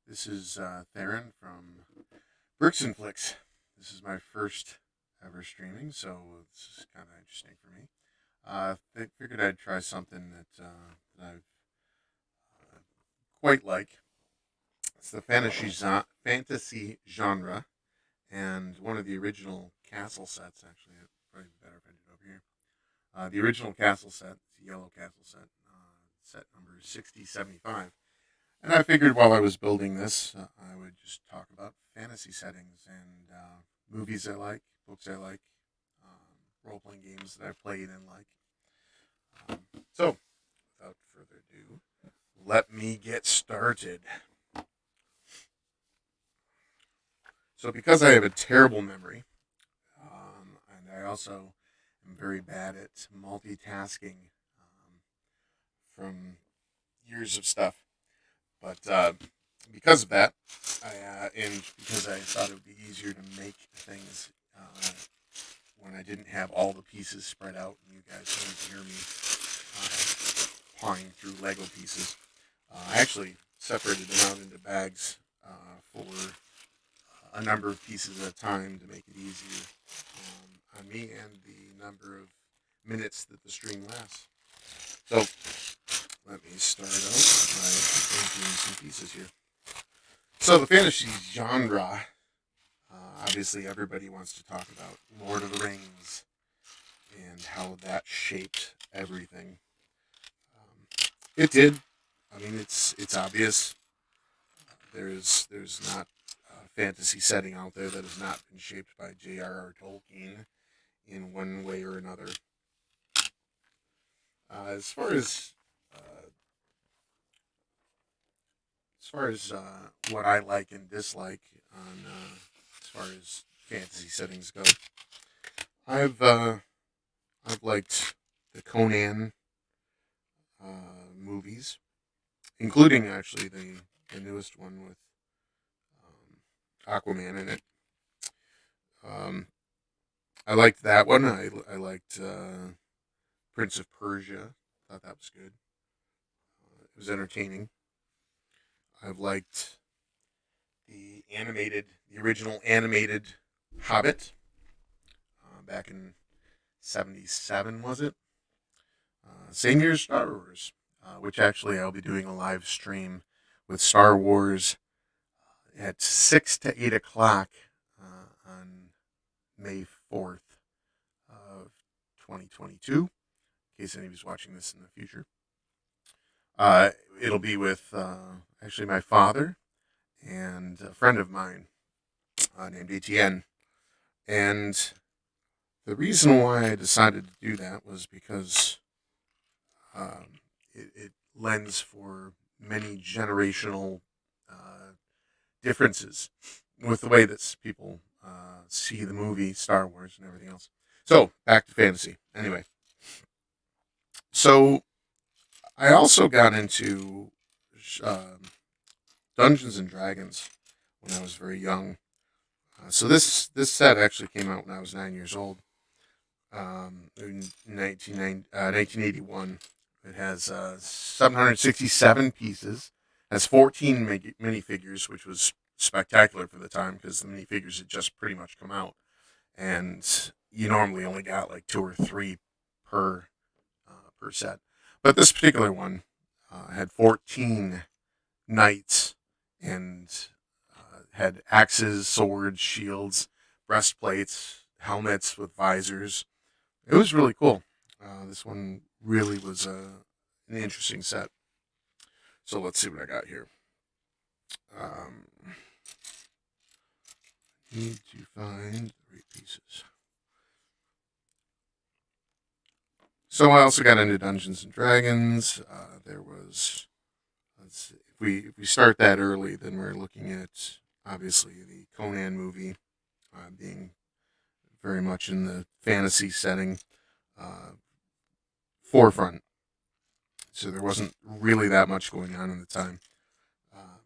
This is Theron from Bricks and Flicks. This is my first ever streaming, so this is kind of interesting for me. Figured I'd try something that I quite like. It's the fantasy genre, and one of the original castle sets. Actually, it'd probably be better if I did it over here. The original castle set, it's a yellow castle set, set number 6075. And I figured while I was building this, I would just talk about fantasy settings and movies I like, books I like, role playing games that I've played and like. So, without further ado, let me get started. So, because I have a terrible memory, and I also am very bad at multitasking from years of stuff, but because of that, and because I thought it would be easier to make things when I didn't have all the pieces spread out, and you guys couldn't hear me pawing through Lego pieces. I actually separated them out into bags for a number of pieces at a time to make it easier on me and the number of minutes that the stream lasts. So let me start out by making some pieces here. So the fantasy genre, obviously everybody wants to talk about Lord of the Rings and how that shaped everything. It did. I mean, it's obvious. There's not a fantasy setting out there that has not been shaped by J.R.R. Tolkien in one way or another. As far as what I like and dislike on as far as fantasy settings go, I've I've liked the Conan movies, including actually the newest one with Aquaman in it. Um, I liked that one. I liked Prince of Persia. Thought that was good. It was entertaining. I've liked the original animated Hobbit back in '77, was it? Same year as Star Wars, which actually I'll be doing a live stream with Star Wars at 6 to 8 o'clock on May 4th of 2022. In case anybody's watching this in the future, it'll be with actually my father and a friend of mine named ATN. And the reason why I decided to do that was because it lends for many generational differences with the way that people see the movie Star Wars and everything else. So back to fantasy. Anyway, so I also got into uh, Dungeons and Dragons when I was very young. So this set actually came out when I was 9 years old, in 1981. It has 767 pieces. Has 14 minifigures, which was spectacular for the time because the minifigures had just pretty much come out, and you normally only got like two or three per per set. But this particular one had 14 knights and had axes, swords, shields, breastplates, helmets with visors. It was really cool. This one really was an interesting set. So let's see what I got here. Um, need to find the right pieces. So I also got into Dungeons and Dragons. There was, let's see, if we start that early, then we're looking at obviously the Conan movie being very much in the fantasy setting uh, forefront. So there wasn't really that much going on in the time, uh,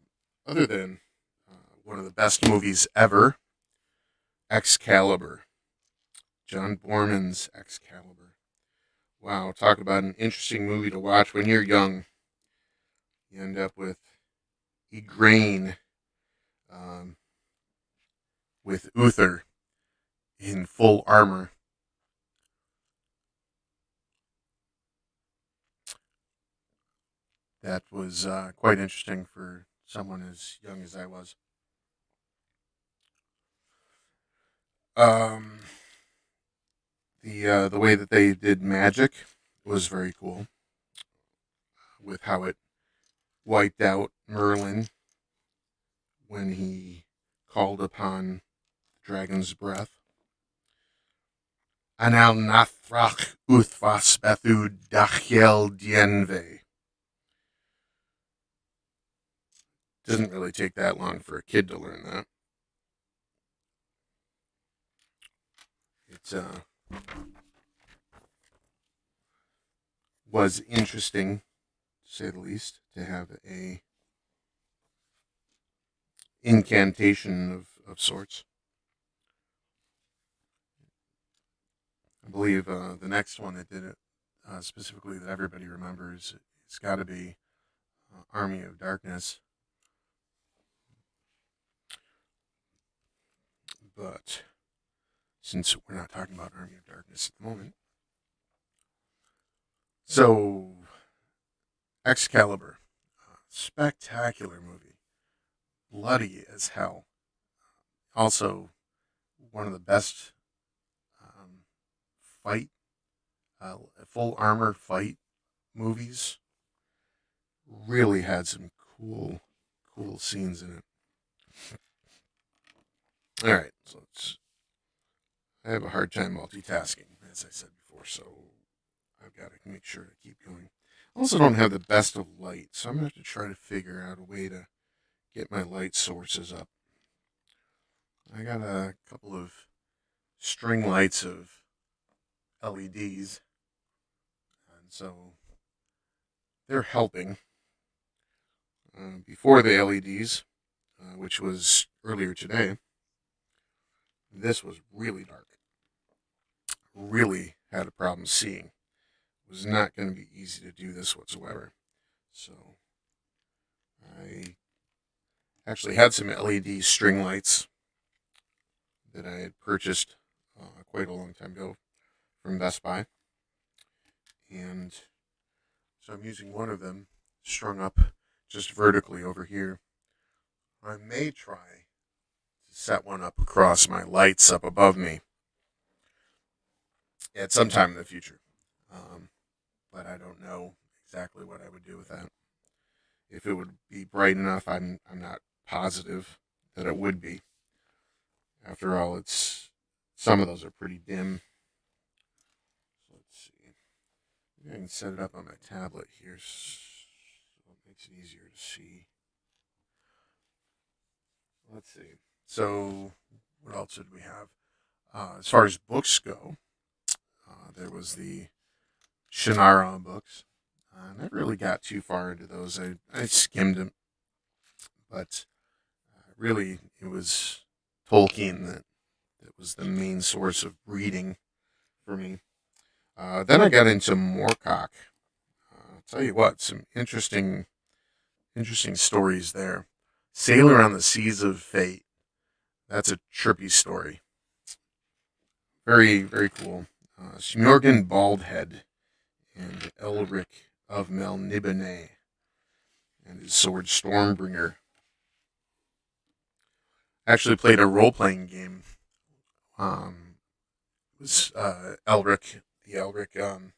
other than one of the best movies ever, Excalibur. John Borman's Excalibur. Wow, talk about an interesting movie to watch when you're young. You end up with Igraine um, with Uther in full armor. That was quite interesting for someone as young as I was. Um, the way that they did magic was very cool, with how it wiped out Merlin when he called upon the dragon's breath. Anal nathrach uthvas bethu dachiel dienve. Doesn't really take that long for a kid to learn that. It was interesting, to say the least, to have a incantation of sorts. I believe the next one that did it specifically that everybody remembers, it's got to be Army of Darkness. But since we're not talking about Army of Darkness at the moment, so Excalibur, spectacular movie, bloody as hell. Also, one of the best um, fight, full armor fight movies. Really had some cool scenes in it. All right, so I have a hard time multitasking, as I said before, so I've got to make sure to keep going. I also don't have the best of light, so I'm going to have to try to figure out a way to get my light sources up. I got a couple of string lights of LEDs, and so they're helping. Before the LEDs, which was earlier today, this was really dark. Really had a problem seeing. It was not going to be easy to do this whatsoever. So I actually had some LED string lights that I had purchased quite a long time ago from Best Buy. And so I'm using one of them strung up just vertically over here. I may try to set one up across my lights up above me at some time in the future. But I don't know exactly what I would do with that. If it would be bright enough, I'm not positive that it would be. After all, it's some of those are pretty dim. So let's see. Maybe I can set it up on my tablet here, so it makes it easier to see. Let's see. So, what else did we have? As far as books go, there was the Shannara books. I never really got too far into those. I skimmed them, but really it was Tolkien that was the main source of reading for me. Then I got into Moorcock. I'll tell you what, some interesting stories there. Sail Around the Seas of Fate. That's a trippy story. Very cool. Smorgon Baldhead and Elric of Melniboné and his sword Stormbringer. Actually played a role-playing game. It was Elric, the Elric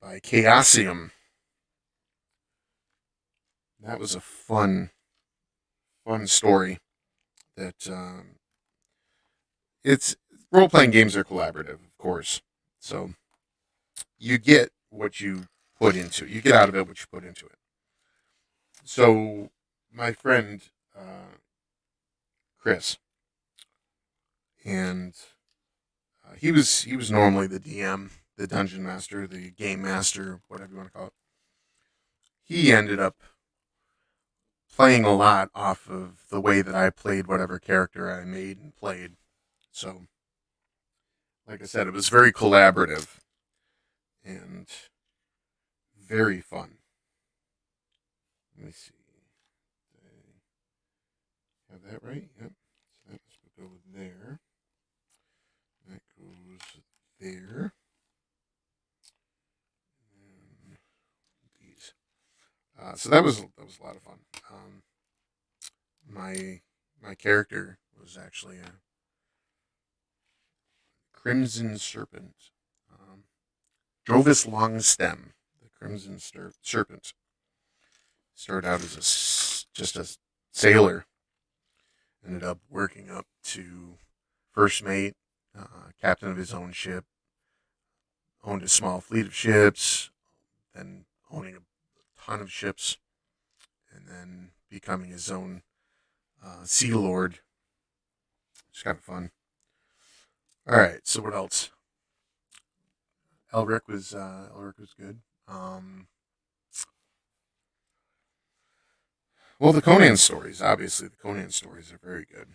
by Chaosium. That was a fun story. That it's role playing games are collaborative, of course. So you get what you put into it. You get out of it what you put into it. So my friend Chris, and he was normally the DM, the dungeon master, the game master, whatever you want to call it. He ended up playing a lot off of the way that I played whatever character I made and played. So, like I said, it was very collaborative and very fun. Let me see. that right? Yep. So that must go there. That goes there. And these. So that was a lot of fun. My my character was actually a crimson serpent. Um, Drovis Longstem, the crimson serpent, started out as just a sailor, ended up working up to first mate, captain of his own ship, owned a small fleet of ships, then owning a ton of ships, and then becoming his own sea lord. It's kind of fun. All right, so what else? Elric was good. Well, the Conan stories, obviously, the Conan stories are very good.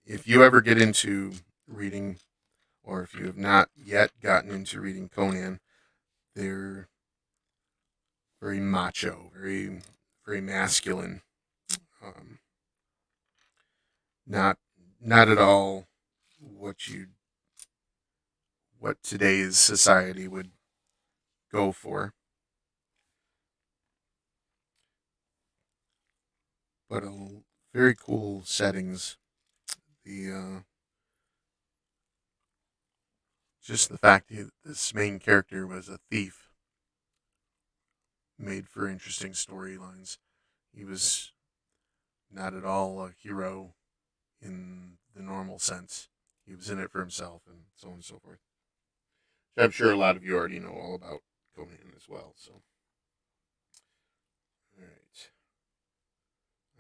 If you ever get into reading, or if you have not yet gotten into reading Conan, they're very macho, very masculine. Um, not not at all what you what today's society would go for, but very cool settings. The just the fact that this main character was a thief made for interesting storylines. He was not at all a hero in the normal sense. He was in it for himself, and so on and so forth. I'm sure a lot of you already know all about Conan as well. So, all right,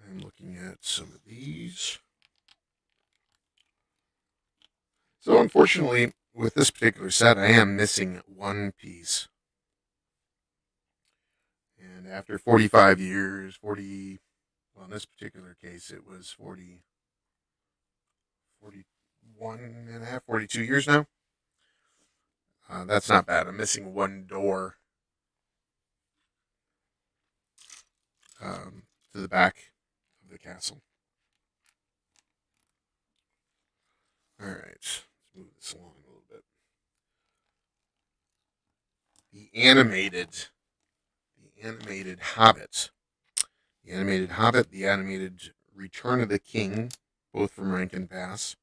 I'm looking at some of these. So, unfortunately, with this particular set, I am missing one piece. And after 45 years, well, in this particular case, it was 41 and a half, 42 years now. That's not bad. I'm missing one door to the back of the castle. All right, let's move this along a little bit. The animated Hobbit, the animated Return of the King, both from Rankin Bass.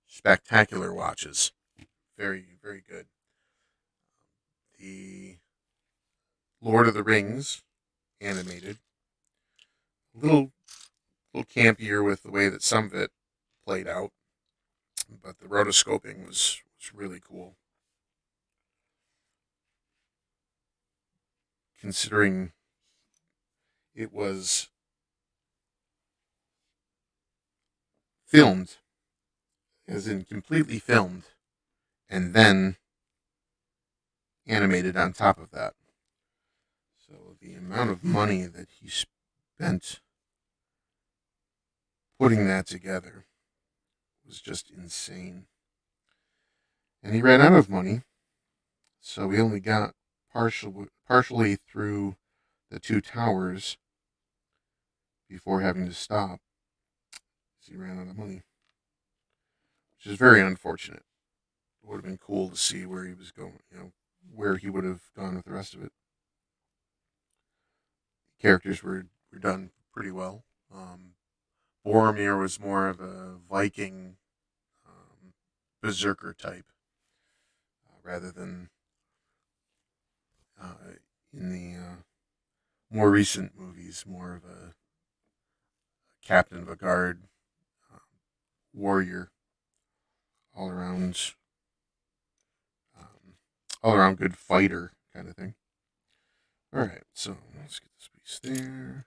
Spectacular watches, very good. The Lord of the Rings animated, a little campier with the way that some of it played out, but the rotoscoping was really cool. Considering it was filmed, as in completely filmed, and then animated on top of that. So the amount of money that he spent putting that together was just insane. And he ran out of money, so he only got partially through the two towers before having to stop. Because he ran out of money, which is very unfortunate. It would have been cool to see where he was going, where he would have gone with the rest of it. The characters were done pretty well. Boromir was more of a Viking berserker type, rather than in the more recent movies, more of a captain of a guard, uh, warrior, all around, um, all around good fighter kind of thing. All right, so let's get this piece there.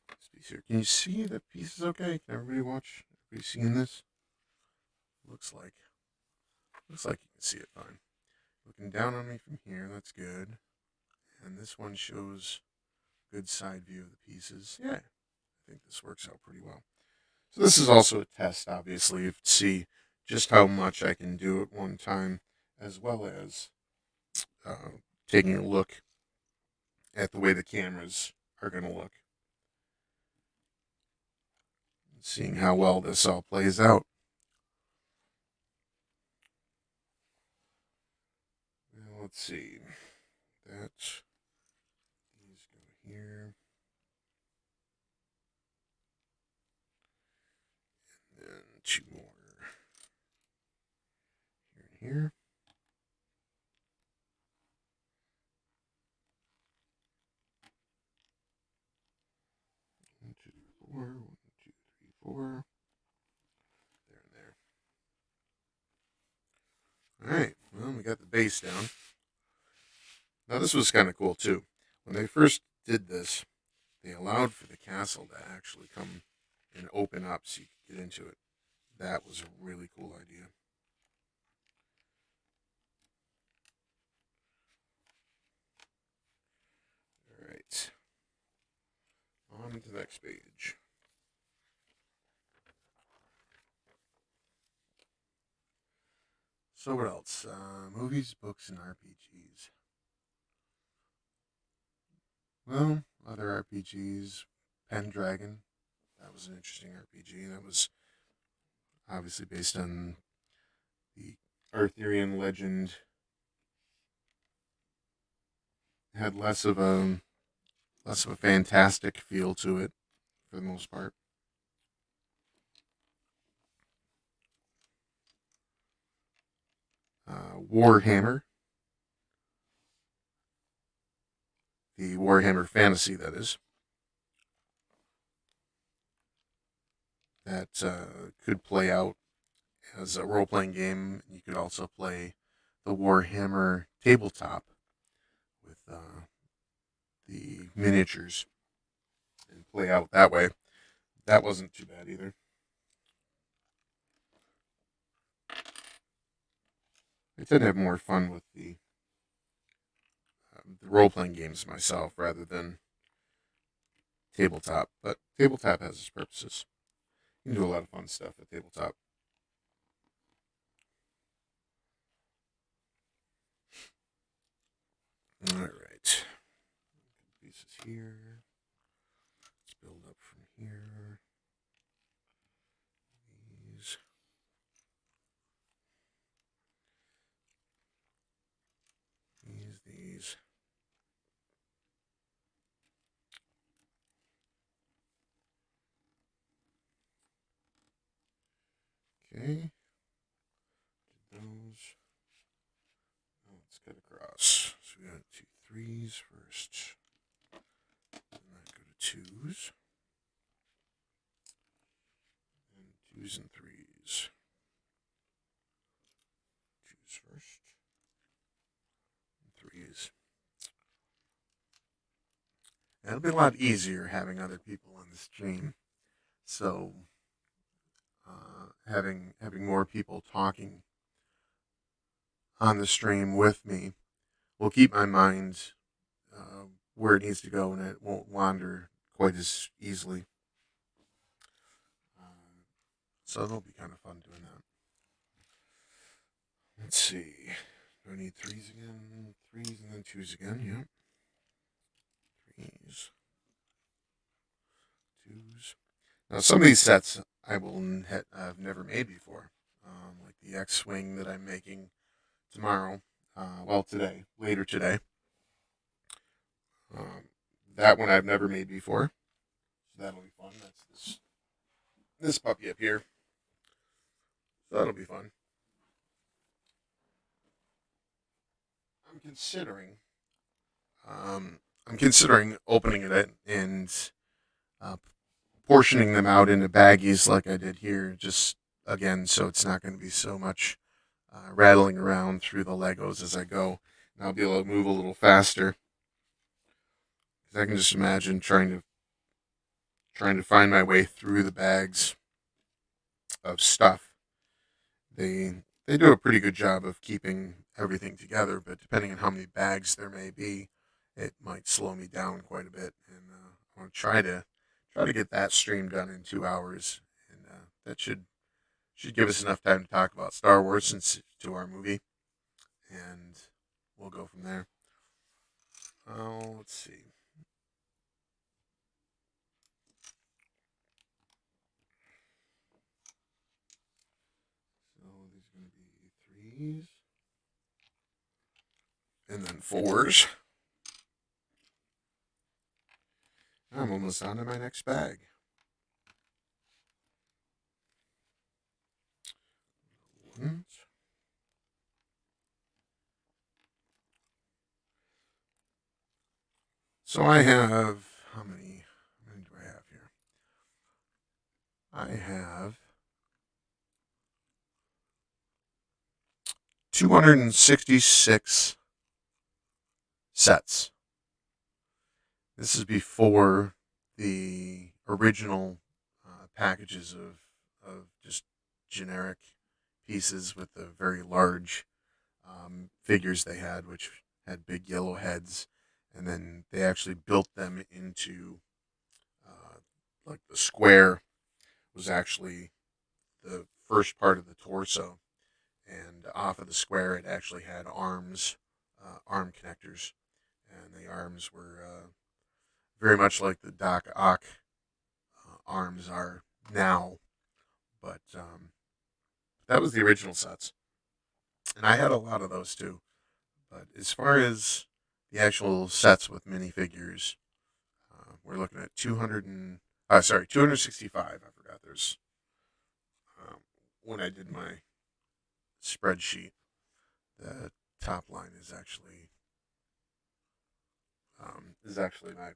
This piece here. Can you see the piece is okay? Can everybody watch? Everybody seeing this? Looks like you can see it fine. Looking down on me from here, that's good. And this one shows good side view of the pieces. Yeah, I think this works out pretty well. So this is also a test, obviously, to see just how much I can do at one time, as well as taking a look at the way the cameras are going to look. Seeing how well this all plays out. Well, let's see. These go here. And then two more here and here. 1, 2, 4. 1, 2, 3, 4. There and there. All right. Well, we got the base down. Now this was kind of cool too. When they first did this, they allowed for the castle to actually come and open up so you could get into it. That was a really cool idea. All right. On to the next page. So what else? Movies, books, and RPGs. Well, other RPGs. Pendragon. That was an interesting RPG. That was obviously based on the Arthurian legend. Had less of a fantastic feel to it for the most part. Warhammer, the Warhammer Fantasy, that is, that could play out as a role playing game. You could also play the Warhammer tabletop with the miniatures and play out that way. That wasn't too bad either. I tend to have more fun with the role playing games myself rather than tabletop, but tabletop has its purposes. You can do a lot of fun stuff at tabletop. All right. Pieces here. Let's build up from here. These. These. Okay. Those. Now let's cut across. So we got 2 3s first. Then I go to 2s. And 2s and 3s. 2s first. And 3s. And it'll be a lot easier having other people on the stream. So having more people talking on the stream with me will keep my mind where it needs to go, and it won't wander quite as easily. So it'll be kind of fun doing that. Let's see. Do I need 3s again? 3s and then 2s again. Yep. 3s. 2s. Now some of these sets I've never made before, like the X-wing that I'm making tomorrow. Later today. That one I've never made before, so that'll be fun. That's this puppy up here, so that'll be fun. I'm considering, I'm considering opening it and uh, portioning them out into baggies like I did here, just again, so it's not going to be so much rattling around through the Legos as I go, and I'll be able to move a little faster. Because I can just imagine trying to find my way through the bags of stuff. They do a pretty good job of keeping everything together, but depending on how many bags there may be, it might slow me down quite a bit. And I want to try to get that stream done in 2 hours, and that should give us enough time to talk about Star Wars since to our movie, and we'll go from there. Let's see. So these are going to be threes and then fours. I'm almost on to my next bag. Ones. So I have, how many do I have here? I have 266 sets. This is before the original packages of just generic pieces with the very large figures they had, which had big yellow heads. And then they actually built them into like the square was actually the first part of the torso, and off of the square it actually had arms, arm connectors, and the arms were very much like the Doc Ock arms are now, but that was the original sets, and I had a lot of those too. But as far as the actual sets with minifigures, we're looking at 265. I forgot there's um, when I did my spreadsheet, the top line is actually my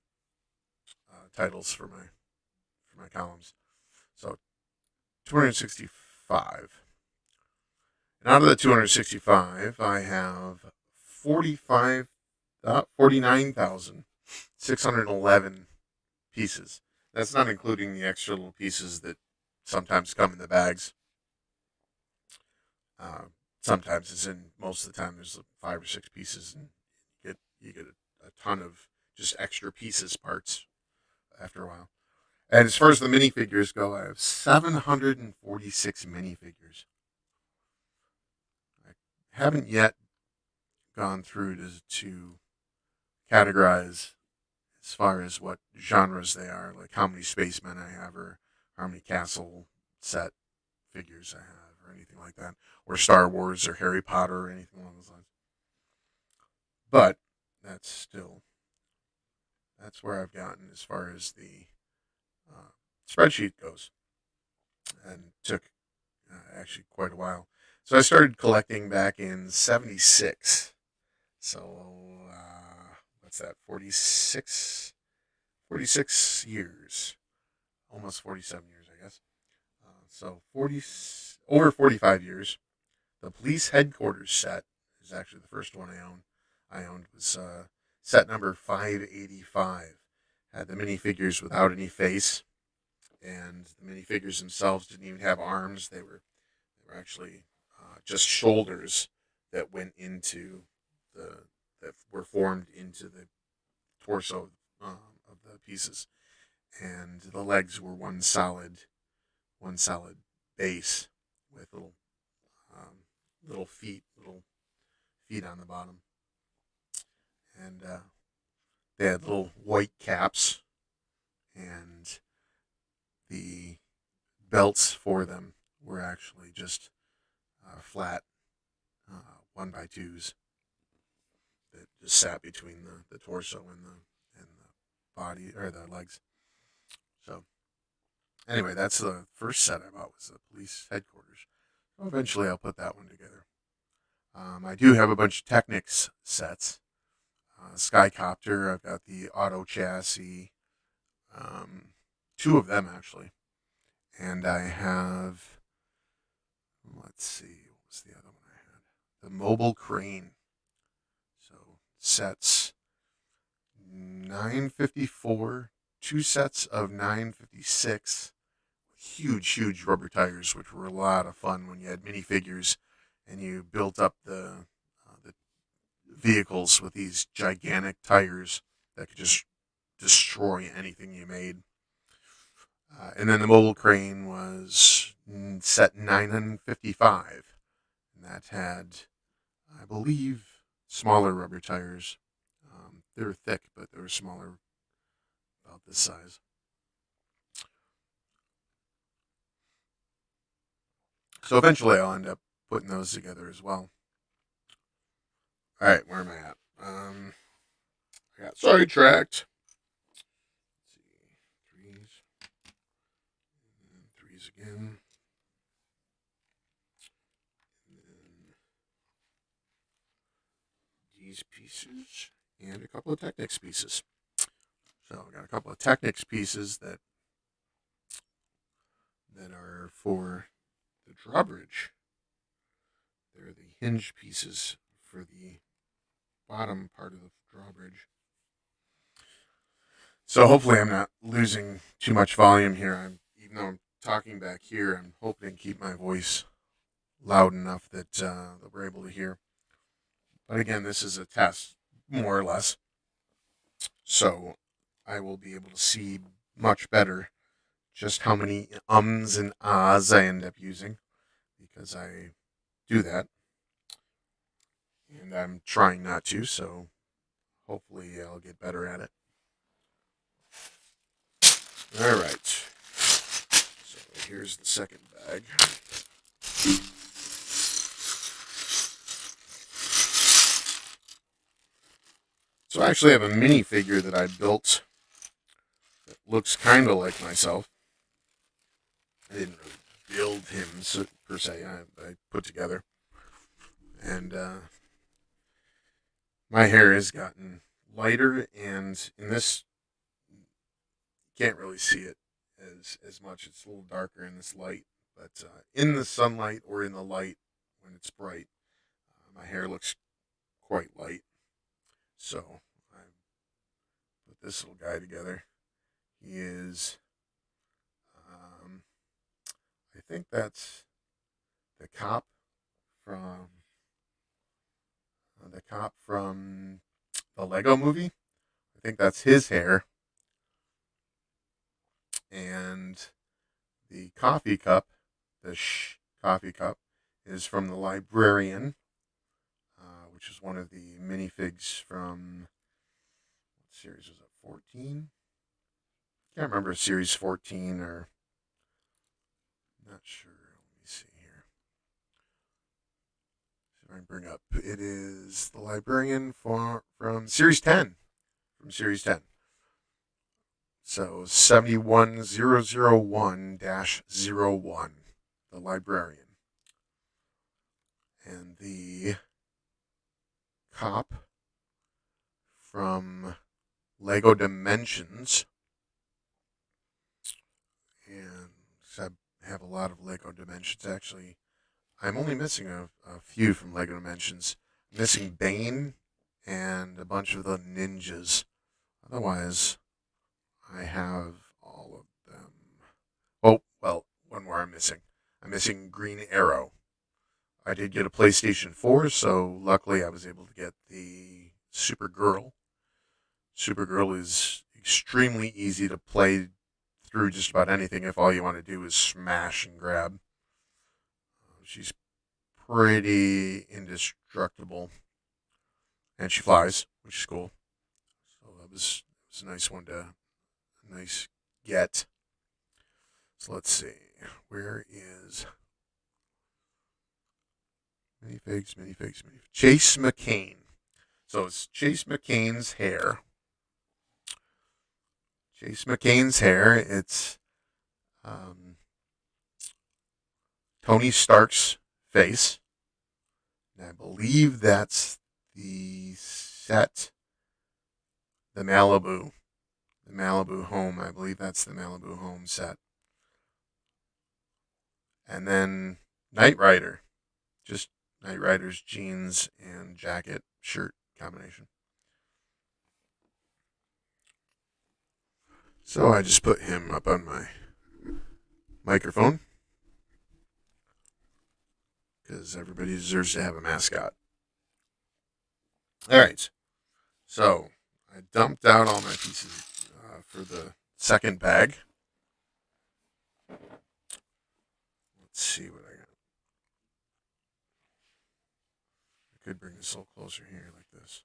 titles for my columns. So 265. And out of the 265, I have 49,611 pieces. That's not including the extra little pieces that sometimes come in the bags. Uh, Sometimes it's in. Most of the time, there's 5 or 6 pieces, and you get a ton of just extra pieces parts after a while. And as far as the minifigures go, I have 746 minifigures. I haven't yet gone through to categorize as far as what genres they are, like how many spacemen I have, or how many castle set figures I have, or anything like that, or Star Wars, or Harry Potter, or anything along those lines. But that's where I've gotten as far as the uh, spreadsheet goes, and took actually quite a while. So I started collecting back in '76. So what's that? 46 years, almost 47 years, I guess. So 40 over 45 years. The police headquarters set is actually the first one I owned. Was set number 585. Had the minifigures without any face, and the minifigures themselves didn't even have arms. They were actually just shoulders that went into the that were formed into the torso of the pieces, and the legs were one solid base with um, little feet on the bottom, and they had little white caps, and the belts for them were actually just flat 1x2s that just sat between the torso and the body, or the legs. So anyway, that's the first set I bought, was the police headquarters. So eventually, I'll put that one together. I do have a bunch of Technics sets. Skycopter, I've got the auto chassis, um, 2 of them actually, and I have, let's see, what was the other one I had? The mobile crane. So sets 954, 2 sets of 956, huge rubber tires, which were a lot of fun when you had minifigures and you built up the vehicles with these gigantic tires that could just destroy anything you made. And then the mobile crane was set 955, and that had, I believe, smaller rubber tires they were thick, but they were smaller, about this size. So eventually I'll end up putting those together as well. All right, where am I at? I got sidetracked. Let's see, threes, and threes again, and then these pieces, and a couple of Technics pieces. So I got a couple of Technics pieces that are for the drawbridge. They're the hinge pieces for the bottom part of the drawbridge. So hopefully I'm not losing too much volume here. Even though I'm talking back here, I'm hoping to keep my voice loud enough that we're able to hear. But again, this is a test, more or less. So I will be able to see much better just how many ums and ahs I end up using, because I do that. And I'm trying not to, so hopefully I'll get better at it. All right. So here's the second bag. So I actually have a minifigure that I built that looks kind of like myself. I didn't really build him per se. I put together. And my hair has gotten lighter, and in this, you can't really see it as much. It's a little darker in this light. But in the sunlight or in the light when it's bright, my hair looks quite light. So I put this little guy together. He is, I think that's the cop from the Lego movie. I think that's his hair. And the coffee cup, coffee cup, is from the Librarian, which is one of the minifigs from, what series was it, 14? Can't remember series 14 or, not sure. Let me see here. See if I can bring up. It is the Librarian from series 10. From series 10. So 71001-01, the Librarian. And the cop from Lego Dimensions. And I have a lot of Lego Dimensions, actually. I'm only missing a few from Lego Dimensions. I'm missing Bane and a bunch of the ninjas. Otherwise, I have all of them. Oh, well, one more I'm missing. I'm missing Green Arrow. I did get a PlayStation 4, so luckily I was able to get the Supergirl. Supergirl is extremely easy to play through just about anything if all you want to do is smash and grab. She's pretty indestructible. And she flies, which is cool. So that was a nice one to nice get. So let's see. Where is minifigs? Chase McCain. So it's Chase McCain's hair. It's Tony Stark's face. And I believe that's the set, the Malibu home. I believe that's the Malibu home set. And then Knight Rider. Just Knight Rider's jeans and jacket, shirt combination. So I just put him up on my microphone, because everybody deserves to have a mascot. All right. So I dumped out all my pieces for the second bag. Let's see what I got. I could bring this a little closer here like this.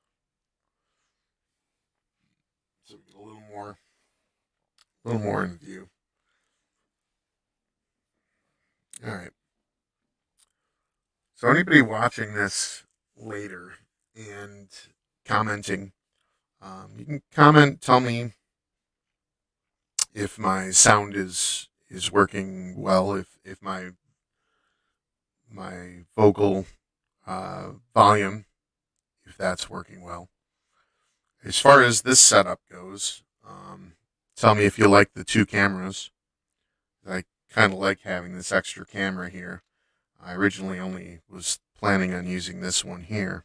so we get a little more in view. All right. So anybody watching this later and commenting, you can comment, tell me if my sound is working well, if my vocal volume, if that's working well. As far as this setup goes, tell me if you like the two cameras. I kind of like having this extra camera here. I originally only was planning on using this one here.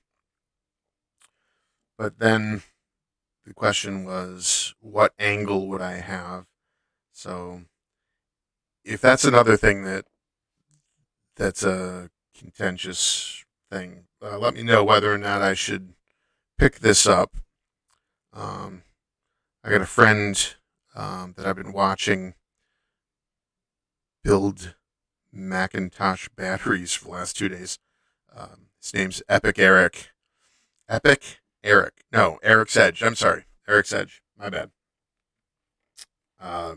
But then the question was, what angle would I have? So if that's another thing that's a contentious thing, let me know whether or not I should pick this up. I got a friend that I've been watching build Macintosh batteries for the last 2 days. His name's Epic Eric. Epic Eric. No, Eric's Edge. I'm sorry. Eric's Edge. My bad. I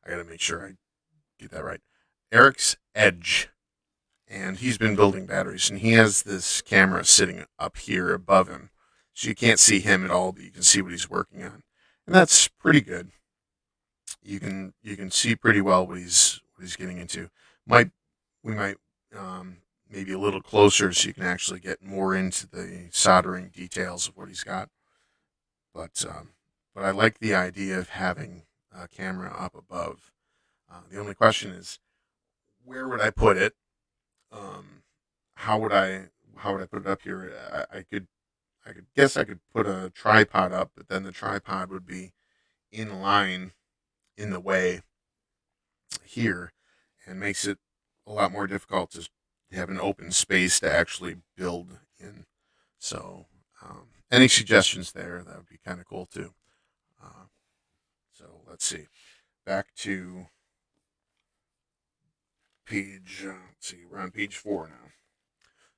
got to make sure I get that right. Eric's Edge. And he's been building batteries. And he has this camera sitting up here above him. So you can't see him at all, but you can see what he's working on. And that's pretty good. You can see pretty well what he's getting into. We might maybe a little closer so you can actually get more into the soldering details of what he's got. But I like the idea of having a camera up above. The only question is, where would I put it? How would I put it up here? I could guess I could put a tripod up, but then the tripod would be in line in the way here, and makes it a lot more difficult to have an open space to actually build in. So, any suggestions there? That would be kind of cool too. So let's see. Back to page. Let's see. We're on page 4 now.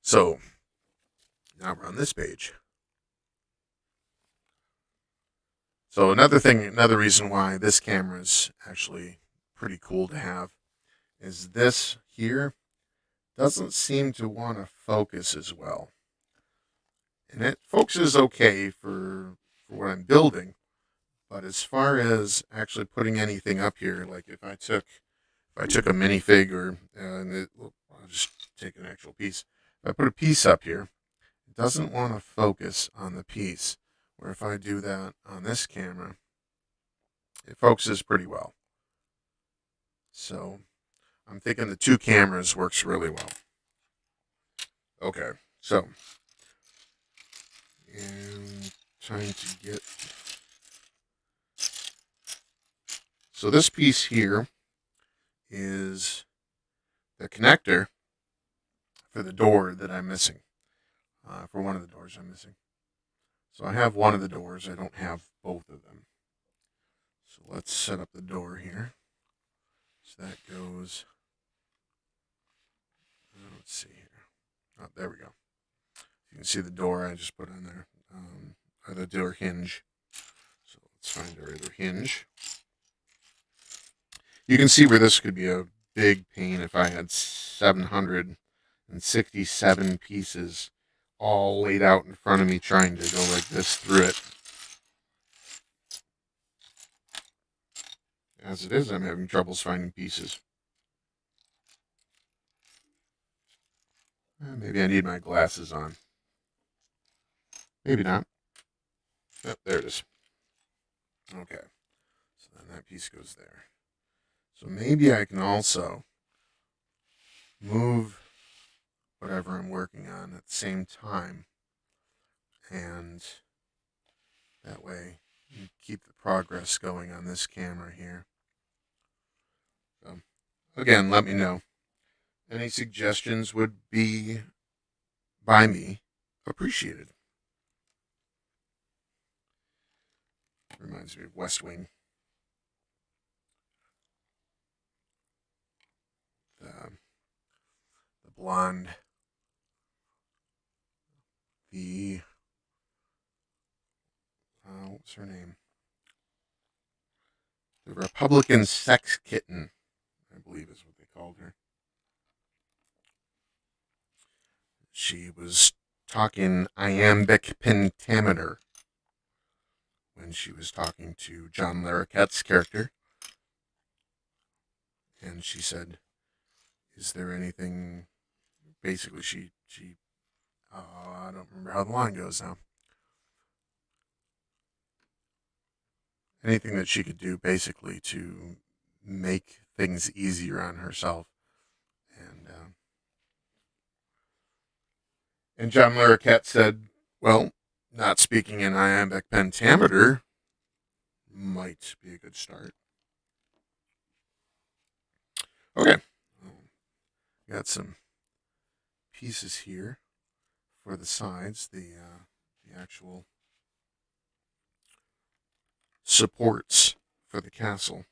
So now we're on this page. So another reason why this camera is actually pretty cool to have is this here doesn't seem to want to focus as well. And it focuses okay for what I'm building, but as far as actually putting anything up here, like if I took a minifig or I'll just take an actual piece. If I put a piece up here, it doesn't want to focus on the piece. Where if I do that on this camera, it focuses pretty well. So I'm thinking the two cameras works really well. Okay, so and trying to get. So this piece here is the connector for the door that I'm missing. For one of the doors I'm missing. So I have one of the doors. I don't have both of them. So let's set up the door here. So that goes. Let's see here. Oh, there we go. You can see the door I just put on there, or the door hinge. So let's find our other hinge. You can see where this could be a big pain if I had 767 pieces all laid out in front of me trying to go like this through it. As it is, I'm having troubles finding pieces. Maybe I need my glasses on. Maybe not. Oh, there it is. Okay. So then that piece goes there. So maybe I can also move whatever I'm working on at the same time. And that way you keep the progress going on this camera here. So again, let me know. Any suggestions would be by me appreciated. Reminds me of West Wing. The blonde, what's her name? The Republican sex kitten, I believe is what they called her. She was talking iambic pentameter when she was talking to John Larroquette's character. And she said, is there anything, basically I don't remember how the line goes now. Anything that she could do basically to make things easier on herself. And John Larroquette said, well, not speaking in iambic pentameter might be a good start. Okay. Got some pieces here for the sides, the actual supports for the castle.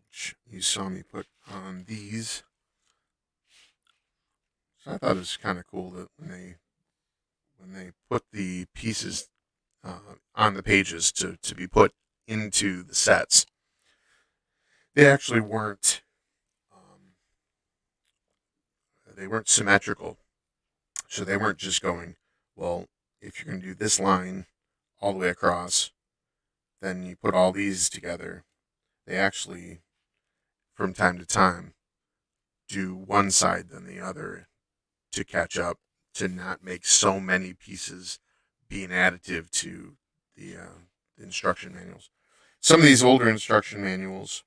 Which you saw me put on these. So I thought it was kind of cool that when they put the pieces on the pages to be put into the sets, they actually weren't symmetrical. So they weren't just going, well, if you're going to do this line all the way across, then you put all these together. They actually, from time to time, do one side then the other to catch up, to not make so many pieces be an additive to the instruction manuals. Some of these older instruction manuals,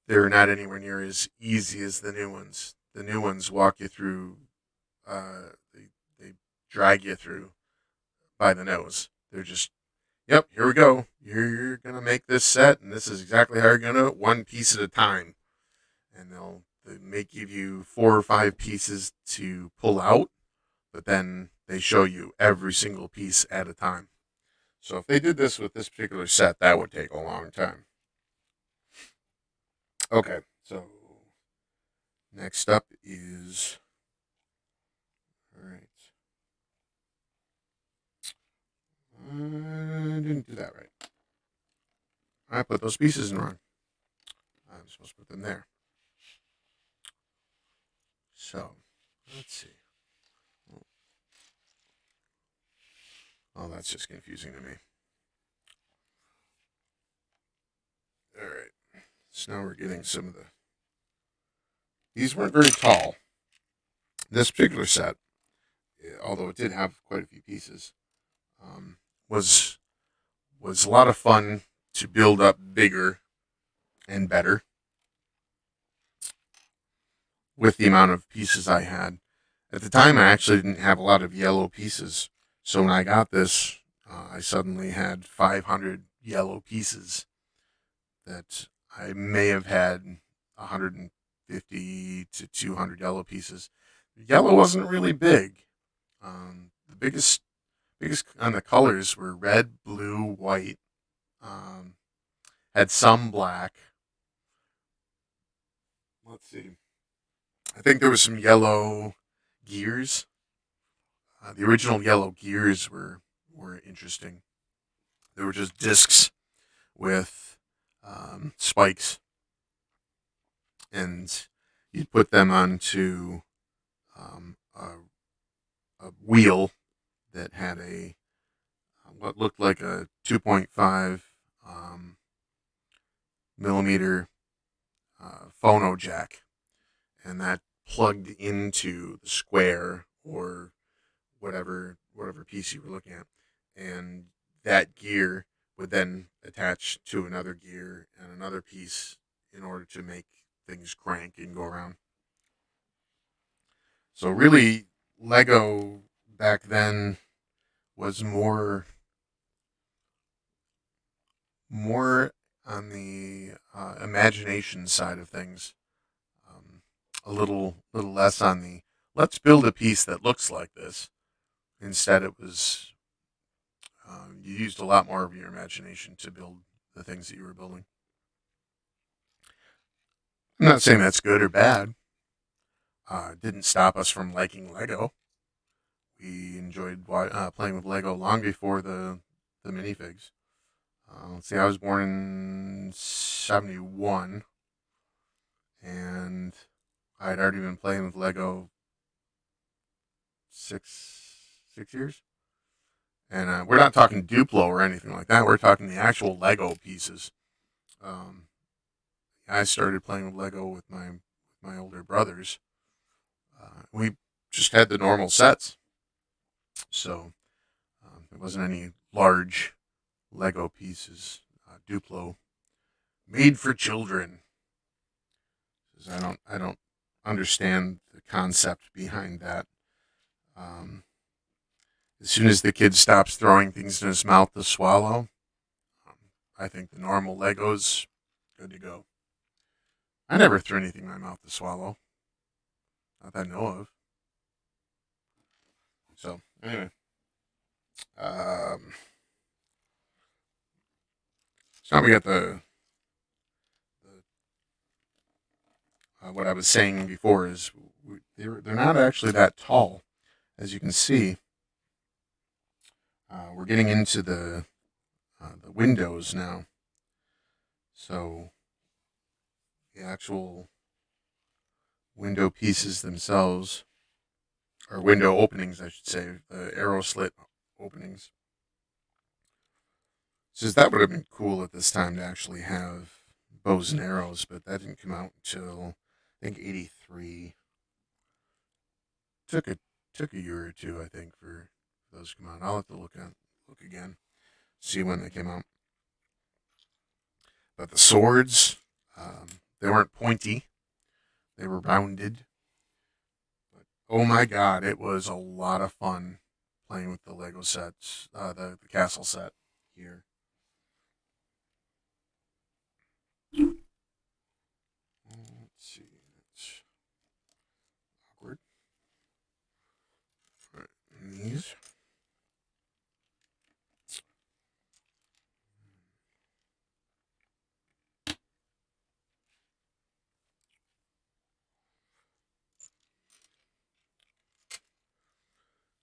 they're not anywhere near as easy as the new ones. The new ones walk you through, they drag you through by the nose. They're just, yep, here we go. You're going to make this set, and this is exactly how you're going to, one piece at a time. And they may give you 4 or 5 pieces to pull out, but then they show you every single piece at a time. So if they did this with this particular set, that would take a long time. Okay, so next up is, all right. I didn't do that right. I put those pieces in wrong. I'm supposed to put them there. So, let's see. Oh, that's just confusing to me. All right. So now we're getting some of the... These weren't very tall. This particular set, although it did have quite a few pieces, was a lot of fun to build up bigger and better with the amount of pieces I had. At the time, I actually didn't have a lot of yellow pieces. So when I got this, I suddenly had 500 yellow pieces that I may have had 150 to 200 yellow pieces. Yellow wasn't really big. The biggest on the colors were red, blue, white. Had some black. Let's see. I think there was some yellow gears. The original yellow gears were interesting. They were just discs with spikes, and you'd put them onto a wheel that had a what looked like a 2.5 millimeter phono jack, and that plugged into the square or whatever piece you were looking at, and that gear would then attach to another gear and another piece in order to make things crank and go around. So really, Lego back then was more on the imagination side of things, a little less on the let's build a piece that looks like this. Instead, it was you used a lot more of your imagination to build the things that you were building. I'm not saying that's good or bad. It didn't stop us from liking Lego. we enjoyed playing with Lego long before the minifigs. Let's see, I was born in '71, and I'd already been playing with Lego six years. And we're not talking Duplo or anything like that. We're talking the actual Lego pieces. Um, I started playing with Lego with my older brothers. We just had the normal sets, so there wasn't any large Lego pieces. Duplo, made for children. I don't understand the concept behind that. Um, as soon as the kid stops throwing things in his mouth to swallow, um, I think the normal Legos good to go. I never threw anything in my mouth to swallow, not that I know of. So anyway, um, so now we got the what I was saying before is they're not actually that tall, as you can see. We're getting into the windows now, so the actual window pieces themselves, or window openings, I should say, the arrow slit openings. Says that would have been cool at this time to actually have bows and arrows, but that didn't come out until I think '83. Took a took a year or two, I think, for those to come out. I'll have to look again, see when they came out. But the swords, they weren't pointy; they were rounded. But oh my god, it was a lot of fun playing with the Lego sets, the castle set here. Let's see, it's awkward. All right, and these.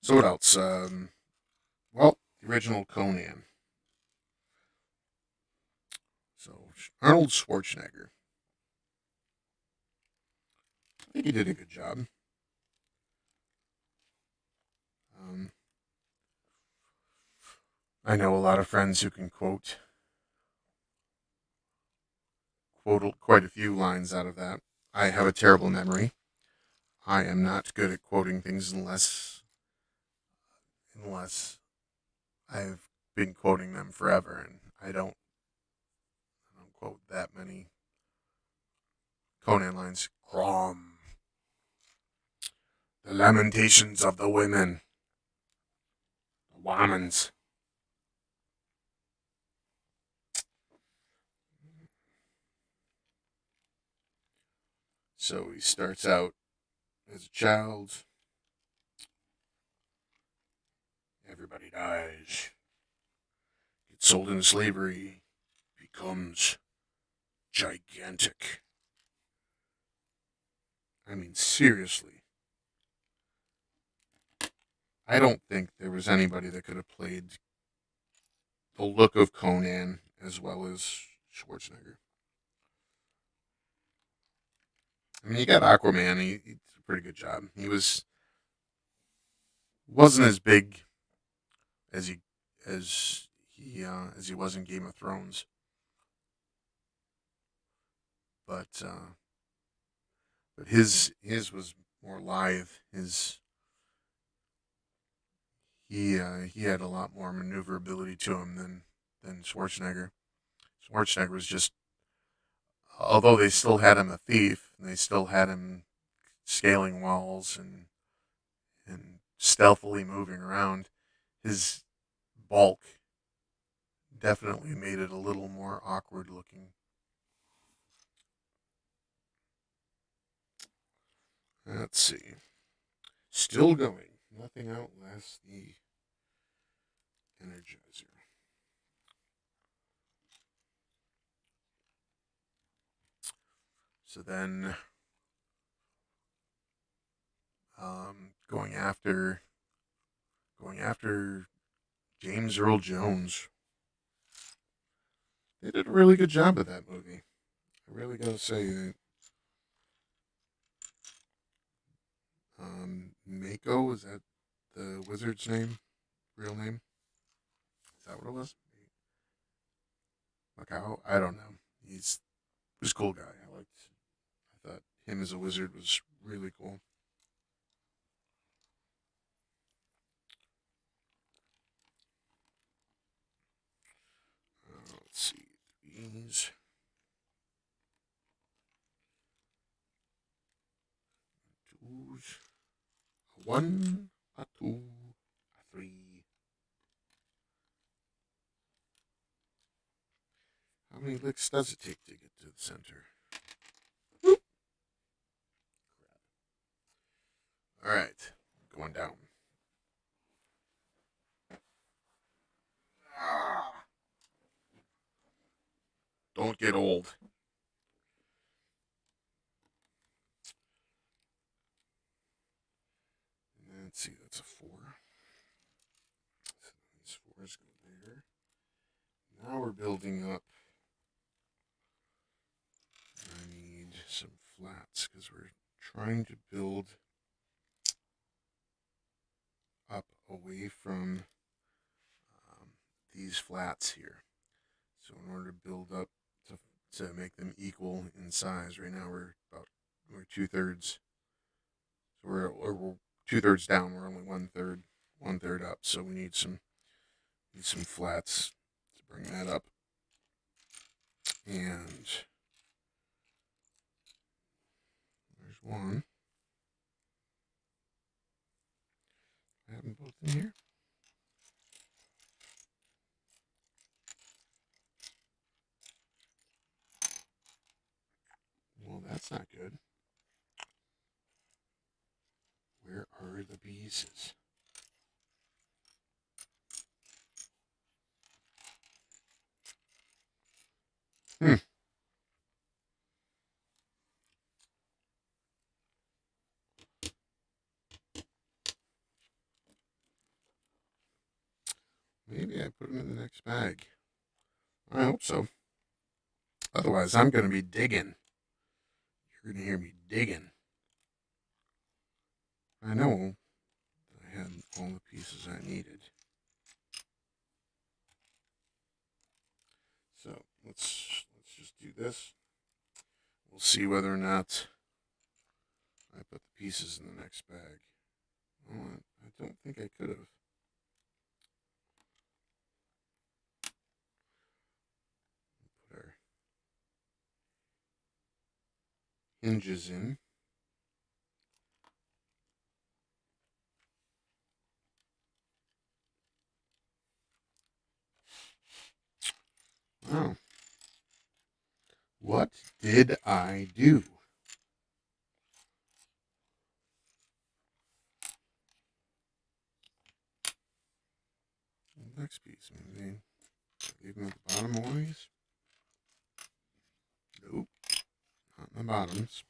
So what else? Well, the original Conan. So Arnold Schwarzenegger. I think he did a good job. Um, I know a lot of friends who can quote quite a few lines out of that. I have a terrible memory. I am not good at quoting things unless I've been quoting them forever, and I don't quote that many Conan lines. Grom, the lamentations of the women, the womans. So he starts out as a child. Everybody dies. Gets sold into slavery. Becomes gigantic. I mean, seriously. I don't think there was anybody that could have played the look of Conan as well as Schwarzenegger. I mean, you got Aquaman. He did a pretty good job. Wasn't as big as he was in Game of Thrones, but his was more lithe. He had a lot more maneuverability to him than Schwarzenegger. Schwarzenegger was just, although they still had him a thief, they still had him scaling walls and stealthily moving around. His bulk definitely made it a little more awkward looking. Let's see. Still going. Nothing outlasts the Energizer. So then, going after going after James Earl Jones. They did a really good job of that movie. I really gotta say that. Mako, is that the wizard's name? Real name? Is that what it was? Macau? I don't know. He was a cool guy. I thought him as a wizard was really cool. Let's see. These. Twos. A one, a two, a three. How many licks does it take to get to the center? All right. Going down. Ah, don't get old. Let's see, that's a four. So these fours go there. Now we're building up. I need some flats because we're trying to build up away from these flats here. So in order to build up to make them equal in size, right now we're 2/3. So we're 2/3 down. We're only 1/3 up. So we need some flats to bring that up. And there's one. I have them both in here. Well, that's not good. Where are the pieces? Hmm. Maybe I put them in the next bag. I hope so. Otherwise, I'm going to be digging. You're going to hear me digging. I know I had all the pieces I needed. So let's just do this. We'll see whether or not I put the pieces in the next bag. Oh, I don't think I could have. Put our hinges in. Wow. What did I do? Next piece, maybe. Leave them at the bottom always? Nope. Not in the bottoms.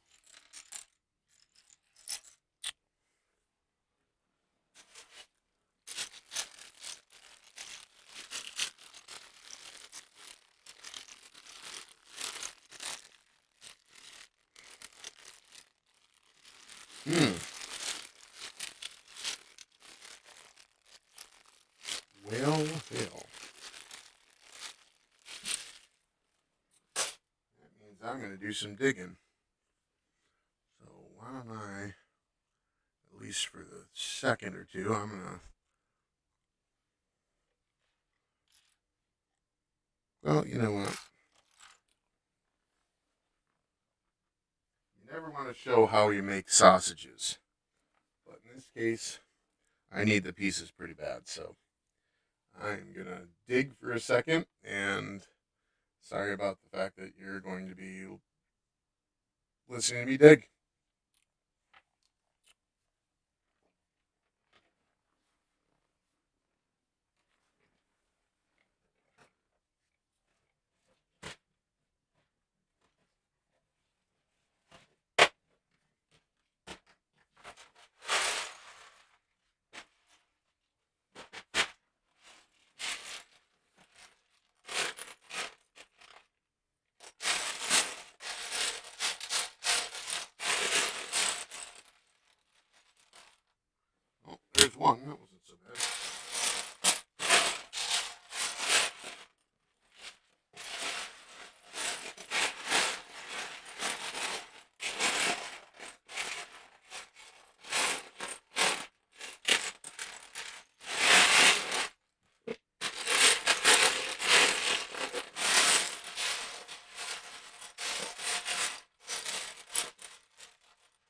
Hmm. Well. That means I'm going to do some digging. So why don't I, at least for the second or two, I'm going to. Well, you know what? You never want to show how you make sausages. But in this case, I need the pieces pretty bad. So I'm going to dig for a second. And sorry about the fact that you're going to be listening to me dig. one. That wasn't so bad.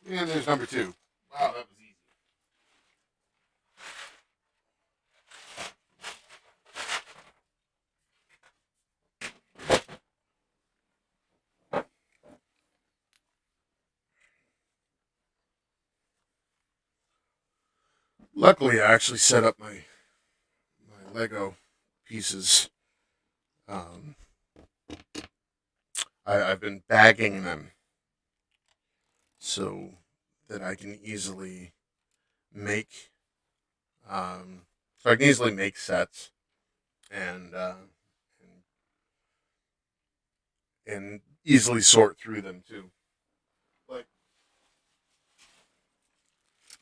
And there's number two. Wow, that was easy. Luckily, I actually set up my Lego pieces. Um, I've been bagging them so that I can easily make sets and and easily sort through them too. Like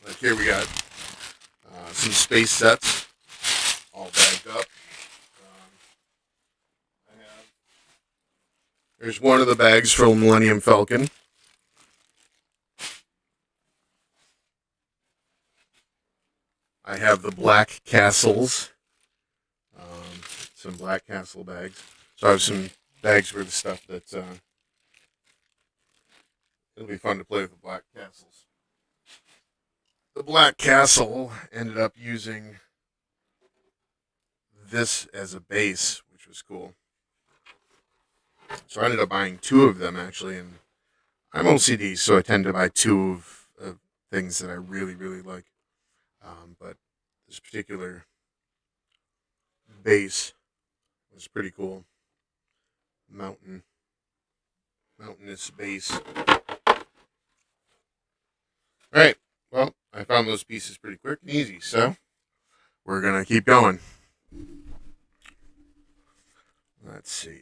like here we got some space sets all bagged up. I have There's one of the bags from Millennium Falcon. I have the Black Castles, some Black Castle bags. So I have some bags for the stuff that it'll be fun to play with the Black Castles. The Black Castle ended up using this as a base, which was cool. So I ended up buying two of them actually, and I'm OCD, so I tend to buy two of things that I really, really like. But this particular base was pretty cool. Mountainous base. All right. Well, I found those pieces pretty quick and easy, so we're gonna keep going. Let's see.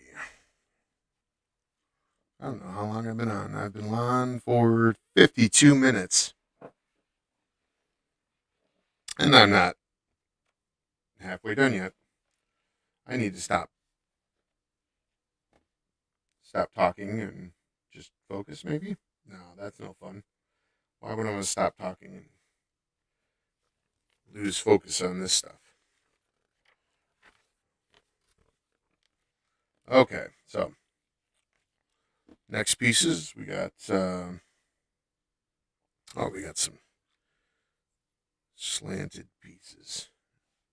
I don't know how long I've been on. I've been on for 52 minutes. And I'm not halfway done yet. I need to stop talking and just focus maybe? No, that's no fun. Why would I want to stop talking and lose focus on this stuff? Okay, so next pieces we got we got some slanted pieces.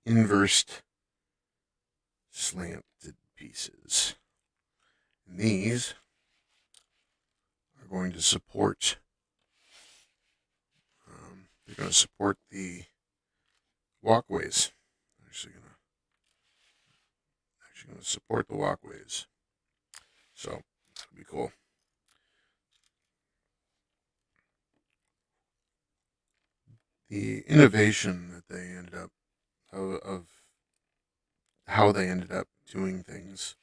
Inversed slanted pieces. And these are going to support they're going to support the walkways. Actually going to support the walkways. So that'll be cool. The innovation that they ended up of how they ended up doing things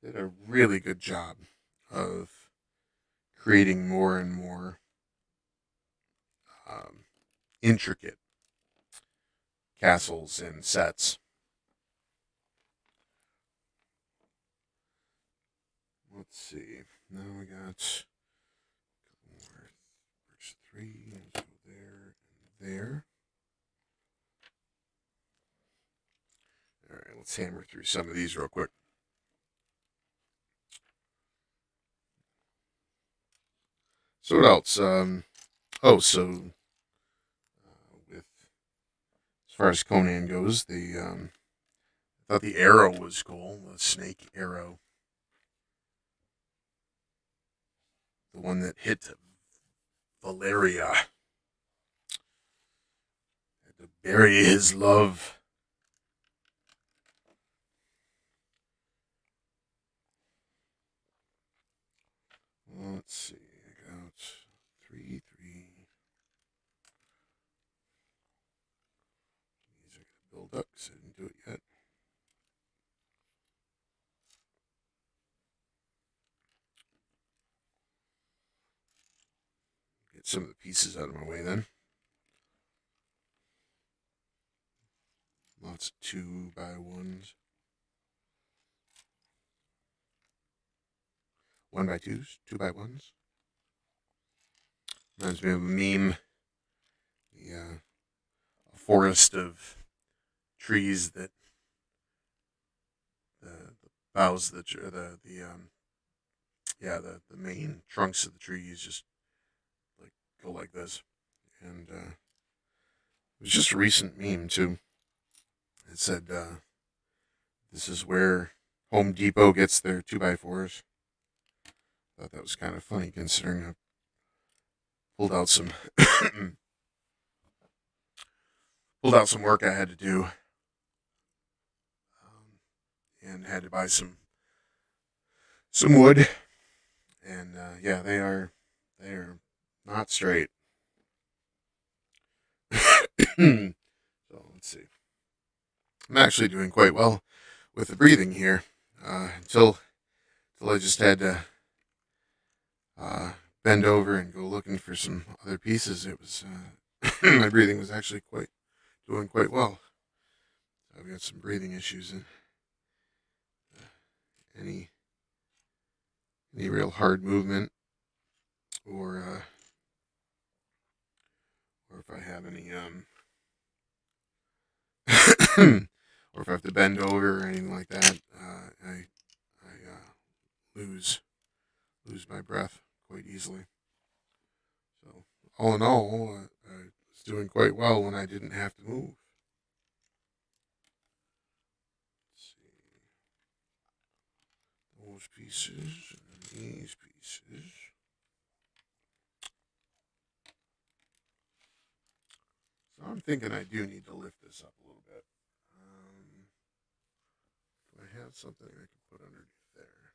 did a really good job of creating more and more intricate castles and sets. Let's see. Now we got more. There's three. Let's go there and there. All right, let's hammer through some of these real quick. So what else? With as far as Conan goes, I thought the arrow was cool. The snake arrow, the one that hit Valeria, had to bury his love. Let's see. I got three. These are going to build up because I didn't do it yet. Get some of the pieces out of my way then. That's 2x1s. 1x2s, 2x1s. Reminds me of a meme. A forest of trees that the boughs, the main trunks of the trees just like go like this. And it was just a recent meme too. It said, "This is where Home Depot gets their 2x4s." Thought that was kind of funny considering I pulled out some pulled out some work I had to do, and had to buy some wood. And yeah, they are not straight. So let's see. I'm actually doing quite well with the breathing here, until I just had to bend over and go looking for some other pieces. It was my breathing was actually quite doing quite well. I've got some breathing issues, and any any real hard movement, or if I have any or if I have to bend over or anything like that, I lose my breath quite easily. So all in all, I was doing quite well when I didn't have to move. Let's see, those pieces and these pieces. So I'm thinking I do need to lift this up a little bit. Do I have something I can put underneath there?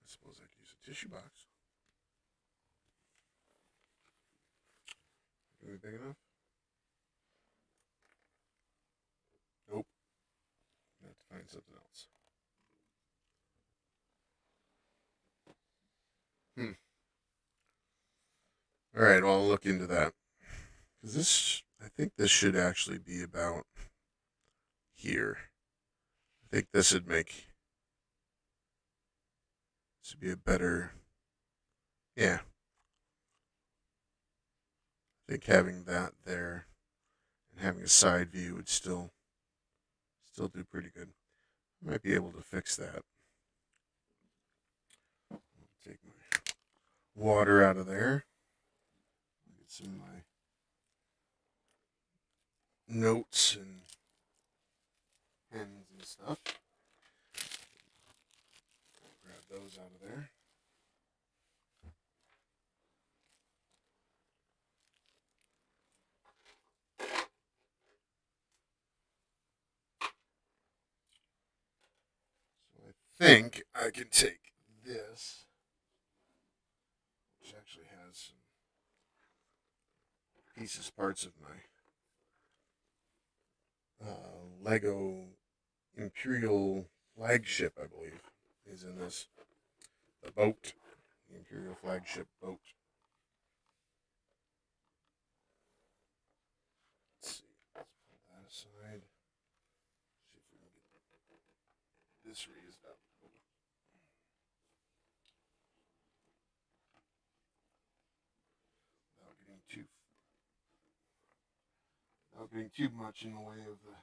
I suppose I could use a tissue box. Is it big enough? Nope. I have to find something else. All right, well, I'll look into that. Because I think this should actually be about here. I think this would be a better, yeah. I think having that there and having a side view would still do pretty good. I might be able to fix that. Take my water out of there. Get some of my notes and pens and stuff. Grab those out of there. So I think I can take this, which actually has some pieces, parts of my Lego Imperial flagship, I believe, is in this. The boat, the Imperial flagship boat. Let's see. Let's pull that aside. See if we can get this raised up. Without getting too much in the way of the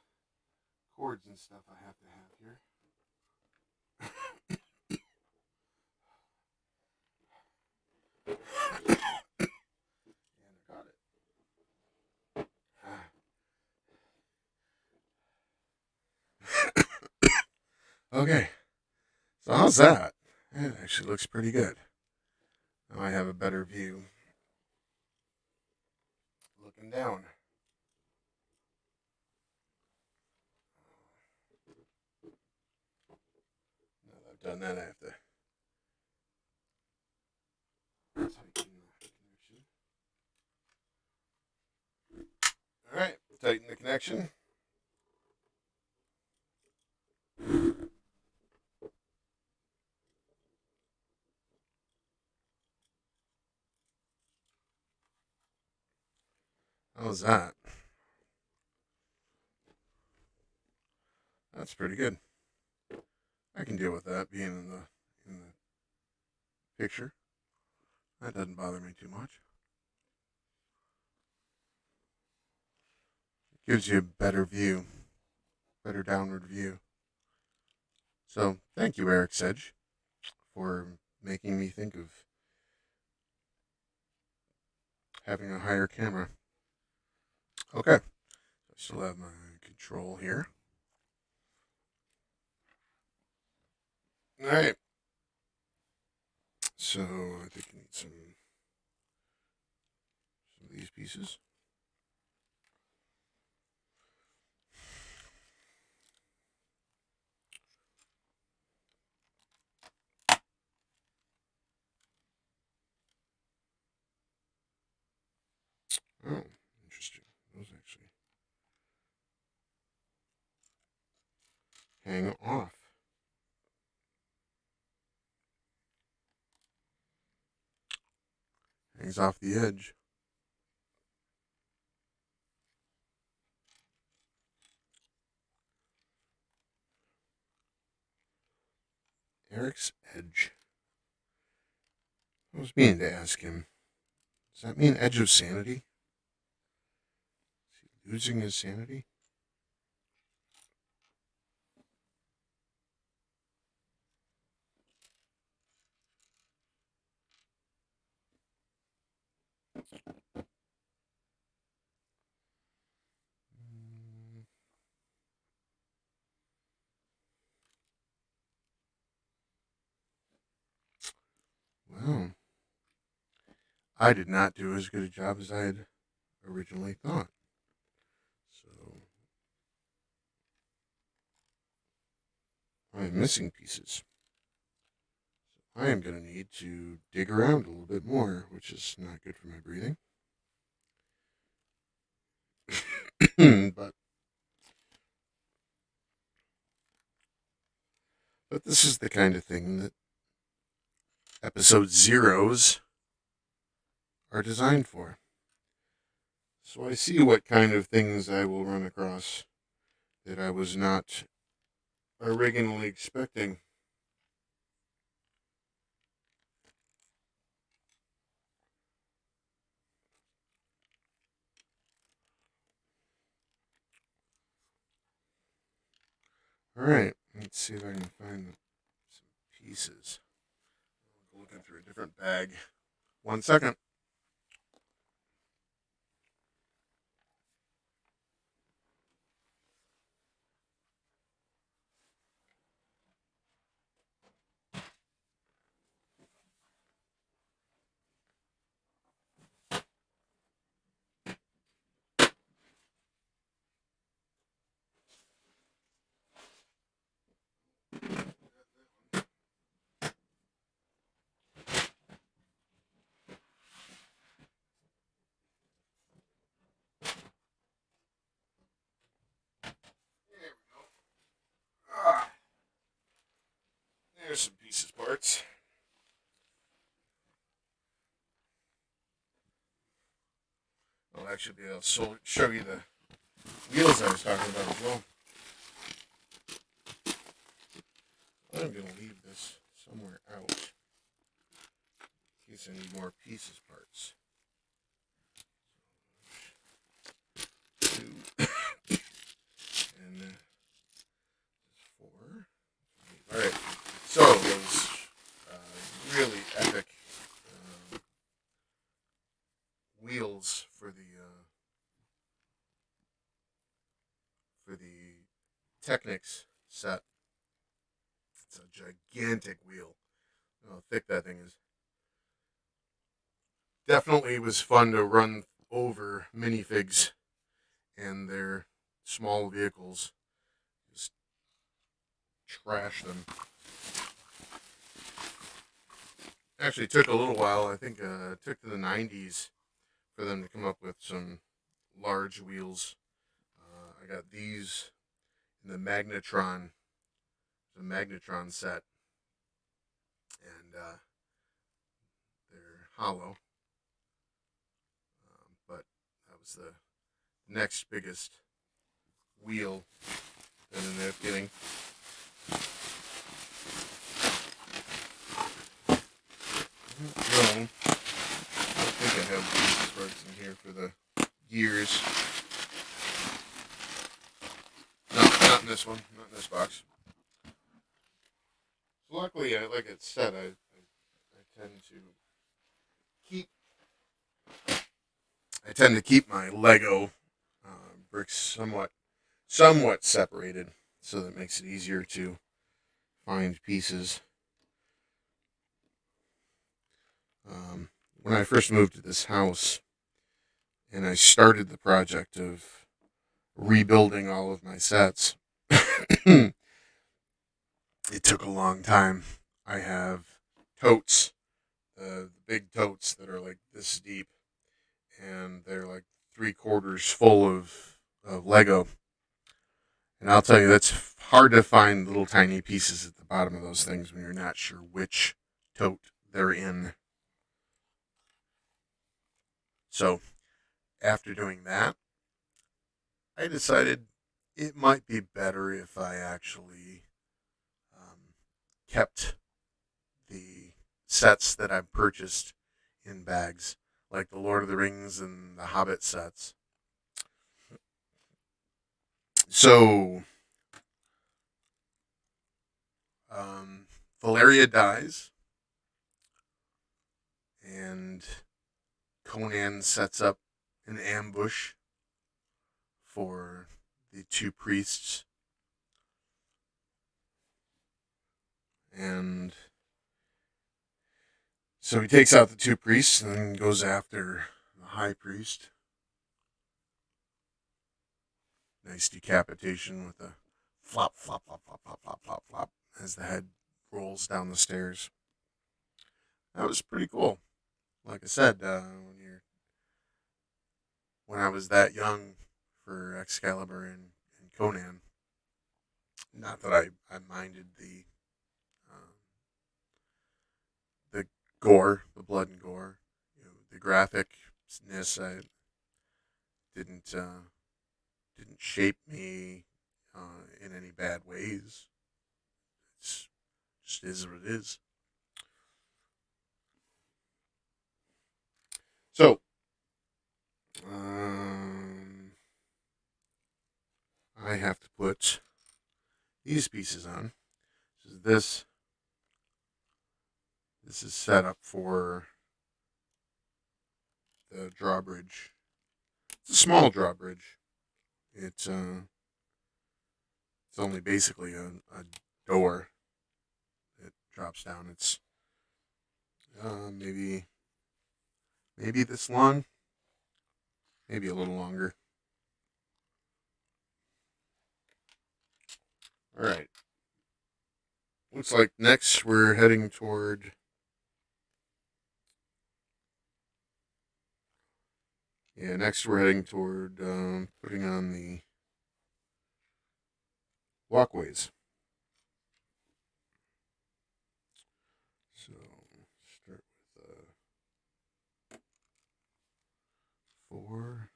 cords and stuff I have to have here. And I got it. Okay, so how's that? It actually looks pretty good. Now I have a better view looking down. Now that I've done that, I have to tighten the connection. Alright, tighten the connection. How's that? That's pretty good. I can deal with that being in the picture. That doesn't bother me too much. It gives you a better view, better downward view. So thank you, Eric Sedge, for making me think of having a higher camera. Okay, I still have my control here. All right. So I think I need some of these pieces. Oh, interesting. Those actually hang off. Hangs off the edge. Eric's edge. I was meaning to ask him. Does that mean edge of sanity? Is he losing his sanity? Well, I did not do as good a job as I had originally thought. So I'm missing pieces. I am going to need to dig around a little bit more, which is not good for my breathing. but this is the kind of thing that episode zeros are designed for. So I see what kind of things I will run across that I was not originally expecting. All right, let's see if I can find some pieces. I'm looking through a different bag. 1 second. Ah, there's some pieces parts. I'll actually be able to show you the wheels I was talking about as well. I'm going to leave this somewhere out in case I need more pieces parts. 2 and 4. All right. So those really epic wheels for the Technics set. It's a gigantic wheel. How thick that thing is. Definitely was fun to run over minifigs and their small vehicles. Just trash them. Actually, took a little while. I think it took to the 90s for them to come up with some large wheels. I got these in the Magnetron set, and they're hollow. But that was the next biggest wheel that I ended up getting. No, I think I have pieces parts in here for the gears. No, not in this one. Not in this box. So luckily, like I said, I tend to keep I tend to keep my Lego bricks somewhat separated, so that makes it easier to find pieces. When I first moved to this house and I started the project of rebuilding all of my sets, it took a long time. I have totes, the big totes that are like this deep, and they're like 3/4 full of Lego. And I'll tell you, that's hard to find little tiny pieces at the bottom of those things when you're not sure which tote they're in. So after doing that, I decided it might be better if I actually um, kept the sets that I've purchased in bags, like the Lord of the Rings and the Hobbit sets. So um, Valeria dies, and Conan sets up an ambush for the two priests, and so he takes out the two priests and then goes after the high priest. Nice decapitation with a flop, flop, flop, flop, flop, flop, flop, flop as the head rolls down the stairs. That was pretty cool. Like I said, when I was that young for Excalibur and Conan, not that I minded uh, the gore, the blood and gore, the graphicness. I didn't didn't shape me in any bad ways. It's just is what it is. So, um, I have to put these pieces on. This this is set up for the drawbridge. It's a small drawbridge. It's only basically a door that drops down. It's maybe this long, maybe a little longer. All right. Looks like next we're heading toward. Yeah, next we're heading toward putting on the walkways. So start with 4,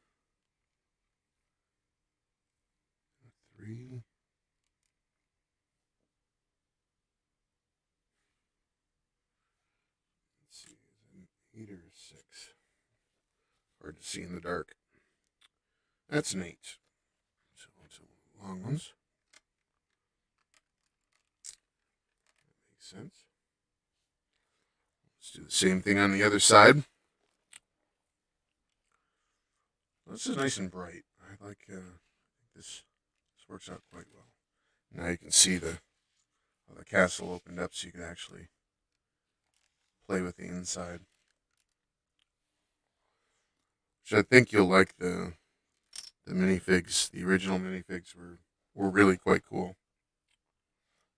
3. Let's see, is it an 8 or a 6? Hard to see in the dark. That's an 8. So it's long ones. That makes sense. Let's do the same thing on the other side. This is nice and bright. I like this. This works out quite well. Now you can see how the castle opened up, so you can actually play with the inside. Which I think you'll like the minifigs. The original minifigs were really quite cool.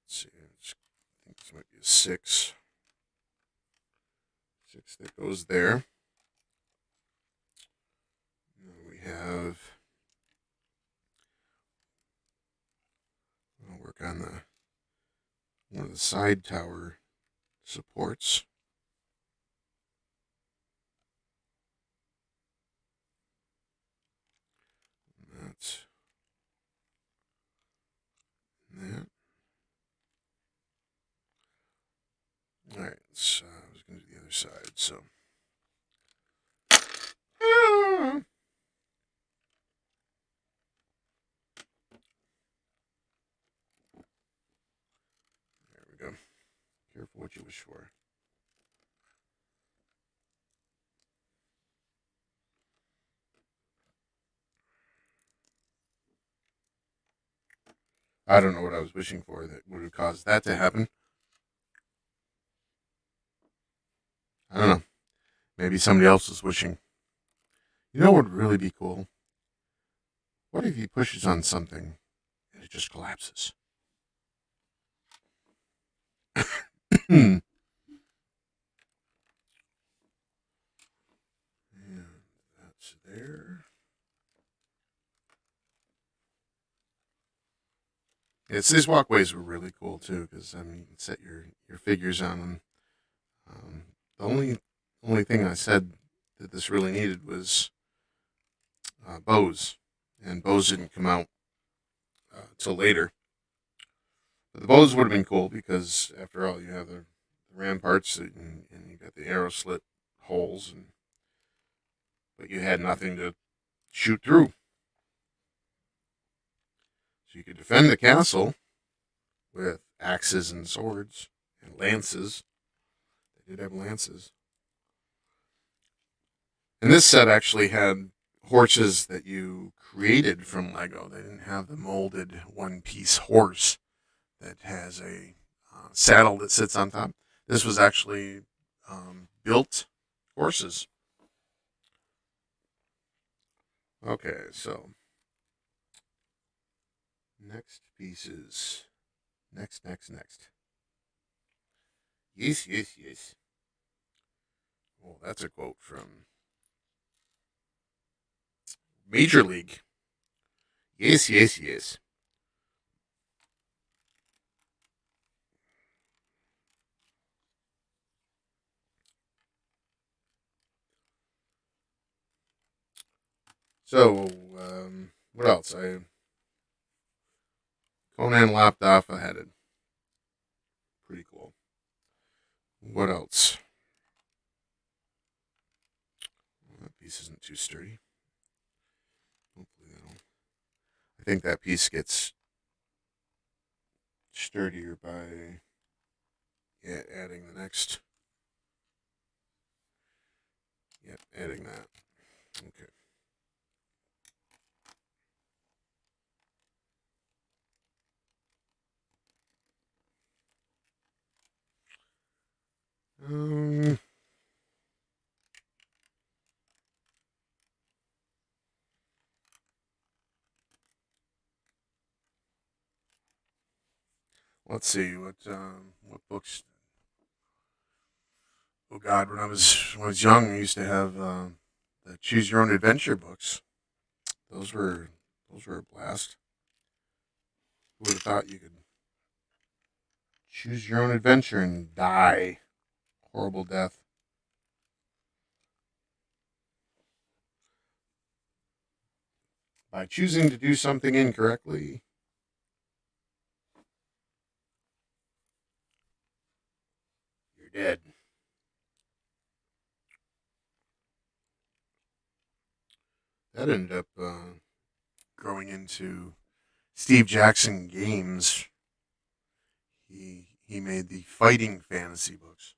Let's see. I think this might be a 6. 6 that goes there. Now we have. I'll work on one of the side tower supports. That's other side. So. There we go. Careful what you wish for. I don't know what I was wishing for that would have caused that to happen. I don't know. Maybe somebody else was wishing. You know what would really be cool? What if he pushes on something and it just collapses? And that's there. These walkways were really cool too, because I mean, you can set your figures on them. The only thing I said that this really needed was bows, and bows didn't come out till later. But the bows would have been cool because, after all, you have the ramparts and you got the arrow slit holes, but you had nothing to shoot through. So you could defend the castle with axes and swords and lances. They did have lances. And this set actually had horses that you created from Lego. They didn't have the molded one-piece horse that has a saddle that sits on top. This was actually built horses. Okay, so next pieces. Next. Yes. Well, that's a quote from Major League. Yes. So, what else? Conan lopped off a headed. Pretty cool. What else? Well, that piece isn't too sturdy. Hopefully that'll. I think that piece gets sturdier by adding the next. Yep, adding that. Okay. Um, let's see what books. Oh God, when I was young, I used to have the Choose Your Own Adventure books. Those were those were a blast. Who would have thought you could choose your own adventure and die horrible death? By choosing to do something incorrectly, you're dead. That ended up growing into Steve Jackson Games. He made the fighting fantasy books.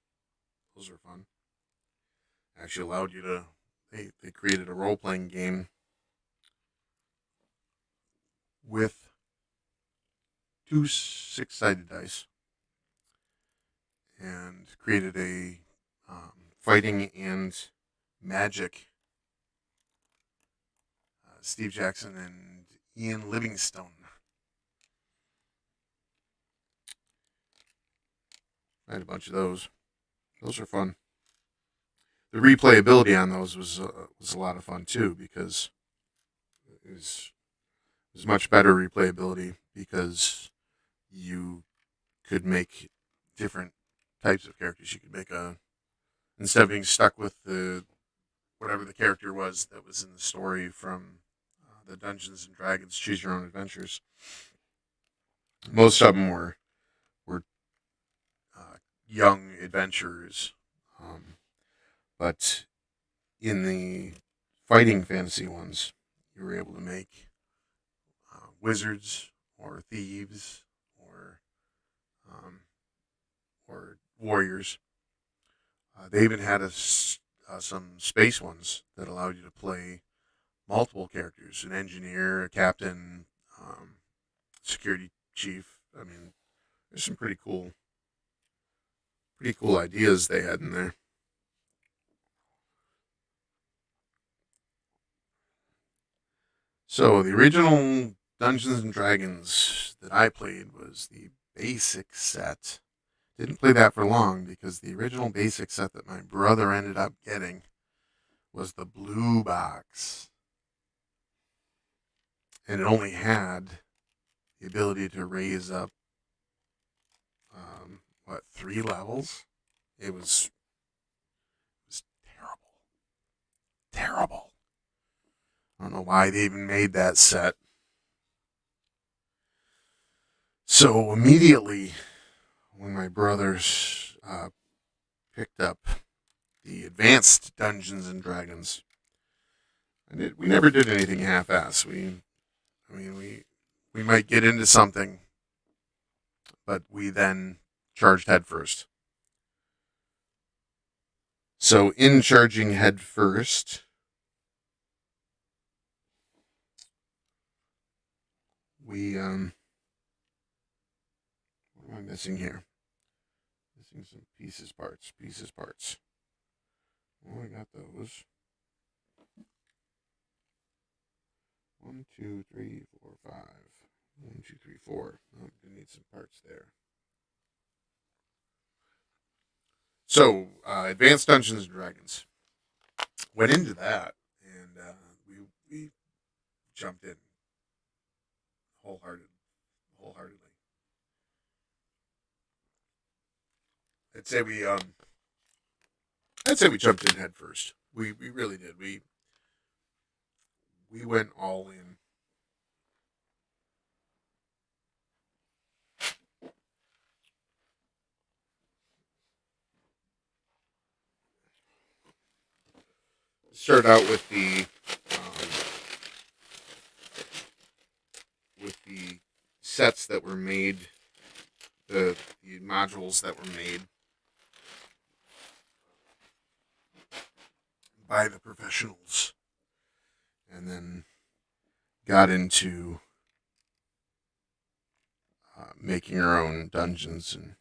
Those are fun. Actually allowed you to. They created a role playing game with two six-sided dice and created a fighting and magic Steve Jackson and Ian Livingstone. I had a bunch of those. Those are fun. The replayability on those was a lot of fun too because it was much better replayability because you could make different types of characters. You could make a instead of being stuck with the whatever the character was that was in the story from the Dungeons and Dragons Choose Your Own Adventures. Most of them were young adventurers But in the fighting fantasy ones, you were able to make wizards or thieves um, or warriors. They even had some space ones that allowed you to play multiple characters: an engineer, a captain, security chief. I mean, there's some pretty cool ideas they had in there. So the original Dungeons and Dragons that I played was the basic set. Didn't play that for long because the original basic set that my brother ended up getting was the blue box. And it only had the ability to raise up, 3 levels? It was terrible. Terrible. I don't know why they even made that set. So immediately, when my brothers picked up the advanced Dungeons and Dragons, we never did anything half-ass. We might get into something, but we then charged headfirst. So in charging headfirst, we what am I missing here? Missing some pieces parts. Oh, I got those. 1, 2, 3, 4, 5. 1, 2, 3, 4. Oh, gonna need some parts there. So, Advanced Dungeons and Dragons went into that, and we jumped in wholeheartedly. I'd say we jumped in head first. We really did. We went all in. Started out with the sets that were made, the modules that were made by the professionals, and then got into making our own dungeons, and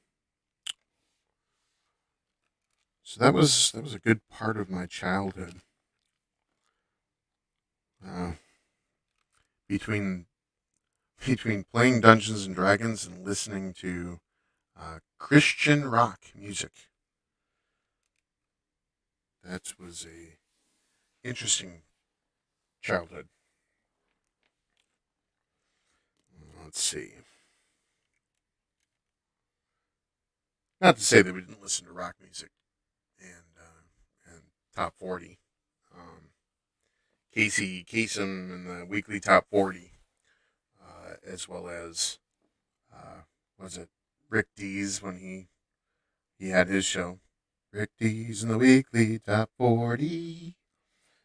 so that was a good part of my childhood. Uh, between playing Dungeons and Dragons and listening to Christian rock music, that was a interesting childhood. Let's see. Not to say that we didn't listen to rock music and top 40. Casey Kasem and the weekly top 40, as well as was it Rick Dees when he had his show. Rick Dees in the weekly top 40.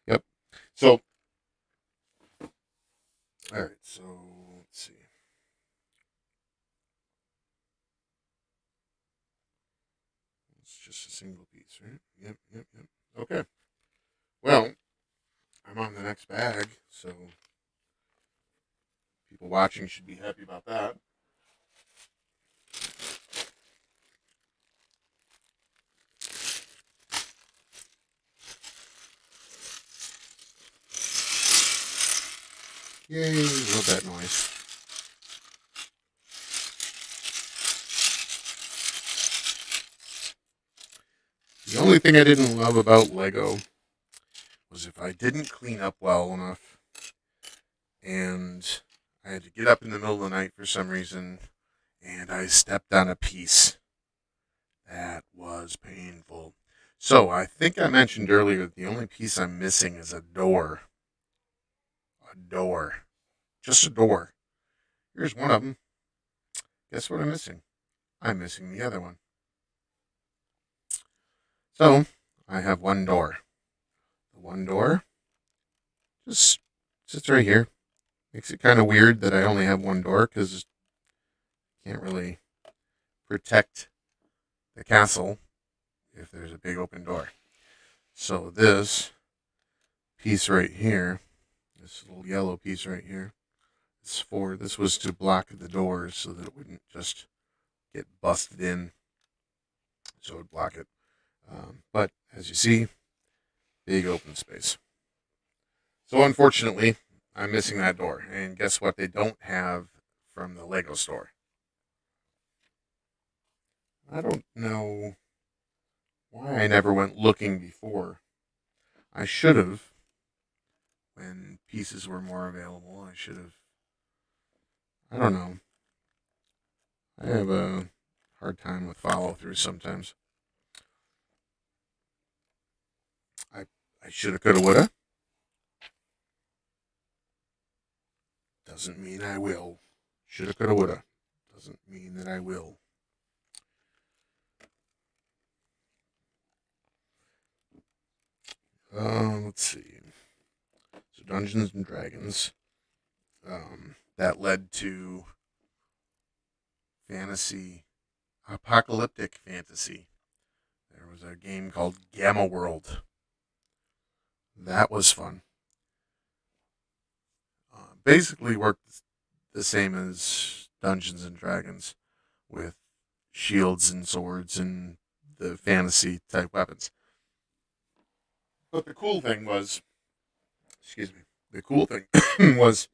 Yep. So, all right. So let's see. It's just a single piece, right? Yep. Okay. Well, I'm on the next bag, so people watching should be happy about that. Yay, love that noise. The only thing I didn't love about Lego was if I didn't clean up well enough and I had to get up in the middle of the night for some reason and I stepped on a piece. That was painful. So I think I mentioned earlier that the only piece I'm missing is a door. A door. Just a door. Here's one of them. Guess what I'm missing? I'm missing the other one. So I have one door. The one door just sits right here. Makes it kind of weird that I only have one door because can't really protect the castle if there's a big open door. So this piece right here, this little yellow piece right here, this was to block the doors so that it wouldn't just get busted in. So it would block it. But as you see, big open space. So unfortunately, I'm missing that door. And guess what? They don't have from the Lego store. I don't know why I never went looking before. I should have when pieces were more available. I should have. I don't know. I have a hard time with follow through sometimes. I I shoulda, coulda, woulda. Doesn't mean I will. Shoulda, coulda, woulda. Doesn't mean that I will. Let's see. So Dungeons and Dragons. That led to fantasy, apocalyptic fantasy. There was a game called Gamma World. That was fun. Basically worked the same as Dungeons and Dragons with shields and swords and the fantasy type weapons. But the cool thing was, excuse me, the cool thing was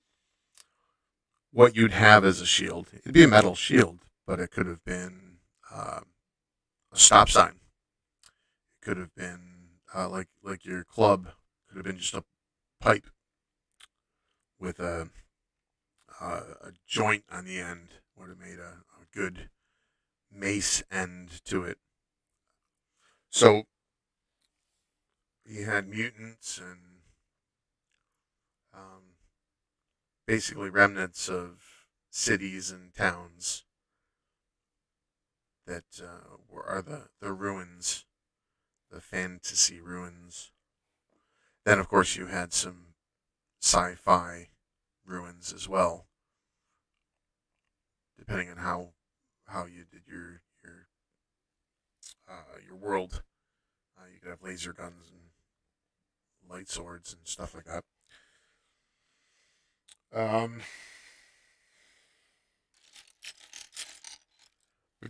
what you'd have as a shield. It'd be a metal shield, but it could have been a stop sign. It could have been like your club could have been just a pipe with a joint on the end. Would have made a good mace end to it. So you had mutants and um, basically remnants of cities and towns that are the ruins, the fantasy ruins. Then, of course, you had some sci-fi ruins as well, depending on how you did your world. You could have laser guns and light swords and stuff like that. Um,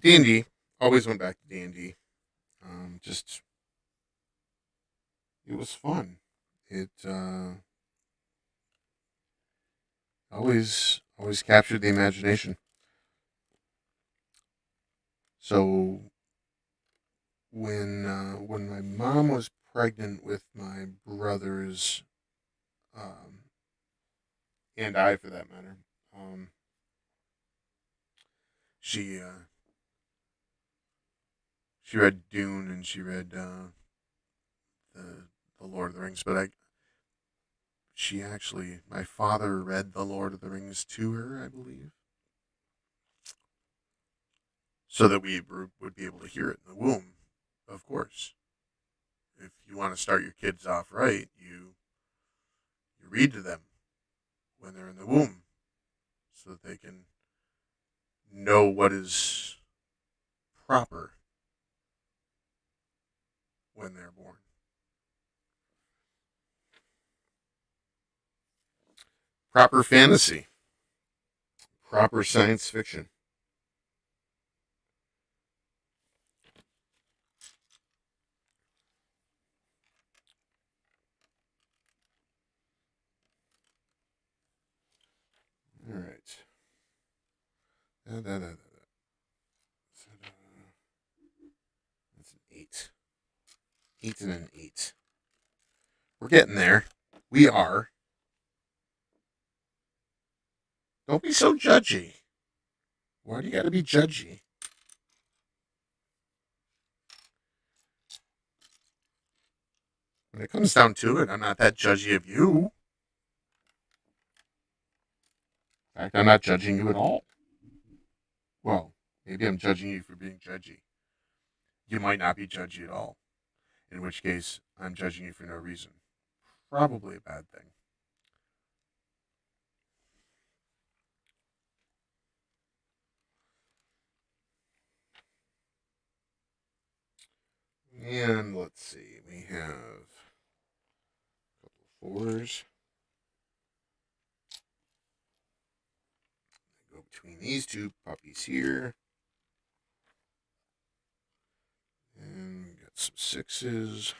D&D always went back to D&D. Just it was fun. It always captured the imagination. So when my mom was pregnant with my brothers, um, and I for that matter, um, she she read Dune and she read the Lord of the Rings, but I she actually my father read the Lord of the Rings to her, I believe, so that we would be able to hear it in the womb. Of course, if you want to start your kids off right, you read to them when they're in the womb, so that they can know what is proper when they're born. Proper fantasy, proper science fiction. All right. Da, da, da, da. That's an 8. 8 and an 8. We're getting there. We are. Don't be so judgy. Why do you got to be judgy? When it comes down to it, I'm not that judgy of you. In fact, I'm not judging you at all. Well, maybe I'm judging you for being judgy. You might not be judgy at all. in which case I'm judging you for no reason. Probably a bad thing. And let's see, we have a couple of fours. Go between these two puppies here. And we got some sixes.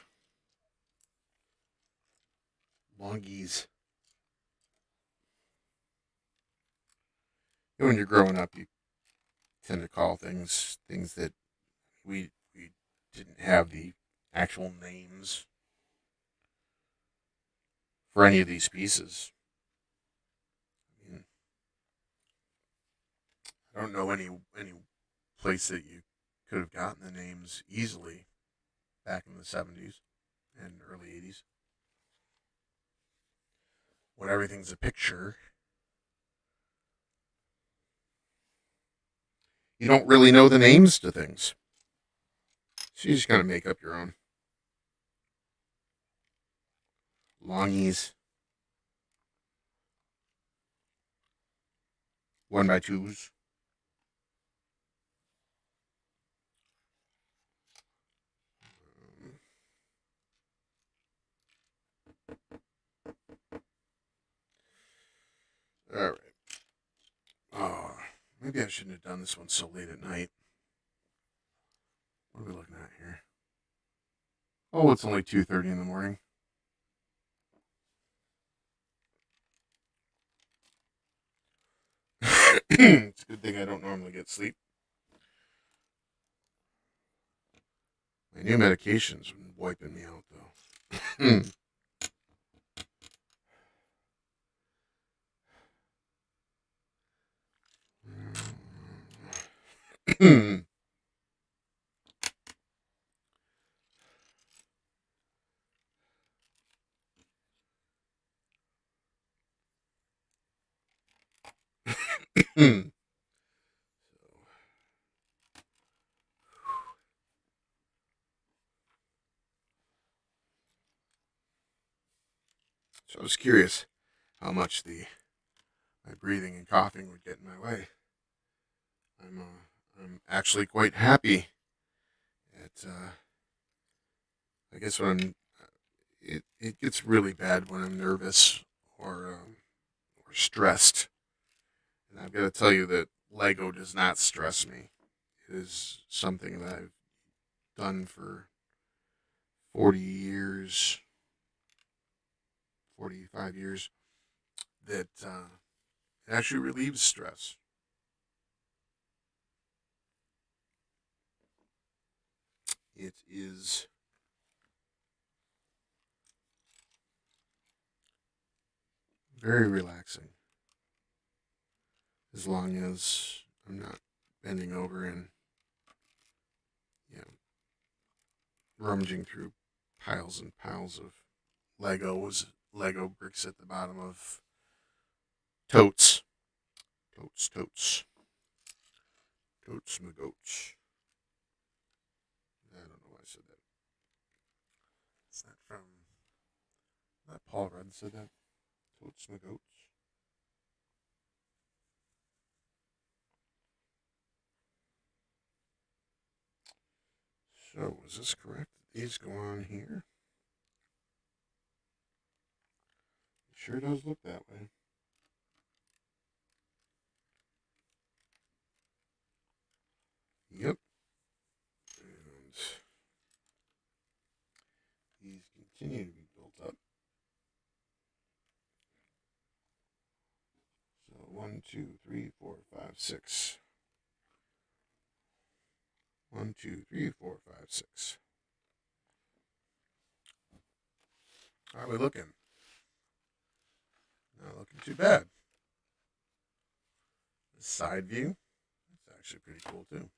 Longies. When you're growing up, you tend to call things that we didn't have the actual names for any of these species. I mean, I don't know any place that you could have gotten the names easily back in the 70s and early 80s. When everything's a picture, you don't really know the names to things. So you just gotta make up your own. Longies. 1x2s. All right. Oh, maybe I shouldn't have done this one so late at night. What are we looking at here? Oh, it's only 2:30 in the morning. It's a good thing I don't normally get sleep. My new medication's been wiping me out, though. So I was curious how much my breathing and coughing would get in my way. I'm actually quite happy at. I guess when it gets really bad when I'm nervous or stressed, and I've got to tell you that Lego does not stress me. It is something that I've done for 40 years, 45 years. That it actually relieves stress. It is very relaxing as long as I'm not bending over and you know rummaging through piles and piles of Lego bricks at the bottom of totes, totes, my goats. I don't know why I said that. Is that from that Paul Rudd said that? Totes, my goats. So, is this correct? These go on here. It sure does look that way. Yep. And these continue to be built up. So 1, 2, 3, 4, 5, 6. 1, 2, 3, 4, 5, 6. How are we looking? Not looking too bad. The side view. It's actually pretty cool too.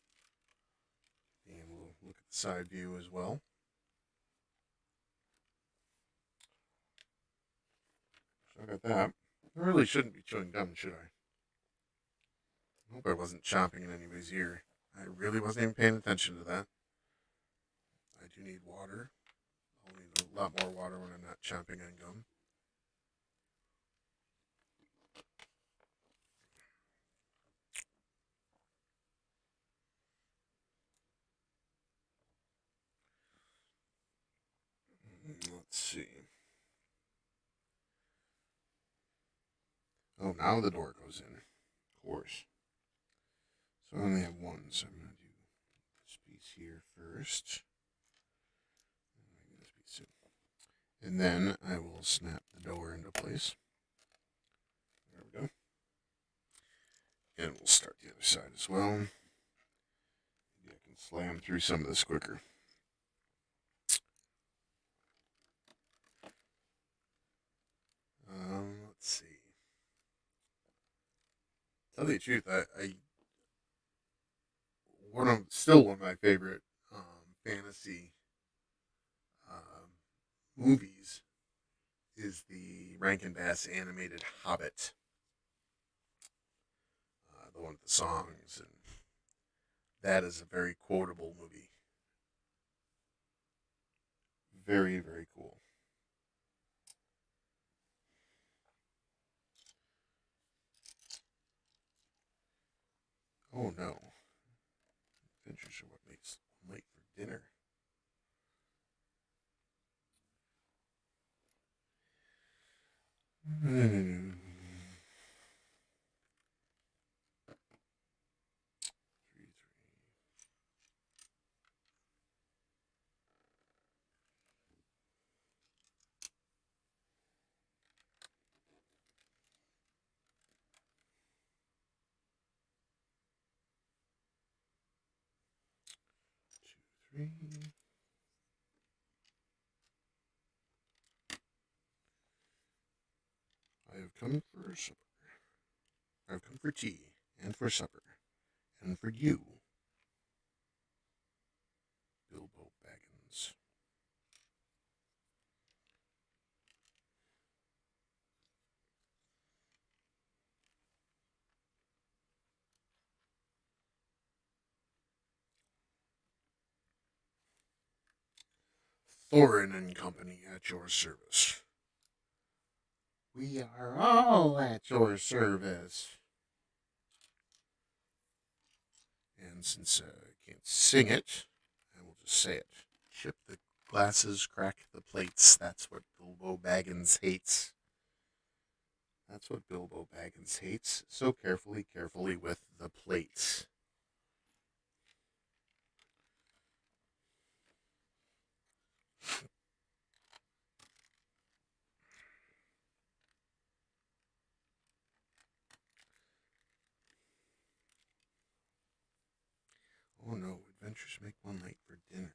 Being able to look at the side view as well. So I got that. I really shouldn't be chewing gum, should I? I hope I wasn't chomping in anybody's ear. I really wasn't even paying attention to that. I do need water. a lot more water when I'm not chomping on gum. Let's see. Oh, now the door goes in. Of course. So I only have one, so I'm going to do this piece here first. This piece too. And then I will snap the door into place. There we go. And we'll start the other side as well. Maybe I can slam through some of this quicker. Let's see. Tell you the truth, still one of my favorite fantasy um, movies is the Rankin Bass animated Hobbit. The one with the songs, and that is a very quotable movie. Very, very cool. Oh no. Adventures are what makes late for dinner. Hmm. 3, 3. 2, 3. I have come for supper. I have come for tea, and for supper, and for you, Bilbo Baggins. Thorin and Company at your service. We are all at your service. And since I can't sing it, I will just say it. Chip the glasses, crack the plates. That's what Bilbo Baggins hates. That's what Bilbo Baggins hates. So carefully, carefully with the plates. Oh no, adventures make one late for dinner.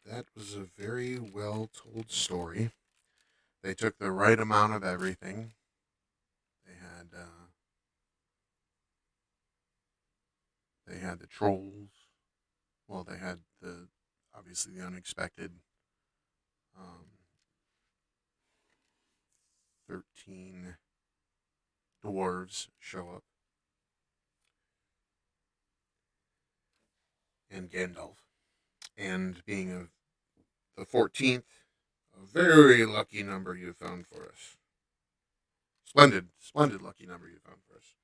That was a very well told story. They took the right amount of everything. They had the trolls. Well, they had the obviously the unexpected 13 dwarves show up, and Gandalf. And being the 14th, a very lucky number you found for us. Splendid, splendid lucky number you found for us.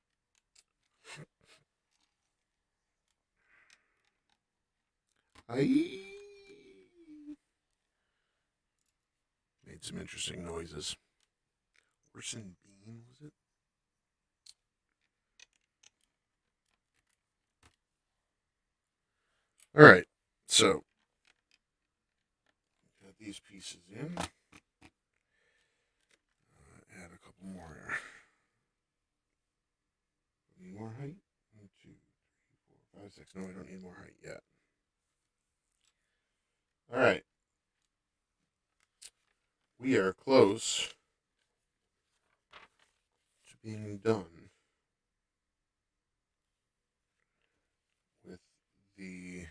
I made some interesting noises. Orson Bean, was it? All right, so got these pieces in. Add a couple more. Need more height? 1, 2, 3, 4, 5, 6. No, we don't need more height yet. All right. We are close to being done with the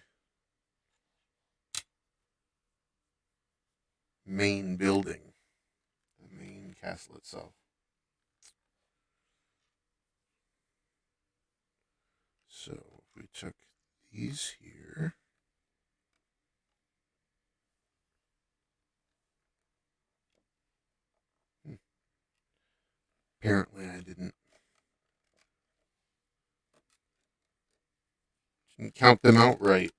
main building, the main castle itself. we took these here. Apparently, I didn't count them out right.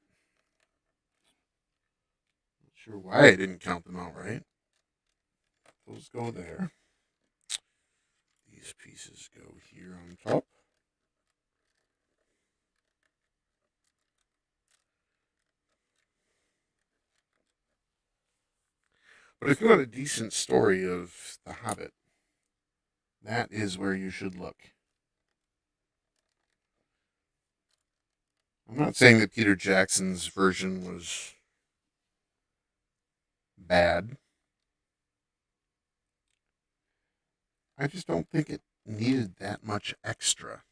Not sure why I didn't count them out right. Those go there. These pieces go here on top. But if you want a decent story of The Hobbit, that is where you should look. I'm not saying that Peter Jackson's version was bad. I just don't think it needed that much extra.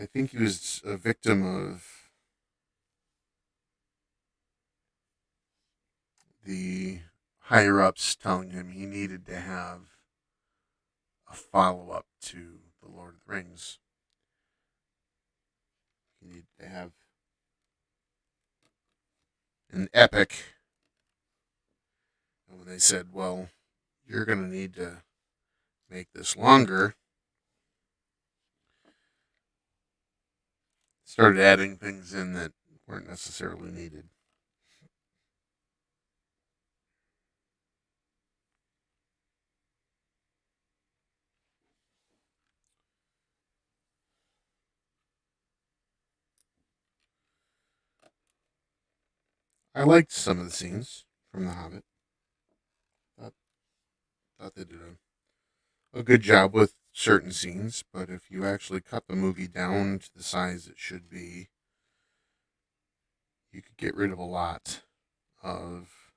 I think he was a victim of the higher ups telling him he needed to have a follow up to The Lord of the Rings. He needed to have an epic. And when they said, well, you're going to need to make this longer, started adding things in that weren't necessarily needed. I liked some of the scenes from The Hobbit. Thought, thought they did a good job with certain scenes, but if you actually cut the movie down to the size it should be, you could get rid of a lot of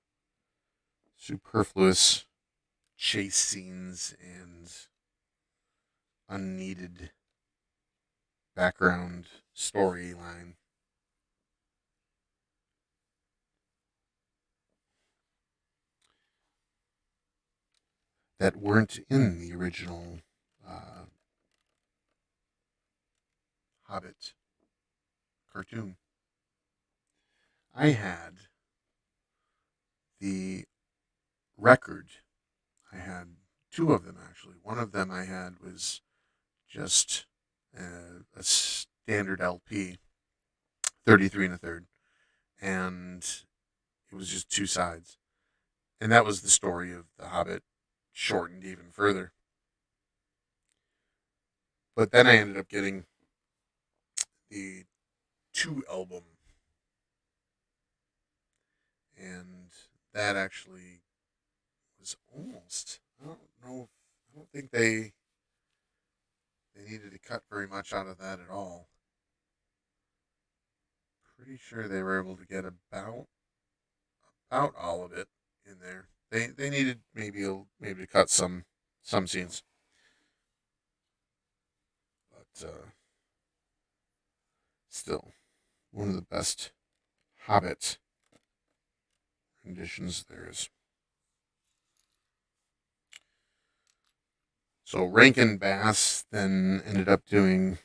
superfluous chase scenes and unneeded background storyline. That weren't in the original uh, Hobbit cartoon. I had the record. I had two of them actually. One of them I had was just a standard LP, 33 and a third, and it was just two sides. And that was the story of The Hobbit, shortened even further. But then I ended up getting the two album, and that actually was almost. I don't know. I don't think they needed to cut very much out of that at all. Pretty sure they were able to get about all of it in there. They needed maybe to cut some scenes, but still one of the best Hobbit renditions there is. So Rankin Bass then ended up doing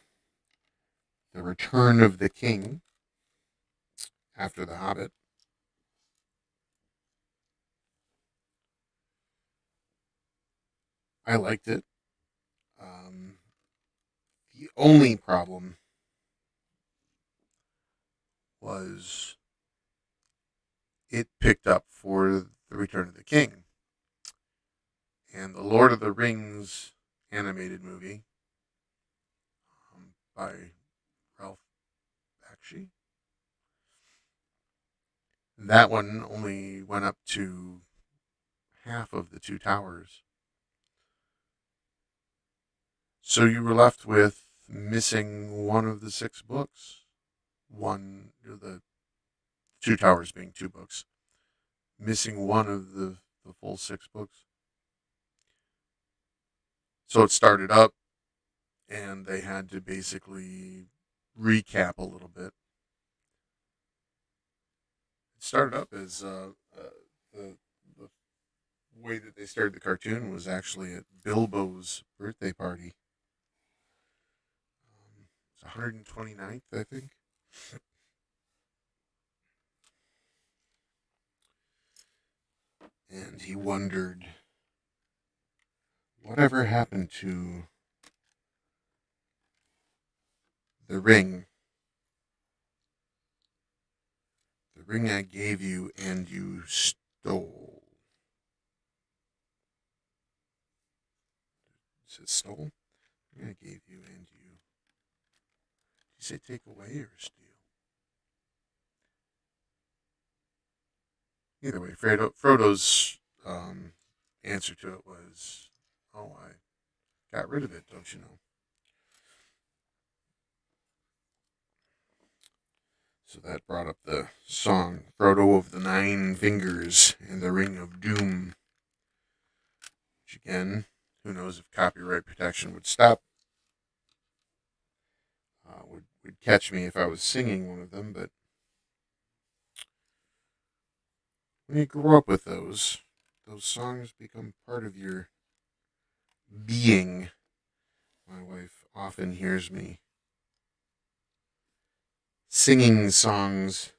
The Return of the King after The Hobbit. I liked it. Um, the only problem was it picked up for The Return of the King. And the Lord of the Rings animated movie by Ralph Bakshi. That one only went up to half of the two towers. So you were left with missing one of the six books. One, the two towers being two books. Missing one of the full six books. So it started up, and they had to basically recap a little bit. It started up as the way that they started the cartoon was actually at Bilbo's birthday party. 129th, I think. And he wondered whatever happened to the ring. The ring I gave you and you stole. Is it stole? The ring I gave you and you. Did you say take away or steal? Either way, Frodo's answer to it was, "Oh, I got rid of it, don't you know?" So that brought up the song "Frodo of the Nine Fingers" and the Ring of Doom. Which again, who knows if copyright protection would stop? Would catch me if I was singing one of them, but when you grow up with those songs become part of your being. My wife often hears me singing songs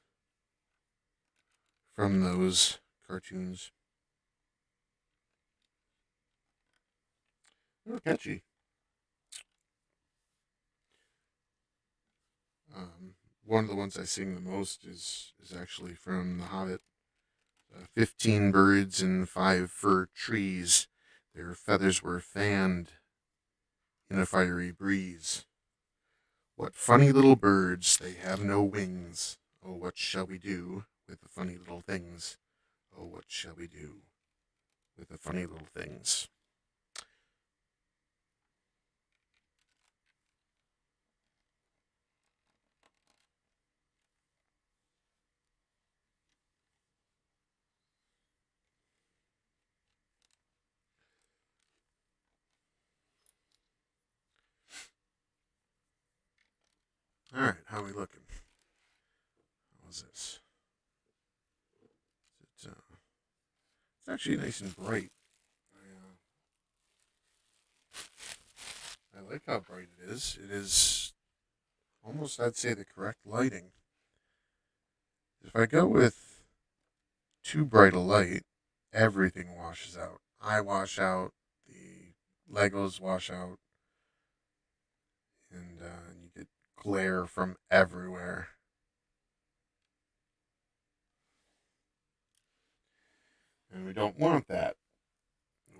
from those cartoons. They were catchy. One of the ones I sing the most is actually from The Hobbit. 15 birds in 5 fir trees, their feathers were fanned in a fiery breeze. What funny little birds, they have no wings. Oh, what shall we do with the funny little things? Oh, what shall we do with the funny little things? All right, how are we looking? How's this? It's actually nice and bright. I like how bright it is. It is almost, I'd say, the correct lighting. If I go with too bright a light, everything washes out. I wash out, the Legos wash out, and you get glare from everywhere. And we don't want that.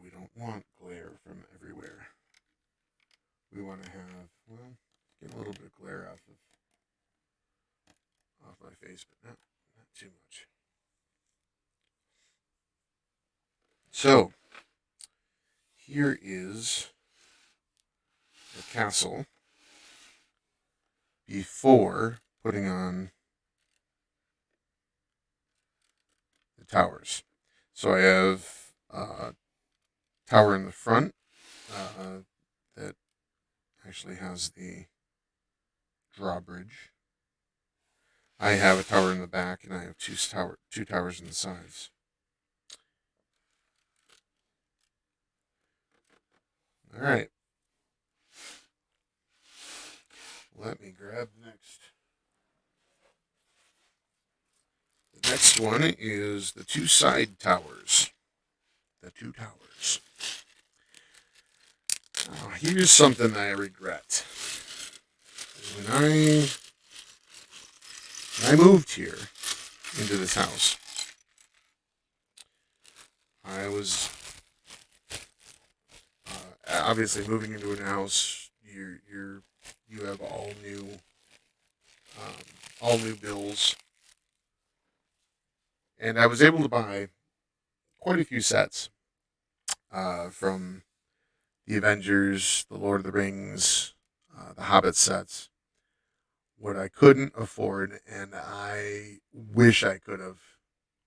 We don't want glare from everywhere. We want to have, well, get a little bit of glare off my face, but not too much. So, here is the castle before putting on the towers. So I have a tower in the front that actually has the drawbridge. I have a tower in the back, and I have two towers in the sides. All right. Let me grab next. The next one is the two side towers. The two towers. Here's something I regret. When I moved here into this house, I was obviously moving into a house. You have all new bills, and I was able to buy quite a few sets from the Avengers, the Lord of the Rings, the Hobbit sets. What I couldn't afford, and I wish I could have,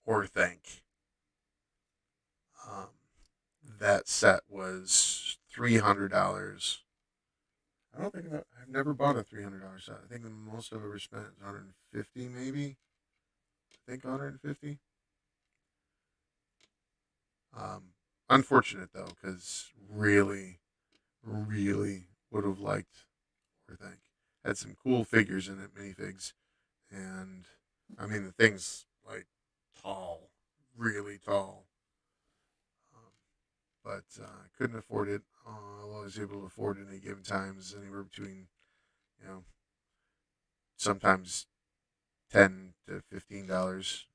or think, um, that set was $300. I don't think I've never bought a $300 set. I think the most I've ever spent is 150, maybe. I think 150. Unfortunate though, because really, really would have liked or think had some cool figures in it, minifigs, and I mean the thing's like tall, really tall. Um, but I couldn't afford it. All I was able to afford at any given time is anywhere between, you know, sometimes $10 to $15.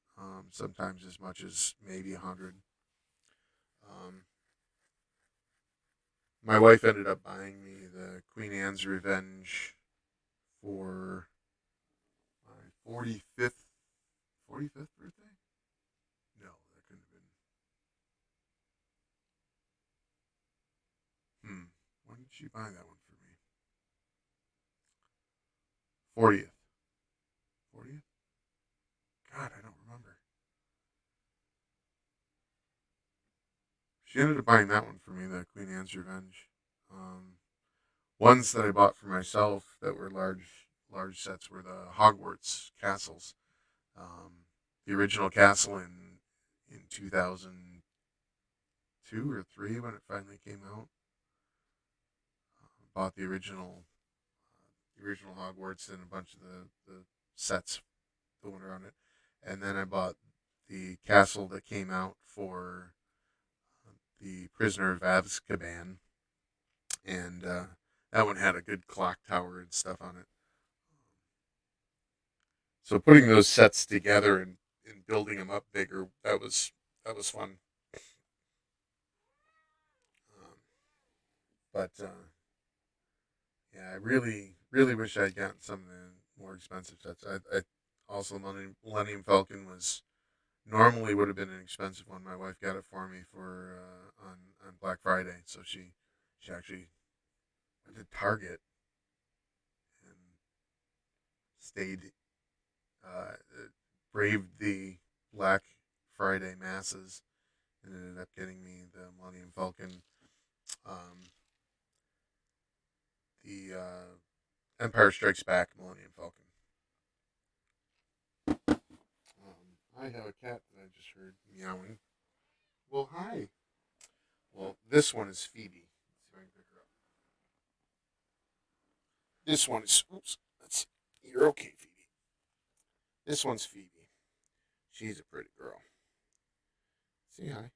Sometimes as much as maybe 100. Um, my wife ended up buying me the Queen Anne's Revenge for my 45th birthday. No, that couldn't have been. When did she buy that one for me? 40th. 40th? God, I don't remember. She ended up buying that one for me, the Queen Anne's Revenge. Um, Ones that I bought for myself that were large sets were the Hogwarts castles. The original castle in 2002 or three when it finally came out. Bought the original Hogwarts and a bunch of the sets going around it, and then I bought the castle that came out for the Prisoner of Azkaban, and that one had a good clock tower and stuff on it. So putting those sets together and building them up bigger, that was fun. Um, but yeah, I really wish I'd gotten some of the more expensive sets. I also Millennium Falcon was normally would have been an expensive one. My wife got it for me for on Black Friday, so she actually went to Target and stayed uh, braved the Black Friday masses and ended up getting me the Millennium Falcon, um, the Empire Strikes Back Millennium Falcon. I have a cat that I just heard meowing. Well, hi. Well, this one is Phoebe. Let's see if I can pick her up. This one is. Oops. Let's see. You're okay, Phoebe. This one's Phoebe. She's a pretty girl. Say hi.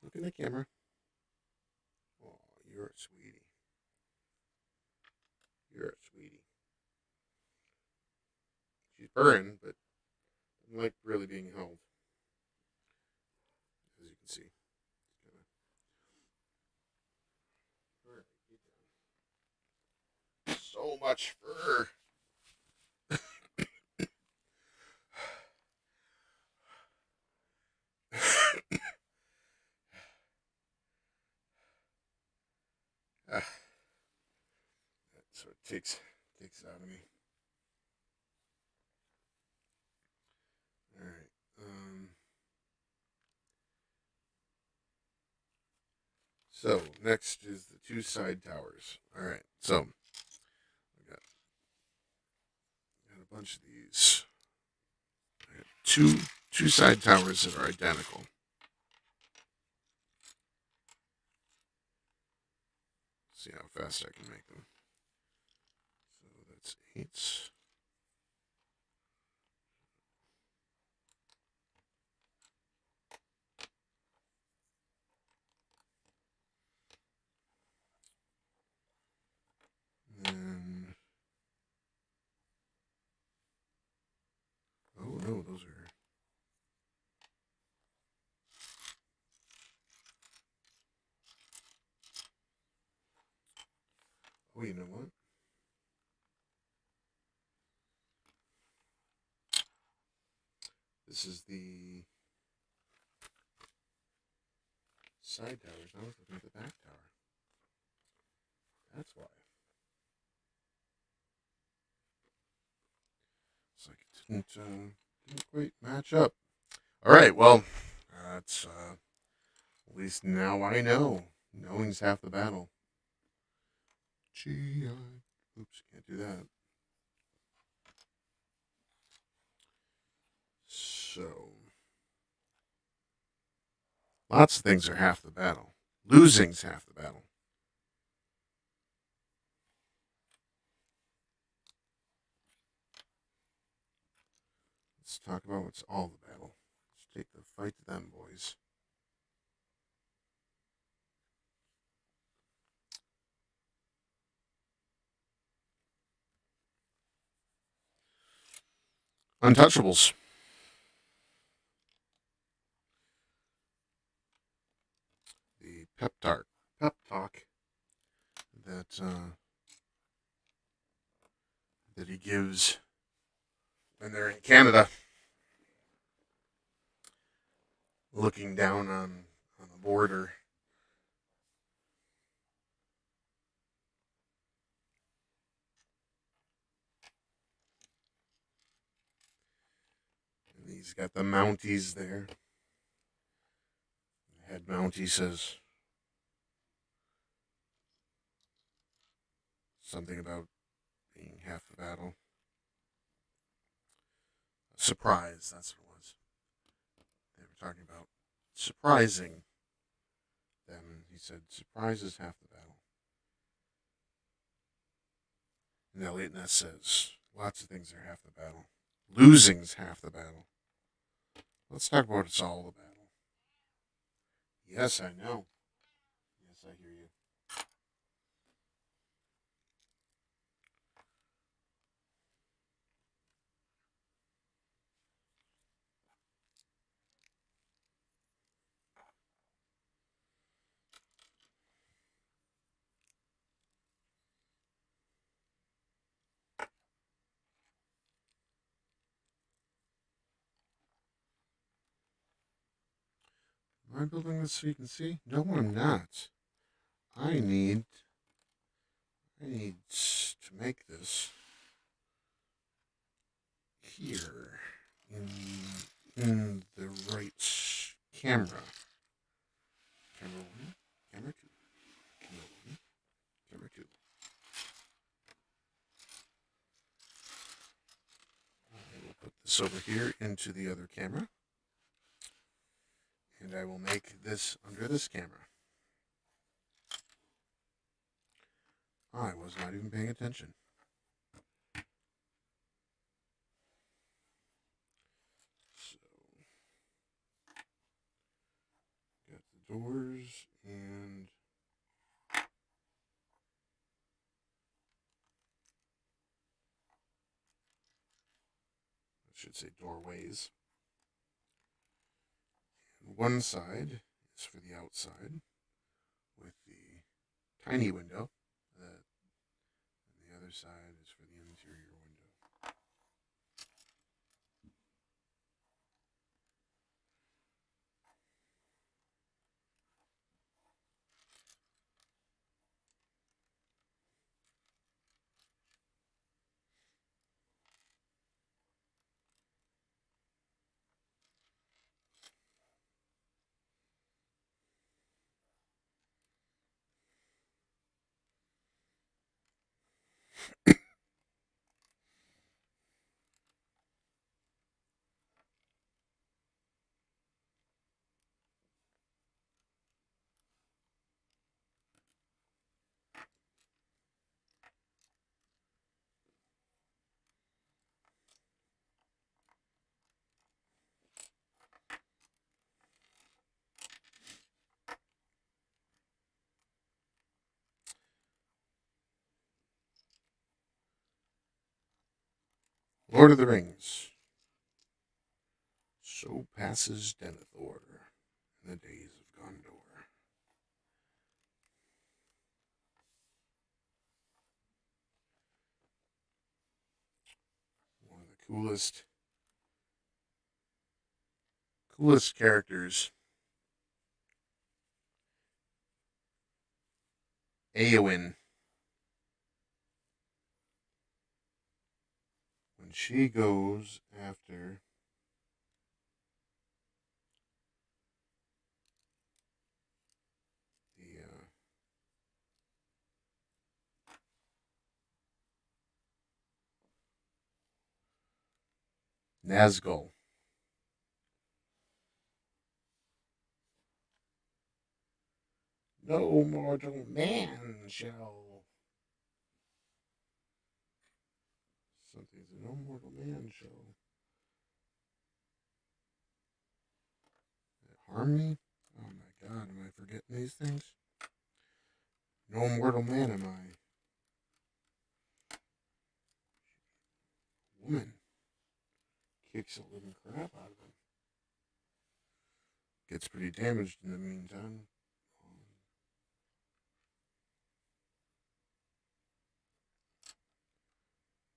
Look in the camera. Oh, you're a sweetie. You're a sweetie. She's purring, but doesn't like really being held, as you can see. So much fur. Ah, that sort of takes it out of me. All right. So next is the two side towers. All right. So got a bunch of these. I got two side towers that are identical. See how fast I can make them. So that's 8. And oh no, those are. Oh, you know what? This is the side towers. I was looking at the back tower. That's why. It's like it didn't quite match up. All right, well, that's at least now I know. Knowing's half the battle. Gee, oops, can't do that. So, lots of things are half the battle. Losing's half the battle. talk about what's all the battle. Let's take the fight to them, boys. Untouchables. The pep talk that that he gives when they're in Canada, looking down on the border. And he's got the Mounties there. The head Mountie says something about being half the battle. Surprise, that's what it was. They were talking about surprising them, and he said, surprise is half the battle. And Elliot Ness says, lots of things are half the battle. Losing's half the battle. Let's talk about it's all the battle. Yes, I know. Yes, I hear you. Am I building this so you can see? No, I'm not. I need to make this here in the right camera. Camera one, camera two, camera one, camera two. I will put this over here into the other camera, and I will make this under this camera. I was not even paying attention. So, got the doors and I should say doorways. And one side is for the outside with the tiny window. And the other side is for the interior window. Lord of the Rings. So passes Denethor in the days of Gondor. One of the coolest characters. Eowyn. When she goes after the Nazgul. No mortal man shall. Something's no mortal man shall harm me? Oh my god, am I forgetting these things? No mortal man am I. Woman kicks the living crap out of him. Gets pretty damaged in the meantime.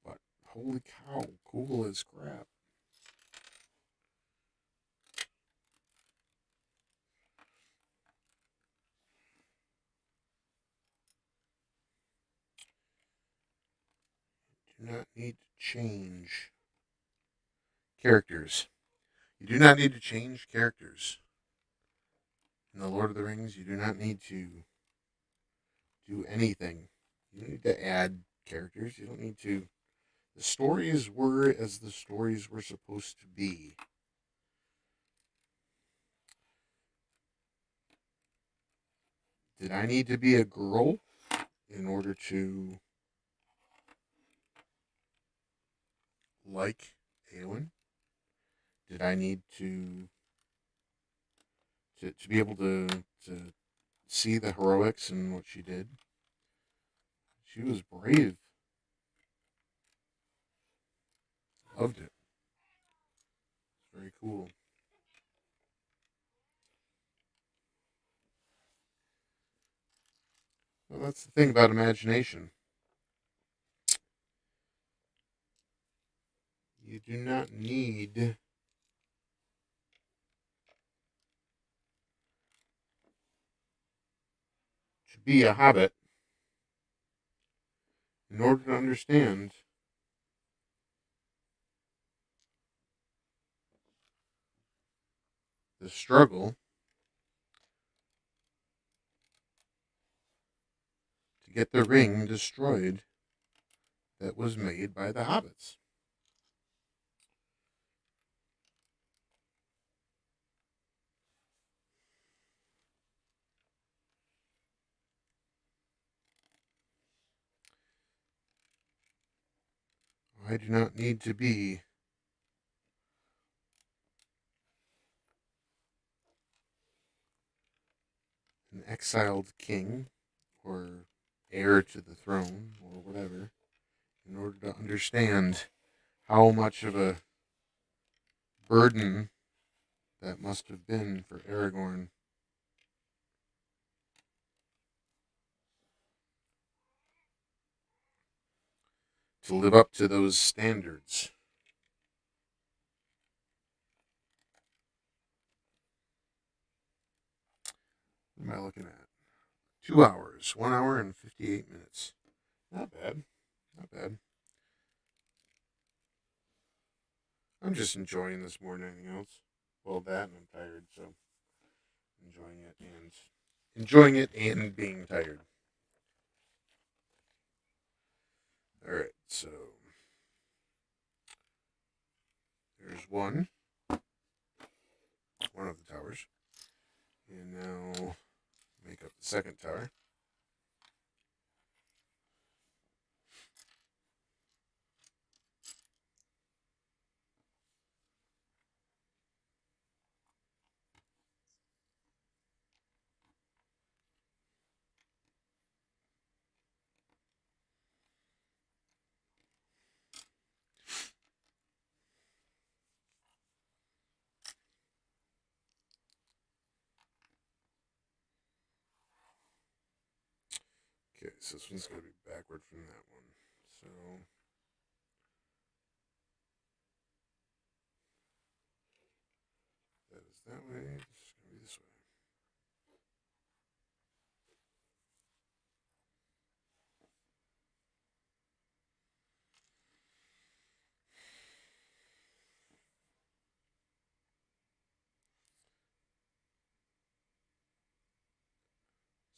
But holy cow, cool as crap. Do not need to change characters. You do not need to change characters. In the Lord of the Rings, you do not need to do anything. You don't need to add characters. You don't need to. The stories were as the stories were supposed to be. Did I need to be a girl in order to like Eowyn? Did I need to be able to see the heroics and what she did? She was brave. Loved it. Very cool. Well, that's the thing about imagination. You do not need to be a hobbit in order to understand the struggle to get the ring destroyed that was made by the hobbits. I do not need to be an exiled king or heir to the throne or whatever in order to understand how much of a burden that must have been for Aragorn to live up to those standards. What am I looking at? 2 hours, 1 hour and 58 minutes. Not bad. Not bad. I'm just enjoying this more than anything else. Well, that and I'm tired, so enjoying it and being tired. All right, so there's one of the towers, and now make up the second tower. Okay, so this one's going to be backward from that one. So that is that way. This is going to be this way.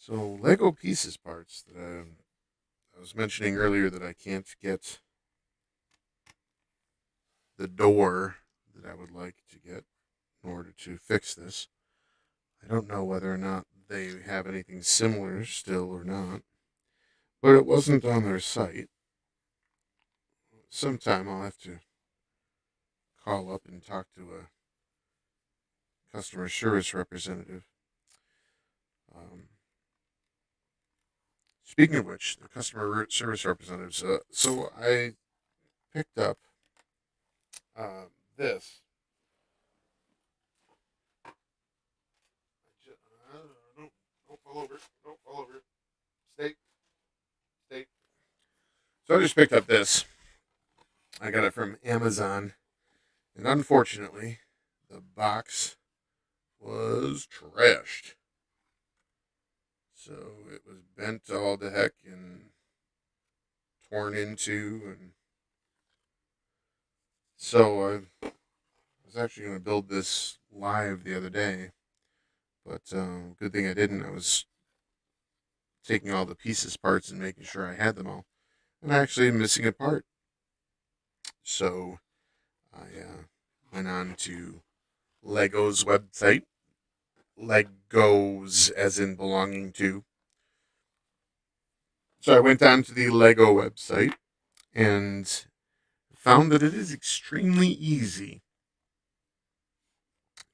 So Lego pieces parts that I was mentioning earlier that I can't get the door that I would like to get in order to fix this. I don't know whether or not they have anything similar still or not, but it wasn't on their site. Sometime I'll have to call up and talk to a customer service representative. Um, Speaking of which, the customer service representatives. So I picked up this. Don't fall over. Don't fall over. Stay. Stay. So I just picked up this. I got it from Amazon, and unfortunately, the box was trashed. So it was bent all to heck and torn into, and so I was actually going to build this live the other day, but good thing I didn't. I was taking all the pieces, parts, and making sure I had them all, and actually missing a part. So I went on to Lego's website, Legos as in belonging to. So I went on to the Lego website and found that it is extremely easy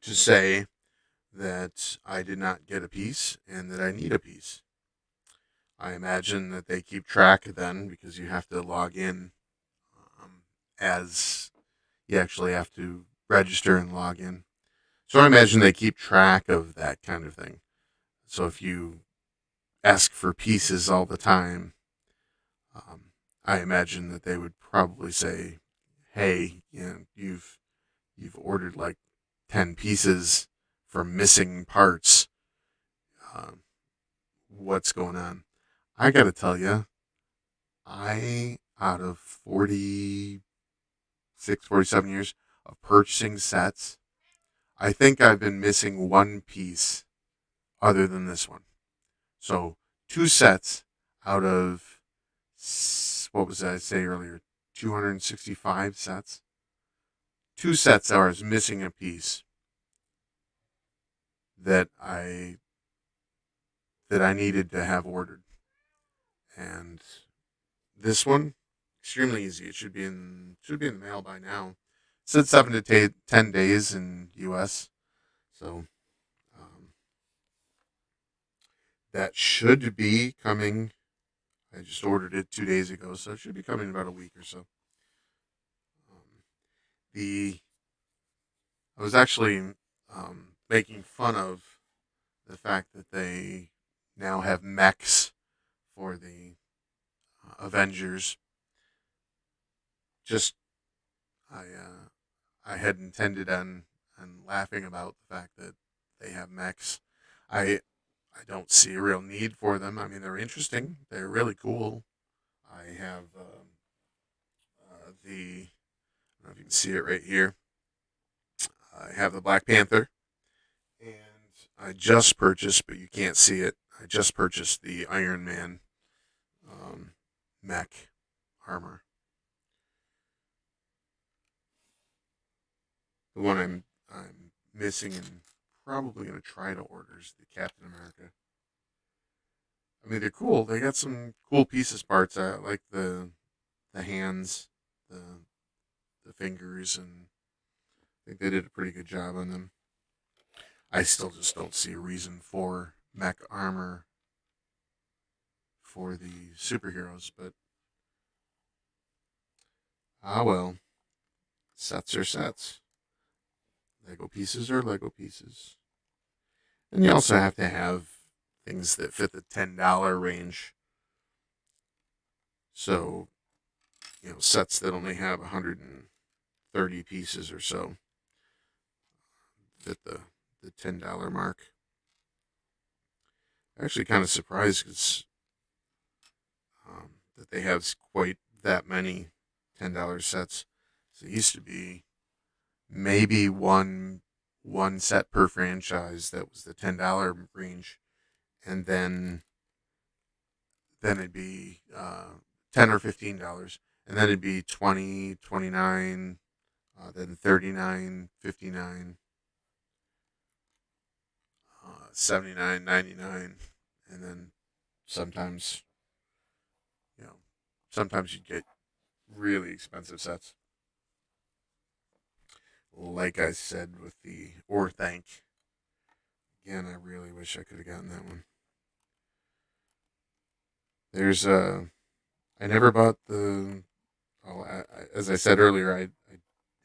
to say that I did not get a piece and that I need a piece. I imagine that they keep track then because you have to log in as you actually have to register and log in. So I imagine they keep track of that kind of thing. So if you ask for pieces all the time, I imagine that they would probably say, "Hey, you've ordered like 10 pieces for missing parts. Um, what's going on?" I got to tell you, I out of 46, 47 years of purchasing sets, I think I've been missing one piece other than this one. So 2 sets out of, what was that I say earlier? 265 sets. 2 sets I was missing a piece that I needed to have ordered. And this one, extremely easy. It should be in the mail by now. It said 7 to 10 days in U.S. So um, that should be coming. I just ordered it 2 days ago, so it should be coming in about a week or so. Um, the I was actually making fun of the fact that they now have mechs for the Avengers. Just I had intended on laughing about the fact that they have mechs. I I don't see a real need for them. I mean, they're interesting. They're really cool. I have the I don't know if you can see it right here. I have the Black Panther, and I just purchased, but you can't see it. I just purchased the Iron Man um, mech armor. The one I'm missing and probably gonna try to order is the Captain America. I mean, they're cool. They got some cool pieces parts. I like the hands, the the fingers, and I think they did a pretty good job on them. I still just don't see a reason for mech armor for the superheroes, but well, sets are sets. Lego pieces are Lego pieces. And you also have to have things that fit the $10 range. So, sets that only have 130 pieces or so fit the $10 mark. I'm actually kind of surprised because that they have quite that many $10 sets. So it used to be maybe one set per franchise that was the $10 range, and then it'd be $10 or $15, and then it'd be 20, 29, then 39, 59, 79, 99, and then sometimes you know sometimes you get really expensive sets. Like I said with the Or Thank Again, I really wish I could have gotten that one. There's I never bought the. Oh, as I said earlier, I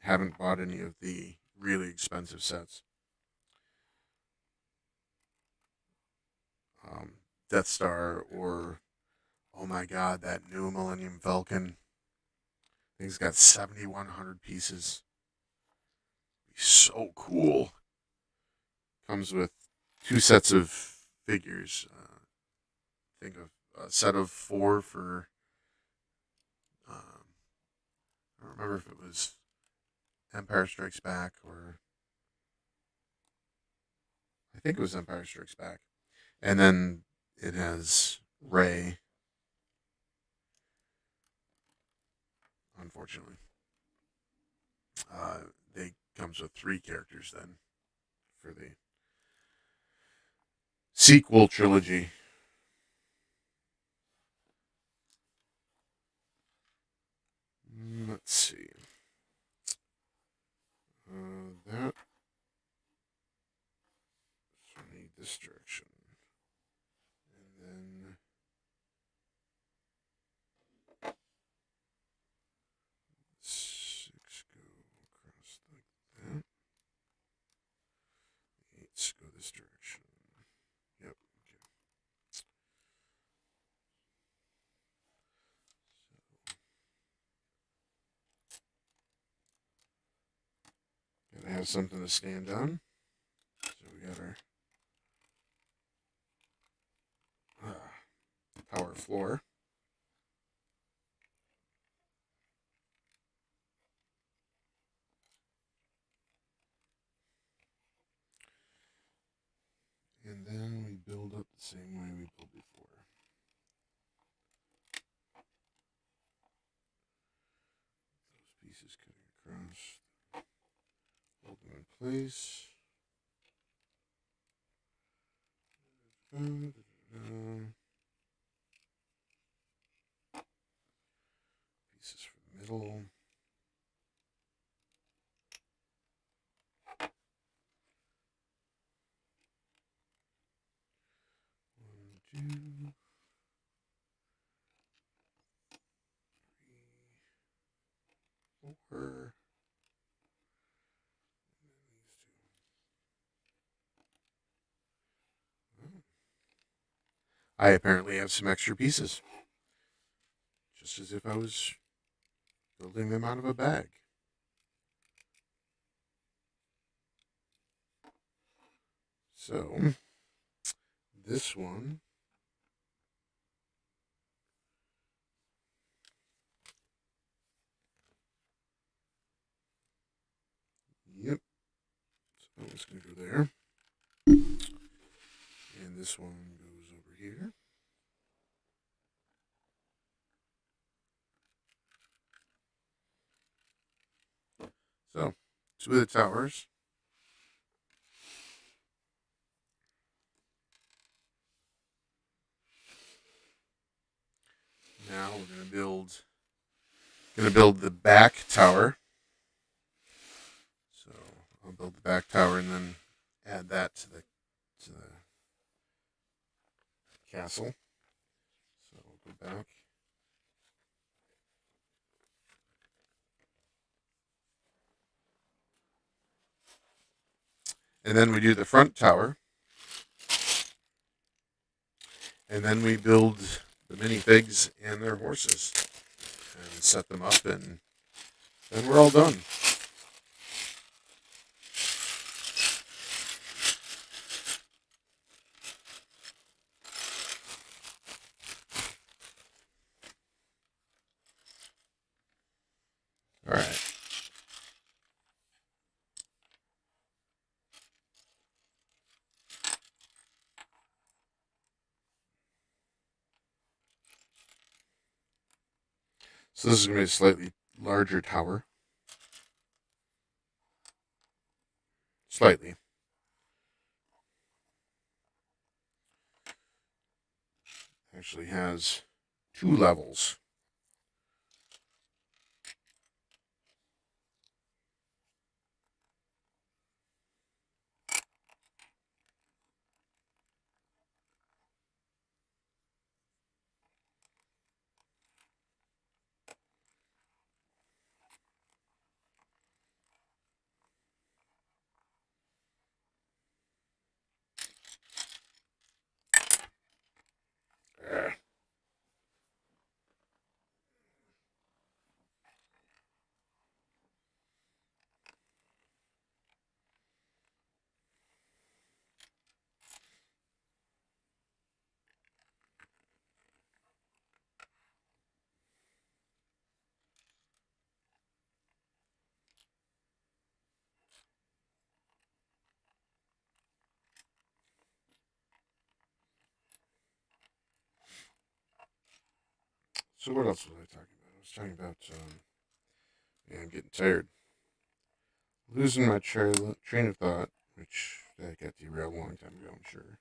haven't bought any of the really expensive sets. Um, Death Star or oh my God, that new Millennium Falcon. I think it's got 7,100 pieces. So cool. Comes with two sets of figures. Think of a set of four for. I don't remember if it was Empire Strikes Back or I think it was Empire Strikes Back, and then it has Ray. Unfortunately, they comes with three characters then for the sequel trilogy. Let's see. That I need this direction, and then six go across like that. Eights go this direction. Yep. Okay. Gotta have something to stand on. So we got our power floor. And then we build up the same way we built before. Those pieces cutting across. Hold them in place. Pieces for the middle. One, two, three, four. I apparently have some extra pieces. Just as if I was building them out of a bag. So, this one. Yep. So it's going to go there. And this one goes over here. So, two of the towers. Now we're gonna build the back tower. So I'll build the back tower and then add that to the castle. So we'll go back. And then we do the front tower. And then we build the minifigs and their horses. And set them up and then we're all done. Alright. So this is going to be a slightly larger tower. Slightly. Actually has two levels. So what else was I talking about? I was talking about, yeah, I'm getting tired. Losing my train of thought, which that got derailed a long time ago, I'm sure.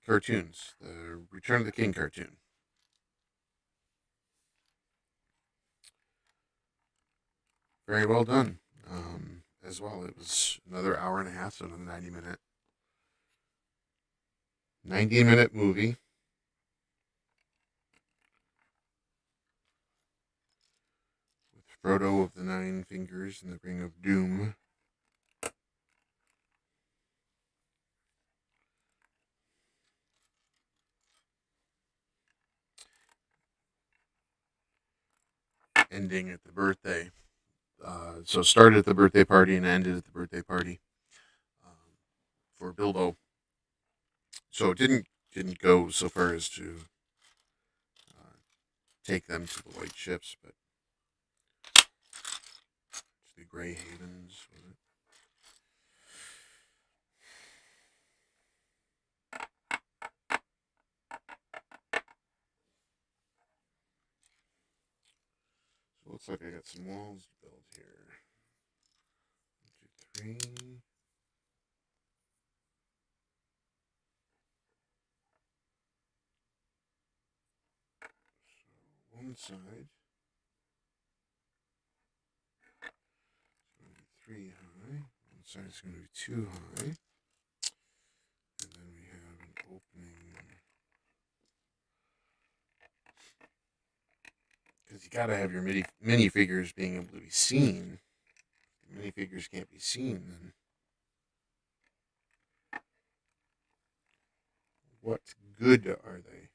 Cartoons. The Return of the King cartoon. Very well done. As well, it was another hour and a half, so another 90-minute movie with Frodo of the Nine Fingers and the Ring of Doom. Ending at the birthday. So started at the birthday party and ended at the birthday party for Bilbo. So it didn't go so far as to uh, take them to the White Ships, but to the Grey Havens. So it looks like I got some walls to build here. 1, 2, 3. So one side. 3 high. One side is going to be 2 high. And then we have an opening. Because you got to have your minifigures being able to be seen. If minifigures can't be seen, then what good are they?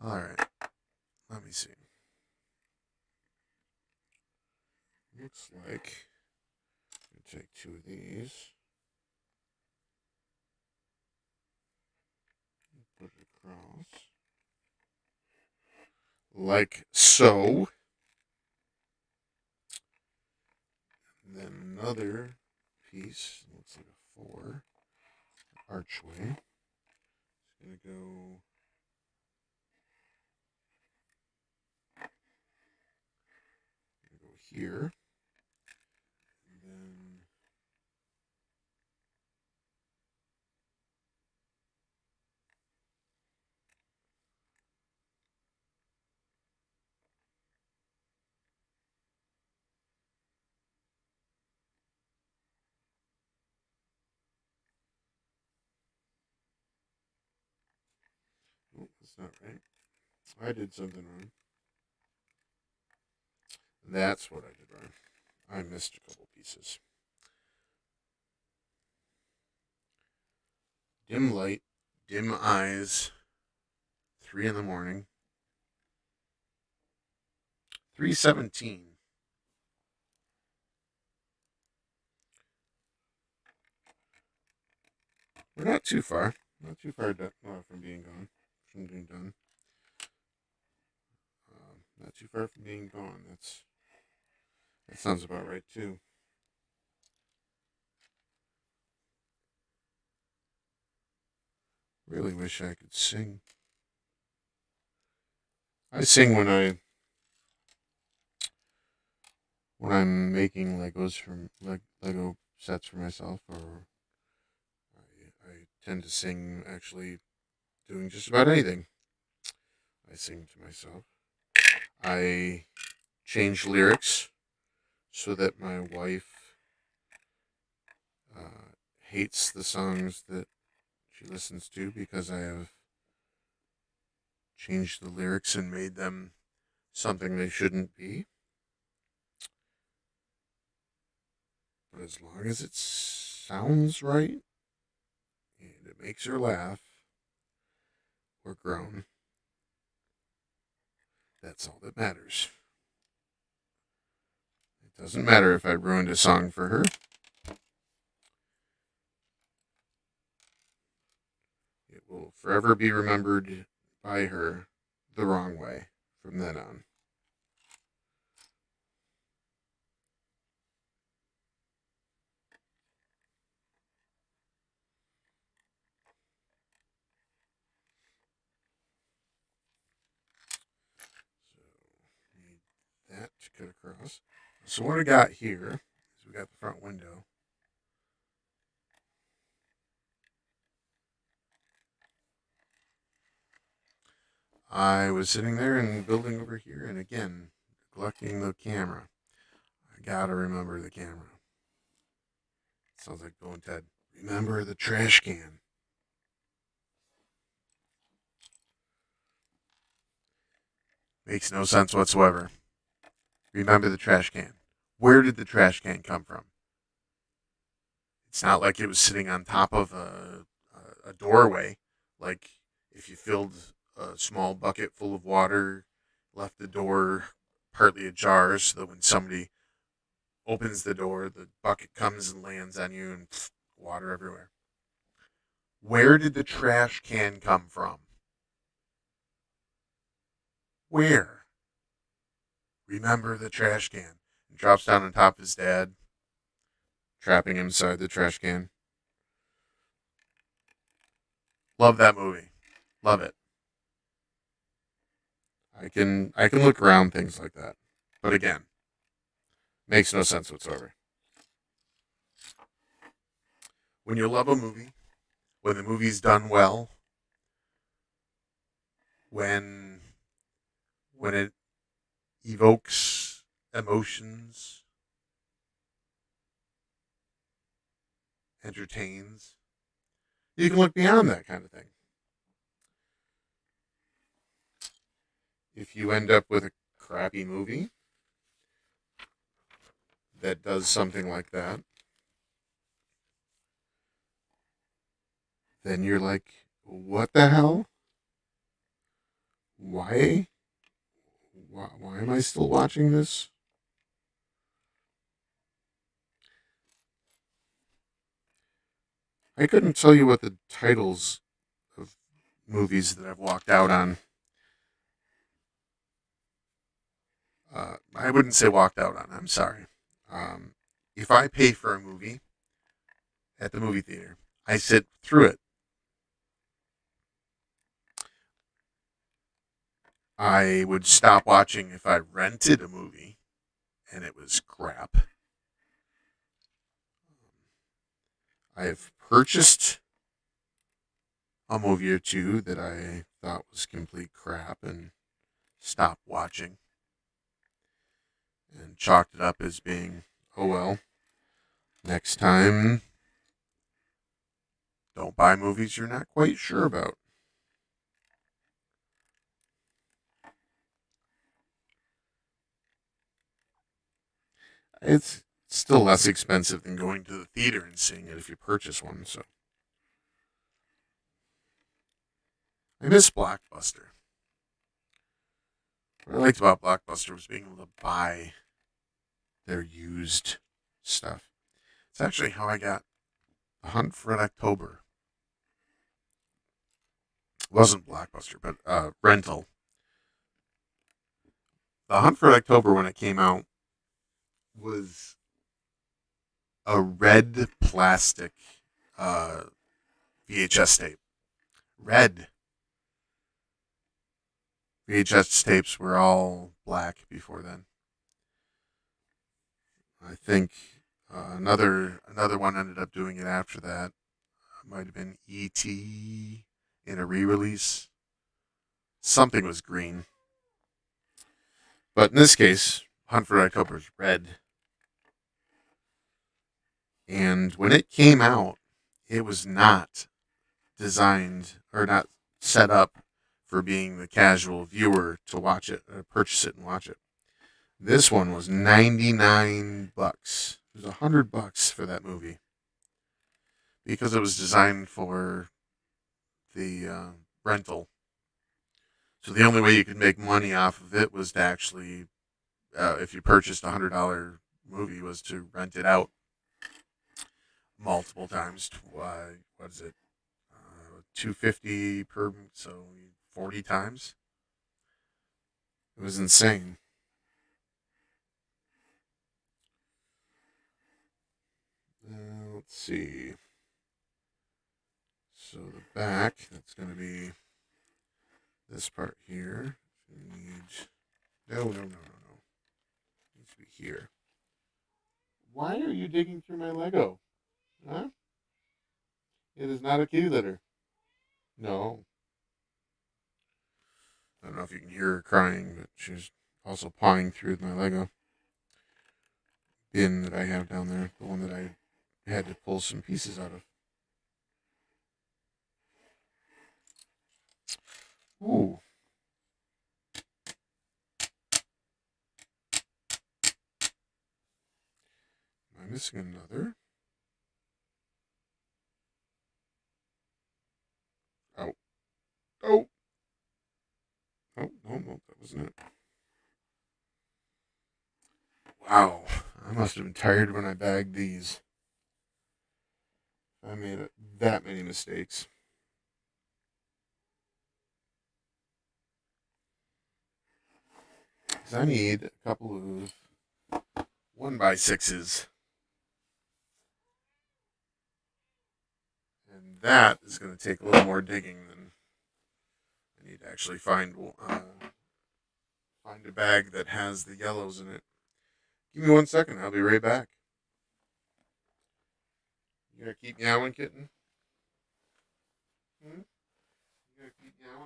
Alright, let me see. Looks like I'm going to take 2 of these. Put it across. Like so. And then another piece. Looks like a 4. Archway. It's going to go here. And then oh, that's not right. I did something wrong. That's what I did wrong. I missed a couple pieces. Dim light, dim eyes. 3 in the morning. 3:17. We're not too far. Not too far from being gone. From being done. Not too far from being gone. That sounds about right too. Really wish I could sing. I sing when I'm making Legos from Lego sets for myself, or I tend to sing actually doing just about anything. I sing to myself. I change lyrics so that my wife hates the songs that she listens to because I have changed the lyrics and made them something they shouldn't be. But as long as it sounds right and it makes her laugh or groan, that's all that matters. It doesn't matter if I ruined a song for her. It will forever be remembered by her the wrong way from then on. fit across. So what I got here is we got the front window. I was sitting there and building over here, and again, neglecting the camera. I gotta remember the camera. Sounds like Bill and Ted. Remember the trash can. Makes no sense whatsoever. Remember the trash can. Where did the trash can come from? It's not like it was sitting on top of a doorway. Like if you filled a small bucket full of water, left the door partly ajar so that when somebody opens the door, the bucket comes and lands on you and water everywhere. Where did the trash can come from? Where? Remember the trash can. And drops down on top of his dad, trapping him inside the trash can. Love that movie. Love it. I can look around things like that. But again, makes no sense whatsoever. When you love a movie, when the movie's done well, when it evokes emotions, entertains, you can look beyond that kind of thing. If you end up with a crappy movie that does something like that, then you're like, what the hell? Why? Why am I still watching this? I couldn't tell you what the titles of movies that I've walked out on. I wouldn't say walked out on. I'm sorry. If I pay for a movie at the movie theater, I sit through it. I would stop watching if I rented a movie and it was crap. I have purchased a movie or two that I thought was complete crap and stopped watching and chalked it up as being, oh well, next time, don't buy movies you're not quite sure about. It's still less expensive than going to the theater and seeing it if you purchase one, so. I miss Blockbuster. What I liked about Blockbuster was being able to buy their used stuff. It's actually how I got The Hunt for Red October. It wasn't Blockbuster, but rental. The Hunt for Red October, when it came out, was a red plastic VHS tape. Red. VHS tapes were all black before then. I think another one ended up doing it after that. Might have been E.T. in a re-release. Something was green, but in this case, Hunt for Red October is red. And when it came out, it was not designed or not set up for being the casual viewer to watch it, purchase it and watch it. This one was $99. It was $100 for that movie because it was designed for the rental. So the only way you could make money off of it was to actually, if you purchased $100 movie, was to rent it out multiple times. What is it? $250 per, so 40 times. It was insane. Let's see. So the back, that's going to be this part here. We need, no. here. Why are you digging through my Lego? Huh? It is not a kitty litter. No. I don't know if you can hear her crying, but she's also pawing through my Lego bin that I have down there, the one that I had to pull some pieces out of. Ooh. Am I missing another? Oh. Oh. Oh, no, that wasn't it. Wow. I must have been tired when I bagged these. I made that many mistakes. Because I need a couple of 1x6s. And that is going to take a little more digging than I need to actually find a bag that has the yellows in it. Give me 1 second. I'll be right back. You gonna keep meowing, kitten? Hmm? You gonna keep meowing?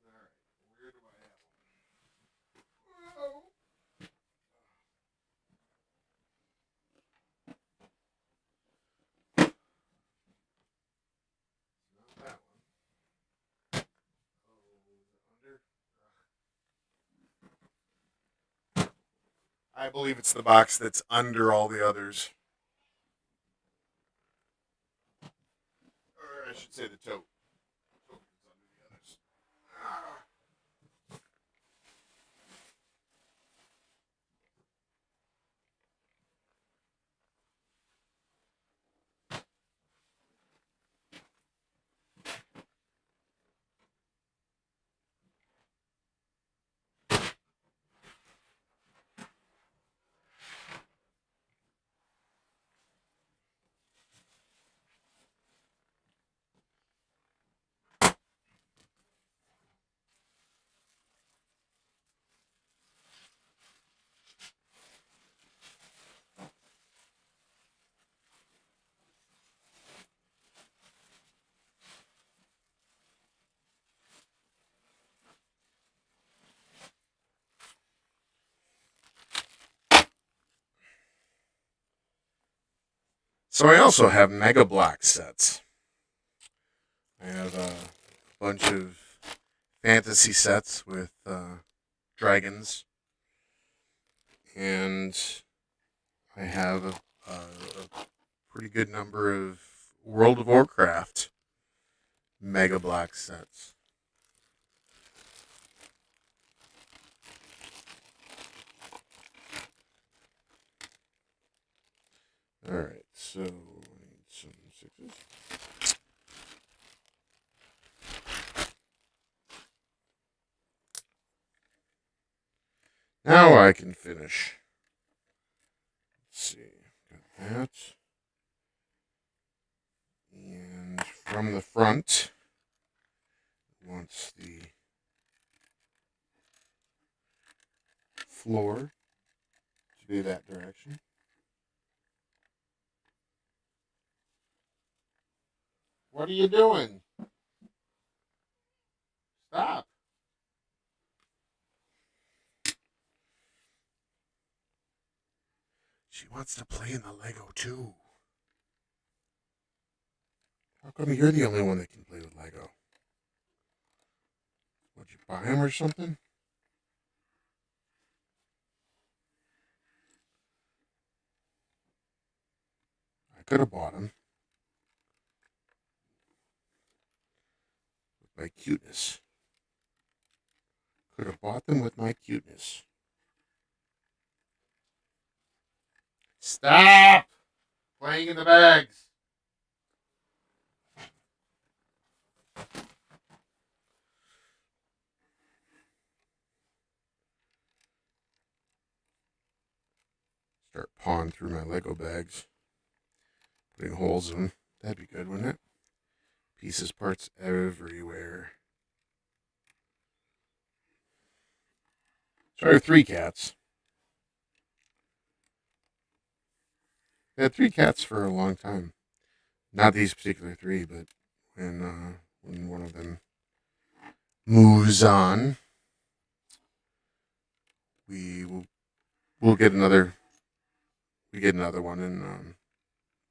All right. Where do I have them? Whoa. Not that one. Oh, is it under? I believe it's the box that's under all the others. Or I should say the tote. The tote that's under the others. Ah. So I also have Mega Block sets. I have a bunch of fantasy sets with dragons, and I have a pretty good number of World of Warcraft Mega Block sets. All right, so I need some sixes. Now I can finish. Let's see, got that. And from the front, wants the floor to be that direction. What are you doing? Stop. She wants to play in the Lego too. How come you're the only one that can play with Lego? Would you buy him or something? I could have bought him. With my cuteness. Could have bought them with my cuteness. Stop playing in the bags. Start pawing through my Lego bags. Putting holes in them. That'd be good, wouldn't it? Pieces, parts everywhere. So I have three cats. I had three cats for a long time. Not these particular three, but when one of them moves on, we will we'll get another we get another one and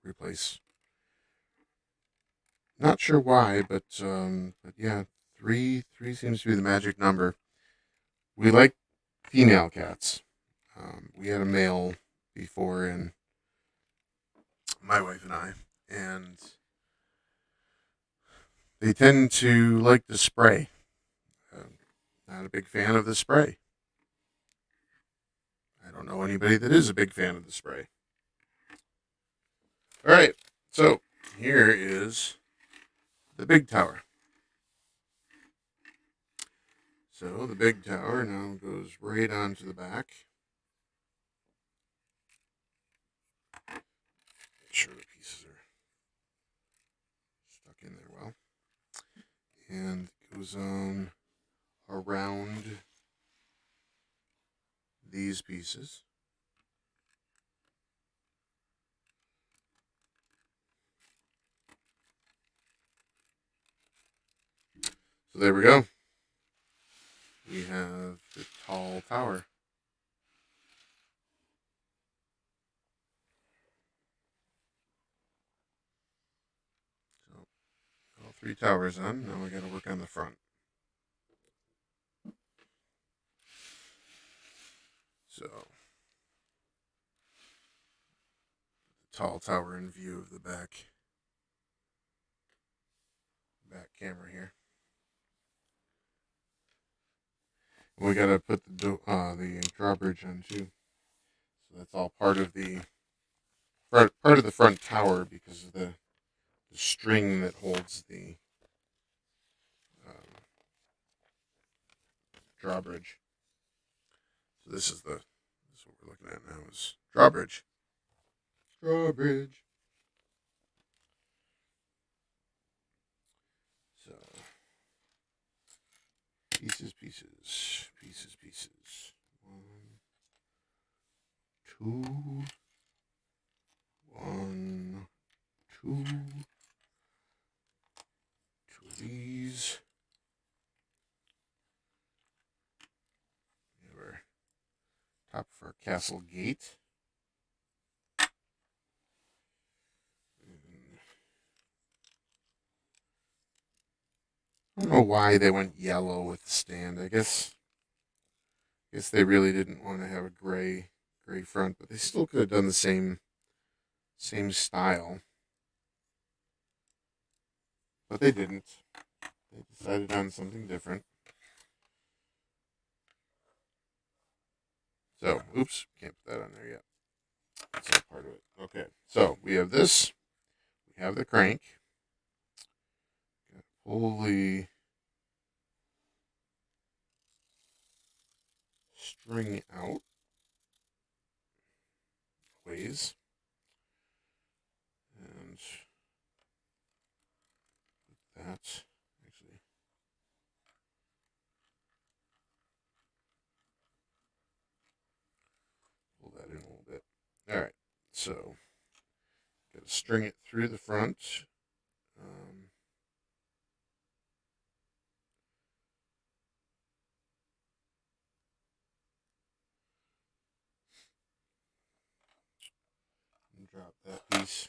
replace. Not sure why, but yeah, three seems to be the magic number. We like female cats. We had a male before, and my wife and I, and they tend to like the spray. Not a big fan of the spray. I don't know anybody that is a big fan of the spray. All right, so here is the big tower. So the big tower now goes right onto the back. Make sure the pieces are stuck in there well. And it goes on around these pieces. So there we go. We have the tall tower. So all three towers on. Now we got to work on the front. So the tall tower in view of the back camera here. And we got to put the drawbridge on too. So that's all part of the front tower because of the string that holds the drawbridge. So this is what we're looking at now is drawbridge. Drawbridge. So pieces. 1, 2, 1, 2. 2 of these. We have our top of our castle gate. I don't know why they went yellow with the stand. I guess they really didn't want to have a gray front, but they still could have done the same style. But they didn't. They decided on something different. So, oops, can't put that on there yet. That's not part of it. Okay, so we have this. We have the crank. Pull the string out ways. And that actually pull that in a little bit. All right, so got to string it through the front. And drop that piece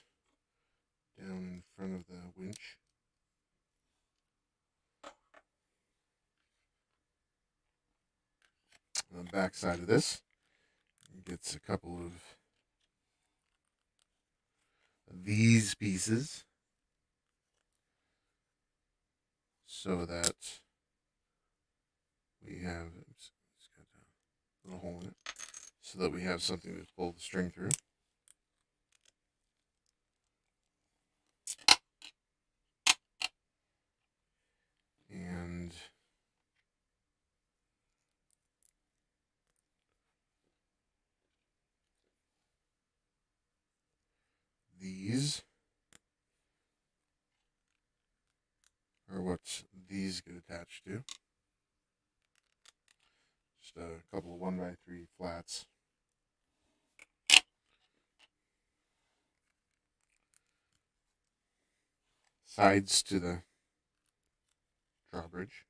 down in front of the winch. On the back side of this, it gets a couple of these pieces so that we have it's got a little hole in it so that we have something to pull the string through. And these are what these get attached to. Just a couple of 1x3 flats. Sides to the drawbridge.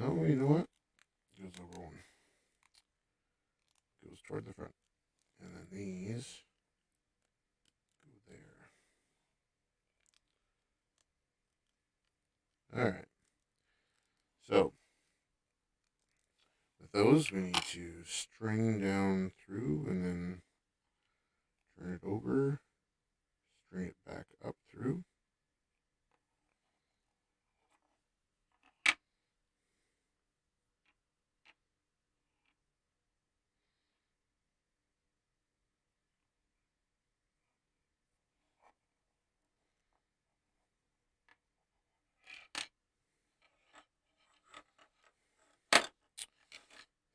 Oh, you know what? Goes over one. Goes toward the front. And then these go there. Alright. So, with those, we need to string down through and then turn it over. String it back up through.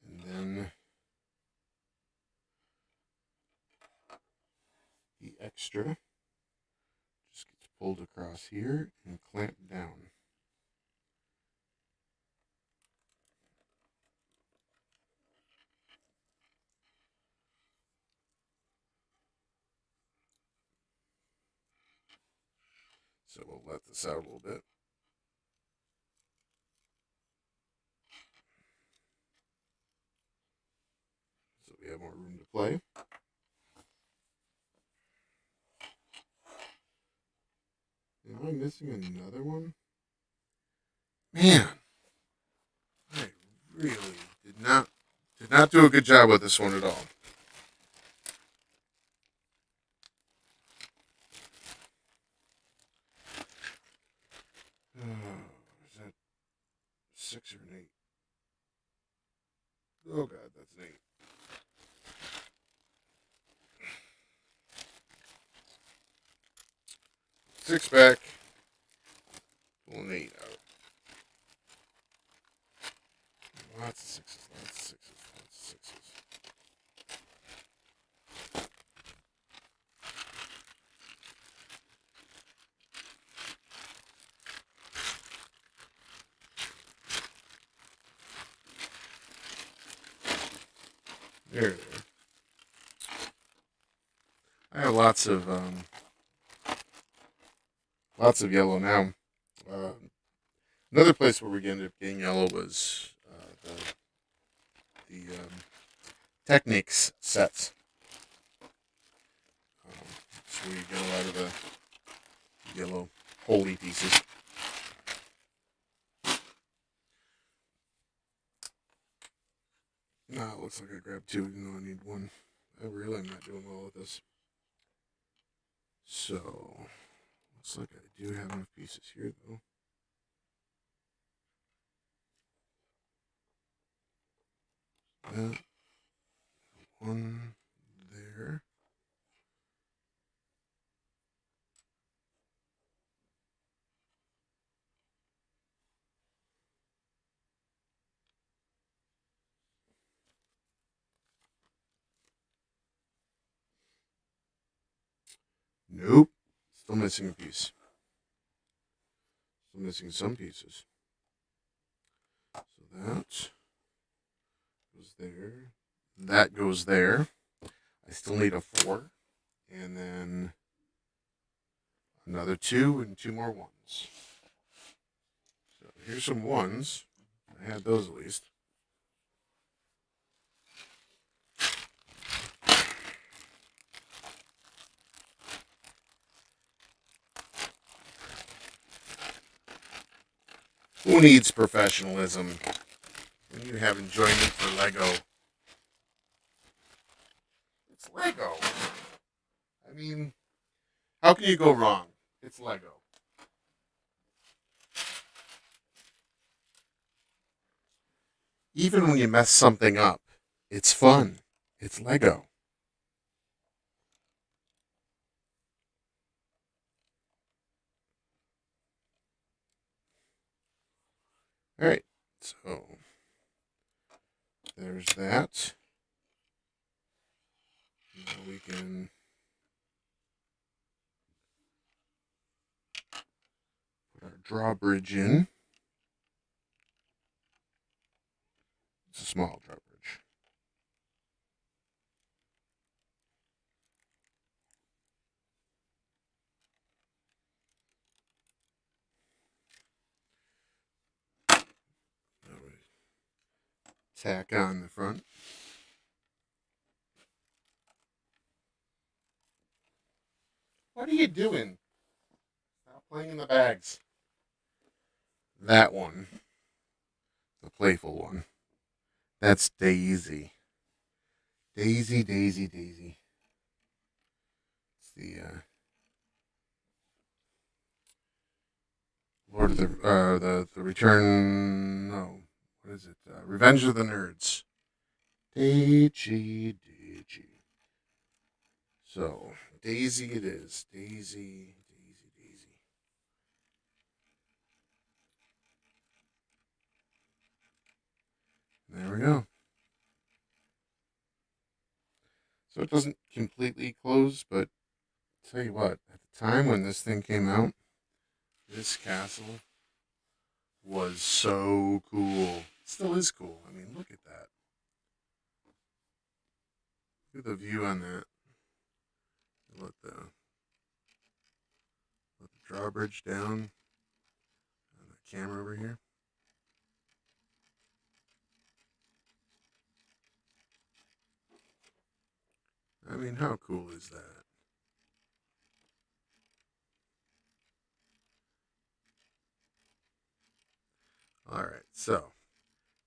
And then the extra just gets pulled across here and clamped down. So we'll let this out a little bit. So we have more room to play. Am I missing another one? Man, I really did not do a good job with this one at all. Is that 6 or an 8? Oh god, that's an 8. 6 back. Pull an 8 out. Lots of 6s, lots of 6s, lots of 6s. There. I have lots of yellow now. Another place where we ended up getting yellow was the Technics sets. So we get a lot of the yellow holy pieces. It looks like I grabbed 2, even though I need 1. I really am not doing well with this. So, looks like I do have enough pieces here, though. That 1 there. Nope. Still missing a piece. Still missing some pieces. So that goes there. That goes there. I still need a 4. And then another 2 and 2 more 1s. So here's some 1s. I had those at least. Who needs professionalism when you have enjoyment for Lego? It's Lego. I mean, how can you go wrong? It's Lego. Even when you mess something up, it's fun. It's Lego. All right, so there's that. Now we can drawbridge in. It's a small drawbridge. Tack on the front. What are you doing? Stop playing in the bags. That one. The playful one. That's Daisy. Daisy, Daisy, Daisy. It's the Lord of the Return. No, what is it? Revenge of the Nerds. Daisy, Daisy. So Daisy, it is. Daisy, Daisy, Daisy. There we go. So it doesn't completely close, but I'll tell you what, at the time when this thing came out, this castle was so cool. It still is cool. I mean, look at that. Look at the view on that. Let the drawbridge down. And the camera over here. I mean, how cool is that? Alright, so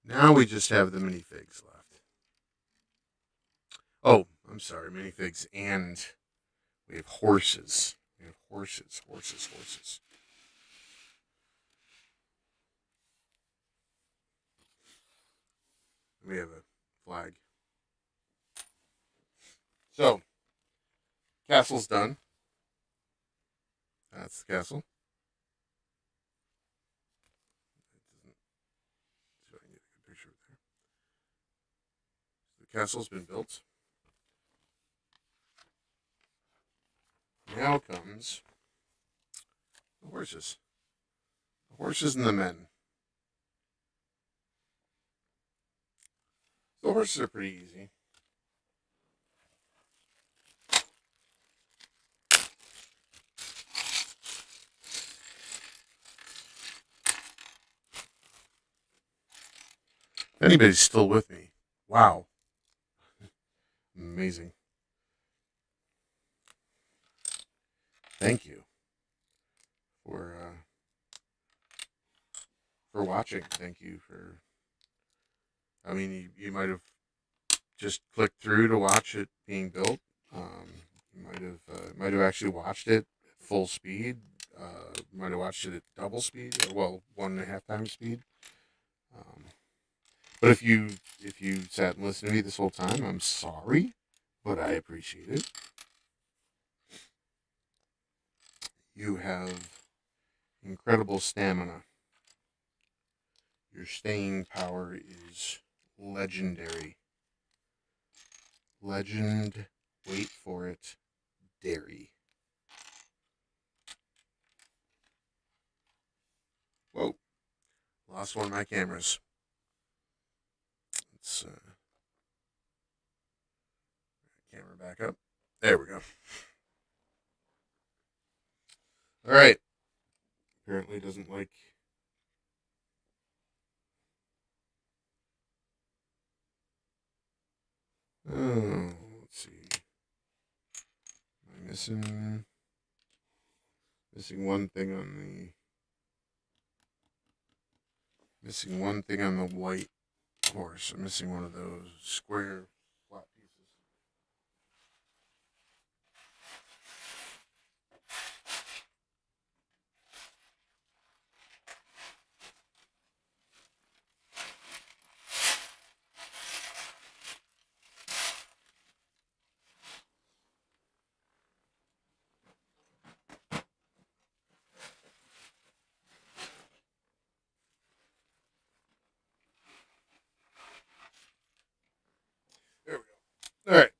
now we just have the minifigs left. Oh, I'm sorry, minifigs, and we have horses. We have horses, horses, horses. We have a flag. So, castle's done. That's the castle. See if I can get a good picture of it there. The castle's been built. Now comes the horses. The horses and the men. The horses are pretty easy. If anybody's still with me, wow. Amazing. Thank you for watching. Thank you for. I mean, you might have just clicked through to watch it being built. You might have actually watched it at full speed. Might have watched it at double speed, or well, 1.5 times speed. Um, but if you sat and listened to me this whole time, I'm sorry, but I appreciate it. You have incredible stamina. Your staying power is legendary. Legend, wait for it, dairy. Whoa, lost one of my cameras. Let's camera back up. There we go. All right. Apparently doesn't like. Oh, let's see. Am I missing one thing on the white horse. I'm missing one of those square flat pieces. There we go. All right.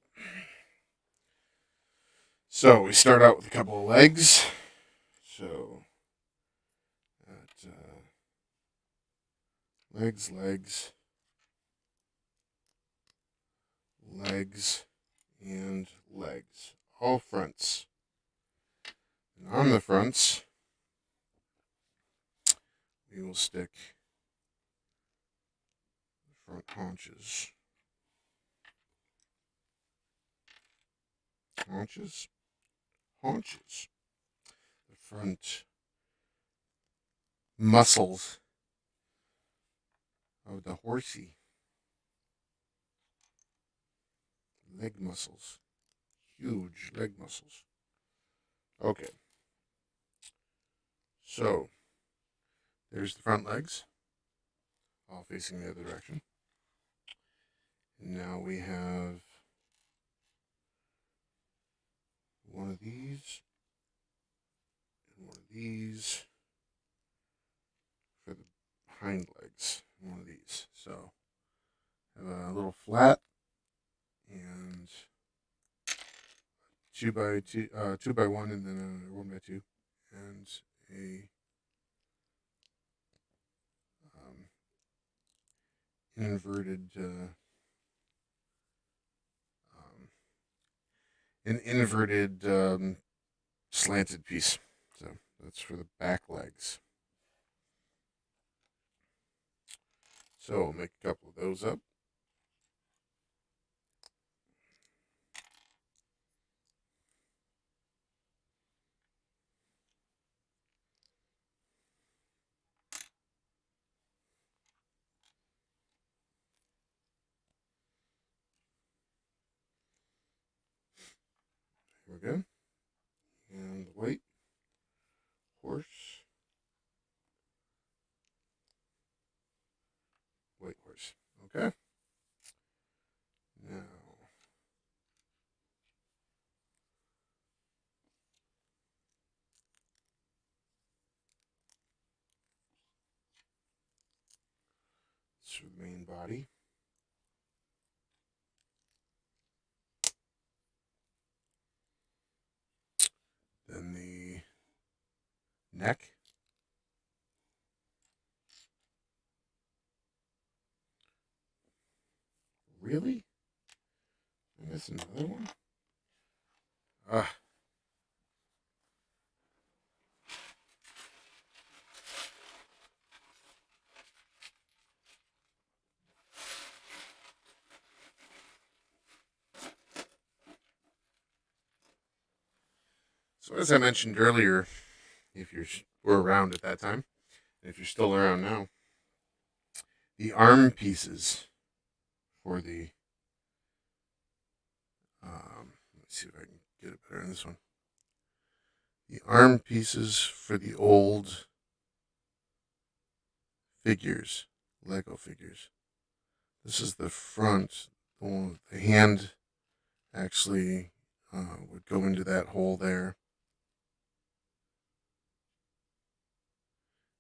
So we start out with a couple of legs. So legs, legs, and legs. All fronts. And on the fronts, we will stick the front haunches. Haunches. The front muscles of the horsey. Leg muscles. Huge leg muscles. Okay. So, there's the front legs, all facing the other direction. And now we have one of these and one of these for the hind legs. And one of these. So, have a little flat and 2x1, and then a 1x2, and a inverted slanted piece. So that's for the back legs. So we'll make a couple of those up. Here we go. And the white horse. White horse. Okay. Now, this is the main body. Then the neck. Really? I missed another one? Ah. So as I mentioned earlier, if you were around at that time, and if you're still around now, the arm pieces for the let's see if I can get it better in this one. The arm pieces for the old figures, Lego figures. This is the front. The hand actually would go into that hole there.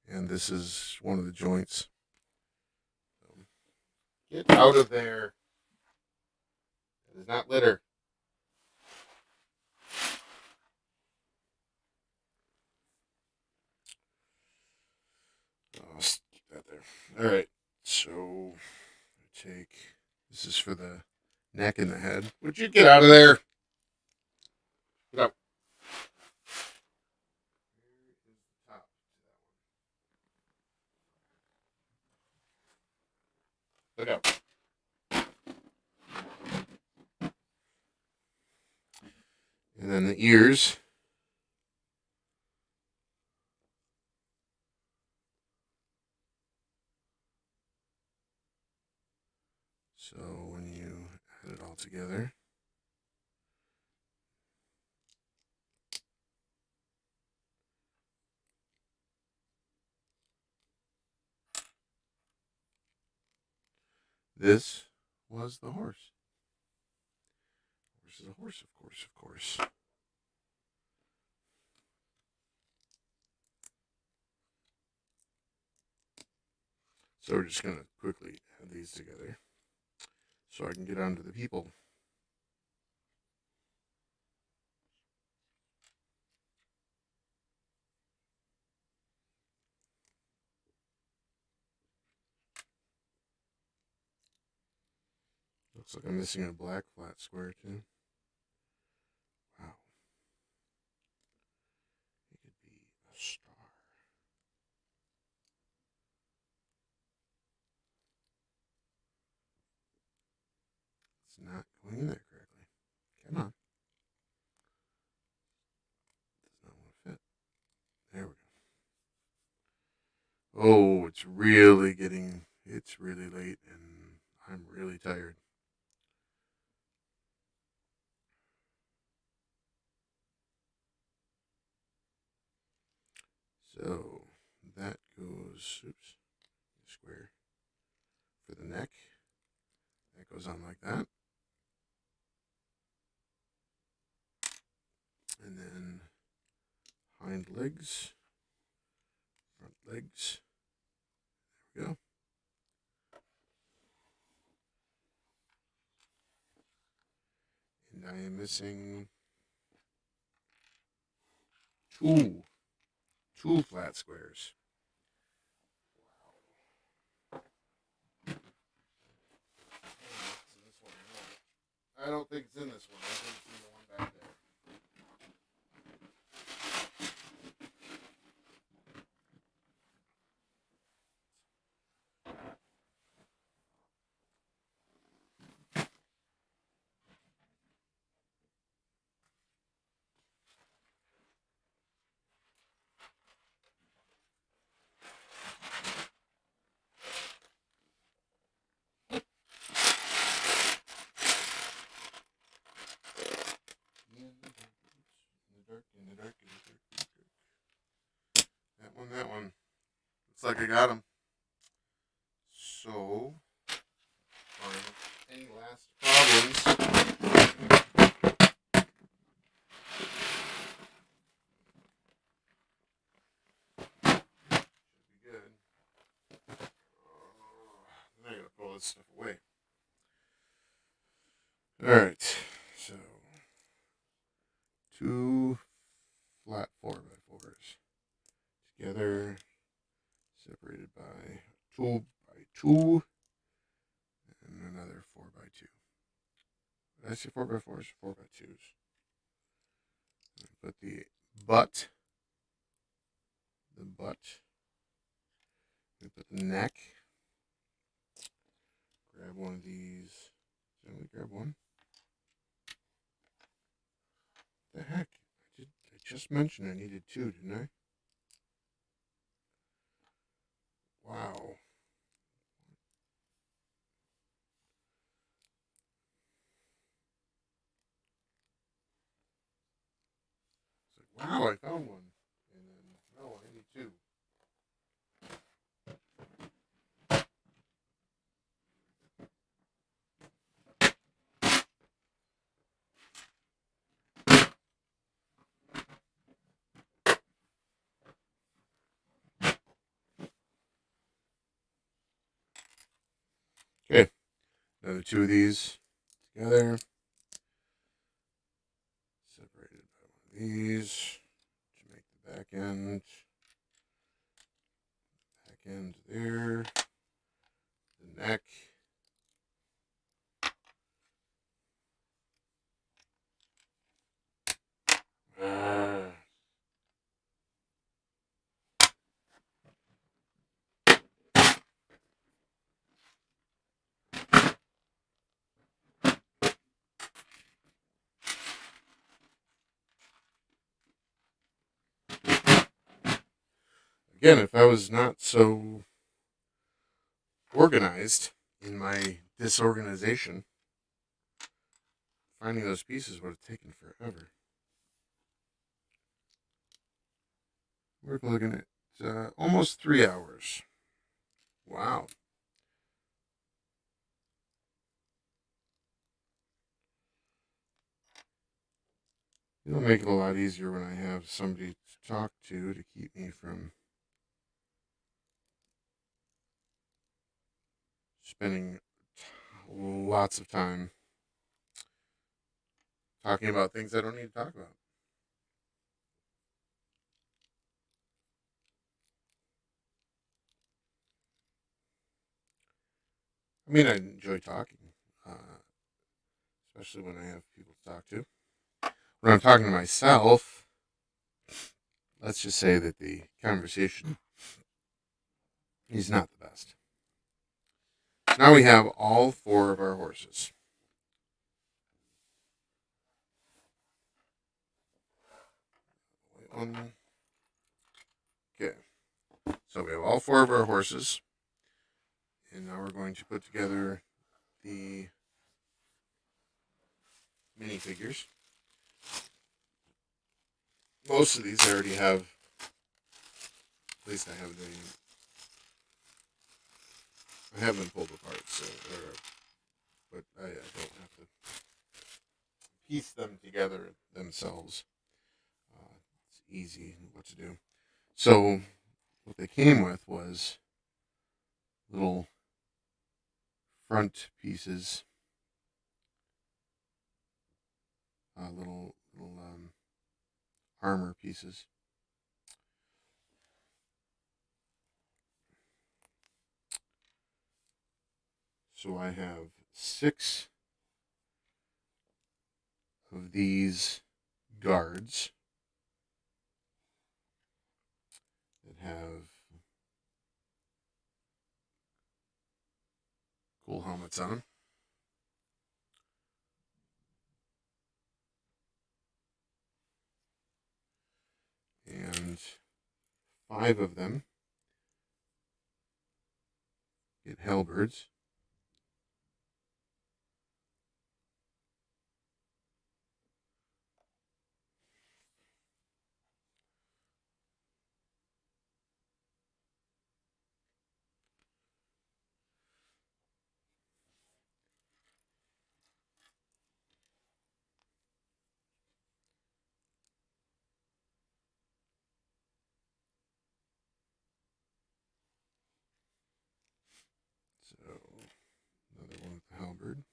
And this is one of the joints. Get out of there. It is not litter. I'll keep that there. All right. So this is for the neck and the head. Would you get out of there? Get out. Look out. And then the ears. So when you add it all together, this was the horse. Horse is a horse, of course. So we're just going to quickly add these together so I can get on to the people. Looks like I'm missing a black flat square too. Wow. It could be a star. It's not going in there correctly. Come on. Does not want to fit. There we go. Oh, it's really late and I'm really tired. So that goes, oops, square for the neck. That goes on like that. And then hind legs, front legs. There we go. And I am missing two flat squares. I don't think it's in this one. I think it's in the one back there. That one. Looks like I got him. So, any last problems? Should be good. Now I gotta pull this stuff away. Alright, so two flat 4x4s together, separated by 2x2, and another 4x2. Did I say 4x4s? 4x2s. Put the butt, we put the neck, grab one of these. So we grab one. The heck? I just mentioned I needed two, didn't I? Wow. It's like, wow, I found one. And then, no, I need two. Okay, another two of these together, separated by one of these to make the back end there, the neck. Again, if I was not so organized in my disorganization, finding those pieces would have taken forever. We're looking at almost 3 hours. Wow. It'll make it a lot easier when I have somebody to talk to keep me from spending lots of time talking about things I don't need to talk about. I mean, I enjoy talking. especially when I have people to talk to. When I'm talking to myself, let's just say that the conversation is not the best. So now we have all four of our horses. Okay. So we have all four of our horses. And now we're going to put together the minifigures. Most of these I already have. At least I have them pulled apart, but I don't have to piece them together themselves. It's easy what to do. So what they came with was little front pieces, little armor pieces. So I have 6 of these guards that have cool helmets on. And 5 of them get halberds. So another one with the halberd.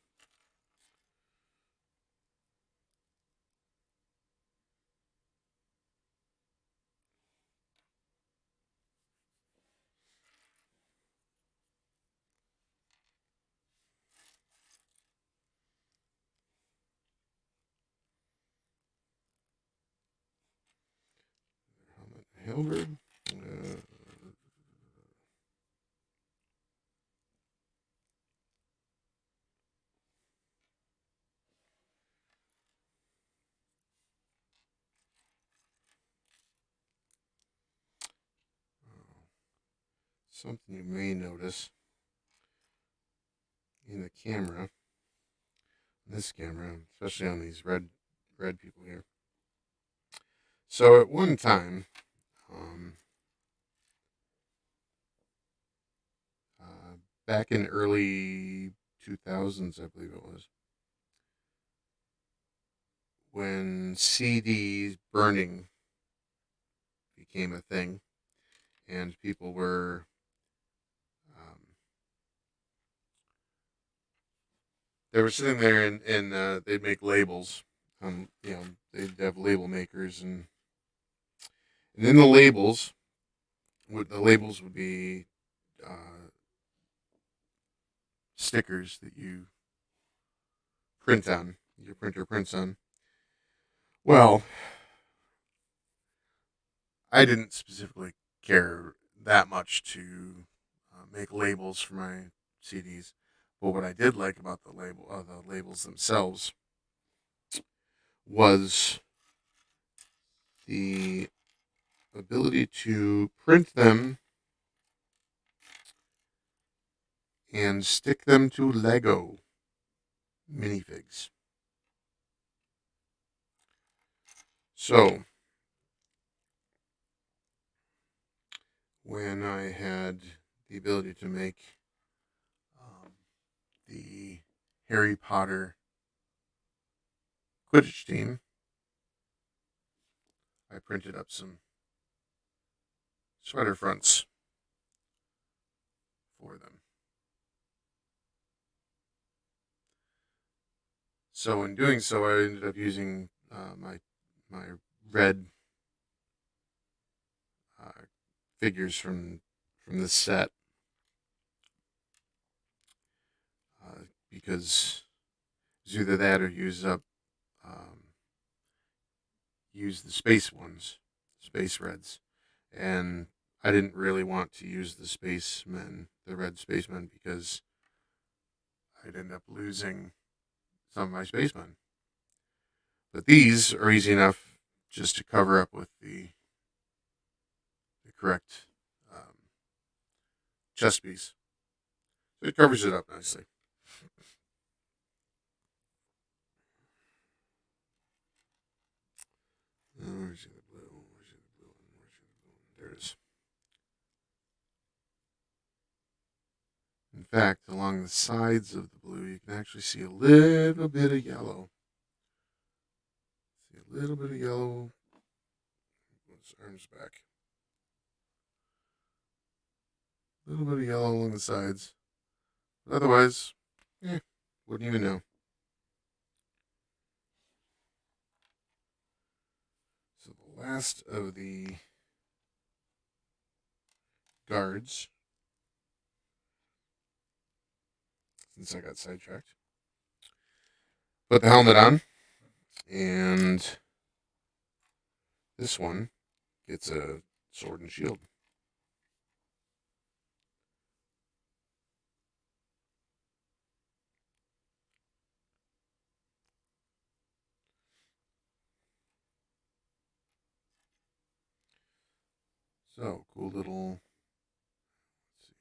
Helmet, halberd. Something you may notice in the camera, this camera, especially on these red people here. So at one time, uh, back in early 2000s, I believe it was, when CD burning became a thing, and people were they were sitting there and they'd make labels. They'd have label makers, and in the labels, would be stickers that you print on. Your printer prints on. Well, I didn't specifically care that much to make labels for my CDs, but what I did like about the labels themselves, was the ability to print them and stick them to Lego minifigs. So, when I had the ability to make the Harry Potter Quidditch team, I printed up some sweater fronts for them. So in doing so, I ended up using my red figures from this set, because It's either that or use the space ones, space reds, and I didn't really want to use the spacemen, the red spacemen, because I'd end up losing some of my spacemen. But these are easy enough just to cover up with the correct chest piece. So it covers it up nicely. Where's the blue? Where's the blue? Where's the blue? There it is. In fact, along the sides of the blue, you can actually see a little bit of yellow. See a little bit of yellow. His arms back. A little bit of yellow along the sides. But otherwise, wouldn't even know. So the last of the guards, since I got sidetracked, put the helmet on, and this one gets a sword and shield. So, cool little. Let's see.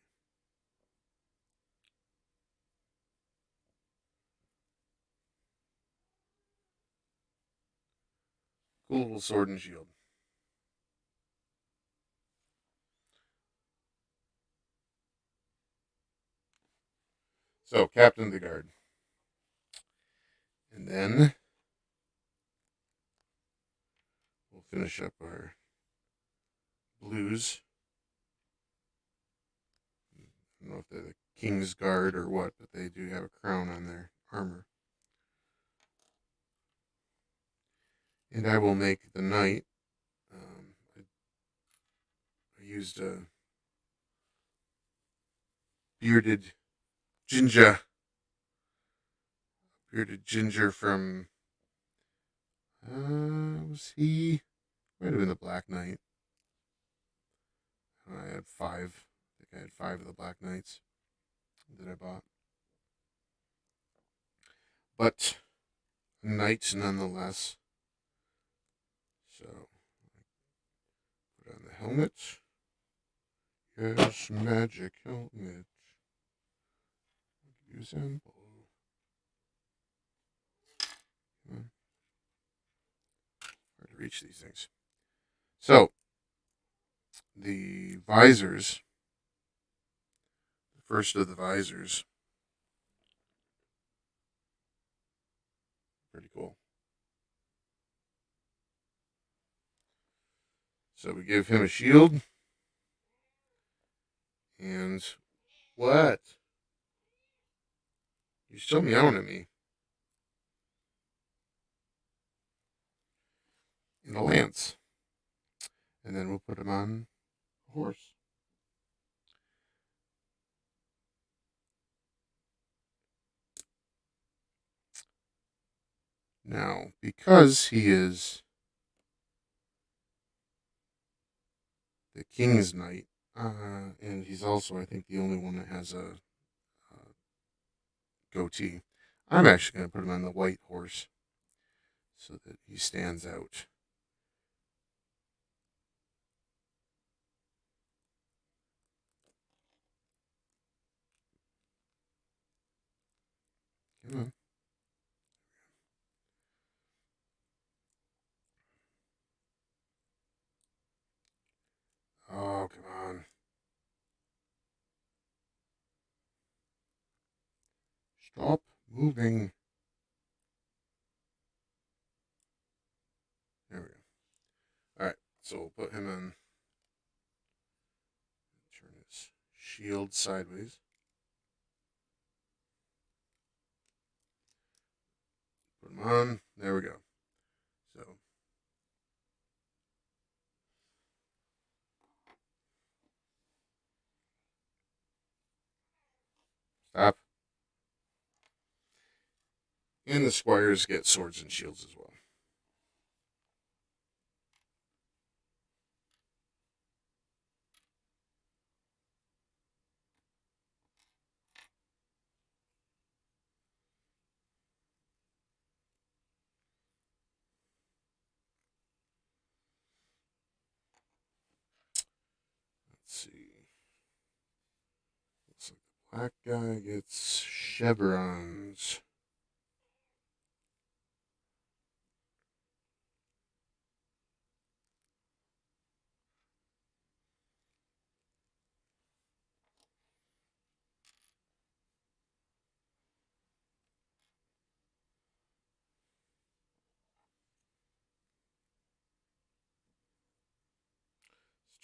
Cool little sword and shield. So, Captain of the Guard. And then we'll finish up our blues. I don't know if they're the King's Guard or what, but they do have a crown on their armor. And I will make the knight. I used a bearded ginger. Bearded ginger from. Was he? Might have been the Black Knight. I had 5. I think I had 5 of the Black Knights that I bought. But a knight nonetheless. So put on the helmet. Yes, magic helmet. Use him. Hard to reach these things. So the visors. The first of the visors. Pretty cool. So we give him a shield. And what? You're still meowing at me. And a lance. And then we'll put him on a horse. Now, because he is the King's Knight, and he's also, I think, the only one that has a goatee, I'm actually going to put him on the white horse so that he stands out. Come on. Oh, come on. Stop moving. There we go. All right, so we'll put him on. Turn his shield sideways. Put him on. There we go. So. Stop. And the squires get swords and shields as well. Let's see. Looks like the black guy gets chevrons.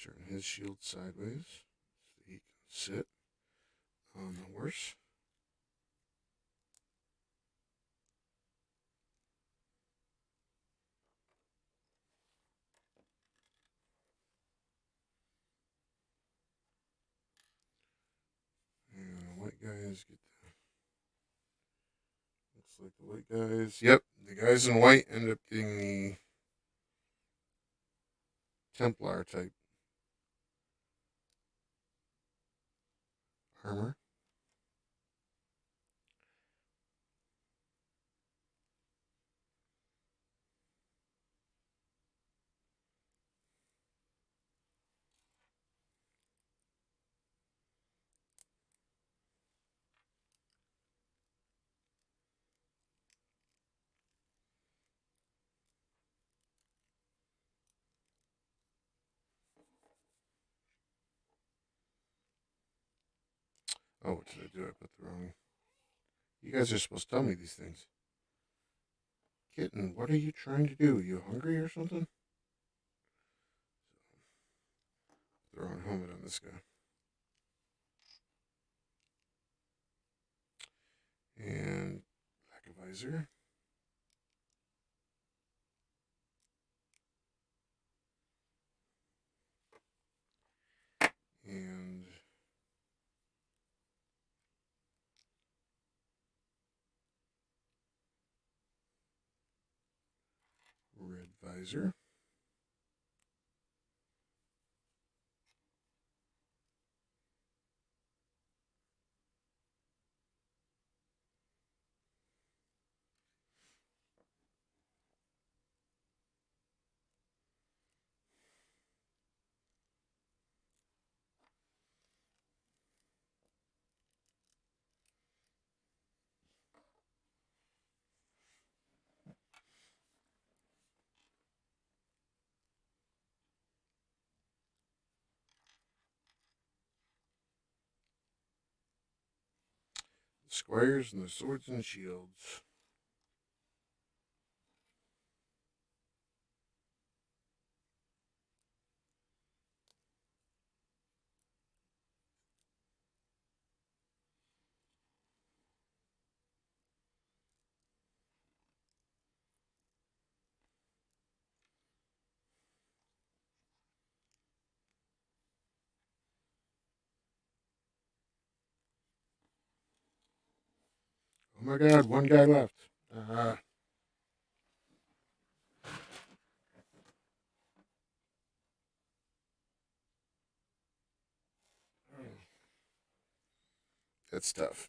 Let's turn his shield sideways so he can sit on the horse. And the white guys get the. Looks like the white guys. Yep, the guys in white end up getting the Templar type armor. Oh, what did I do? I put the wrong. You guys are supposed to tell me these things. Kitten, what are you trying to do? Are you hungry or something? The wrong helmet on this guy. And black visor. And red visor. The squires and the swords and shields. Oh my god, one guy left. That's tough.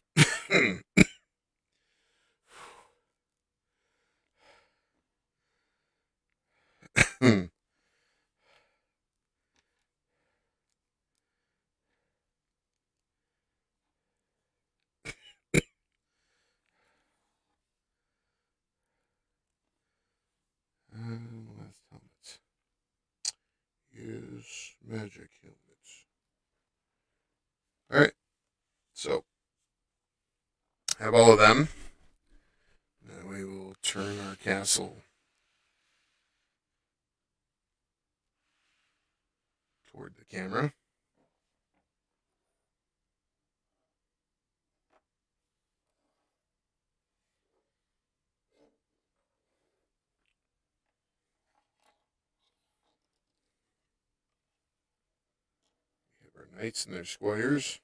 Last helmet is magic helmets. Alright, so have all of them. That way we'll turn our castle toward the camera. We have our knights and their squires.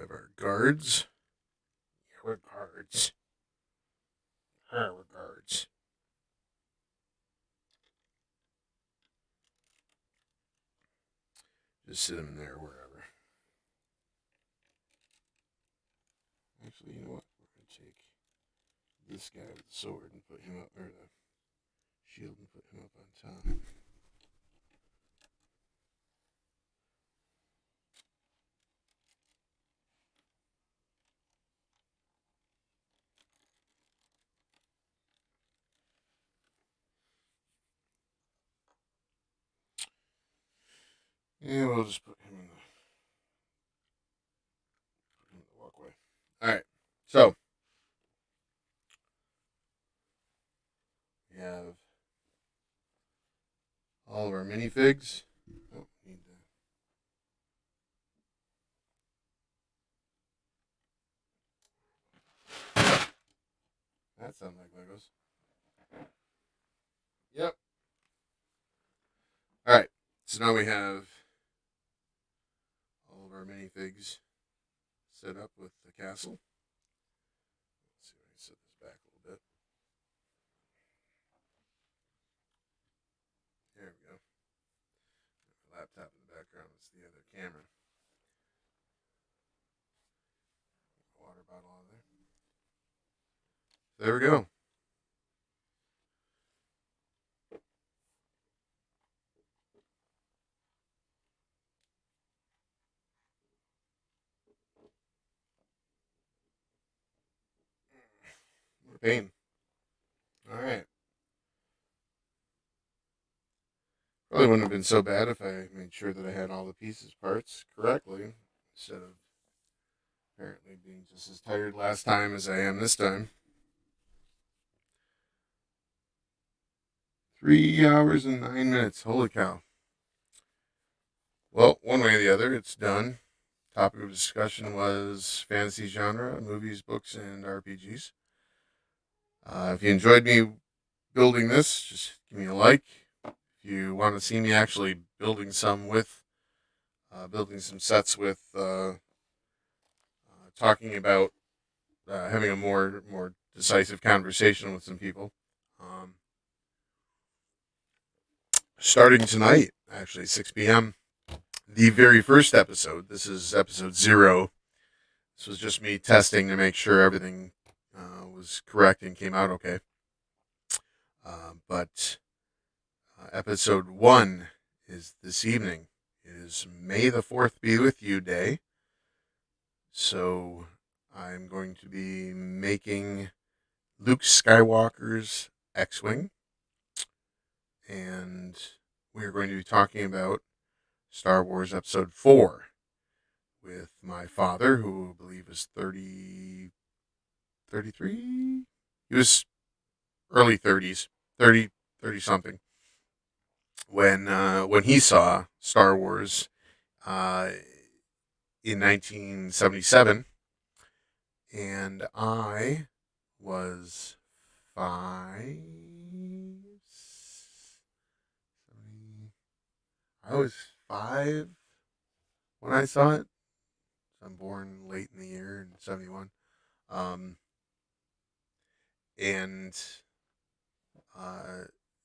have our guards. Yeah, we're guards. We're guards. Just sit them in there wherever. Actually, you know what? We're going to take this guy with the sword and put him up, or the shield and put him up on top. And we'll just put him in the walkway. All right. So we have all of our minifigs. Oh, need to. That sounds like Legos. Yep. All right. So now we have all of our minifigs set up with the castle. Let's see if I can set this back a little bit. There we go. Laptop in the background is the other camera. Water bottle on there. There we go. What a pain. All right. Probably wouldn't have been so bad if I made sure that I had all the pieces parts correctly instead of apparently being just as tired last time as I am this time. 3 hours and 9 minutes. Holy cow. Well, one way or the other, it's done. Topic of discussion was fantasy genre, movies, books, and RPGs. If you enjoyed me building this, just give me a like. If you want to see me actually building some sets with, talking about having a more decisive conversation with some people. Starting tonight, actually 6 p.m. The very first episode. This is episode 0. This was just me testing to make sure everything was correct and came out okay. But episode 1 is this evening. It is May the 4th be with you day. So I'm going to be making Luke Skywalker's X-Wing. And we're going to be talking about Star Wars Episode 4 with my father, who I believe is 33? He was early 30s, 30 something. When he saw Star Wars in 1977, and I was 5. I was 5 when I saw it. I'm born late in the year in 71. And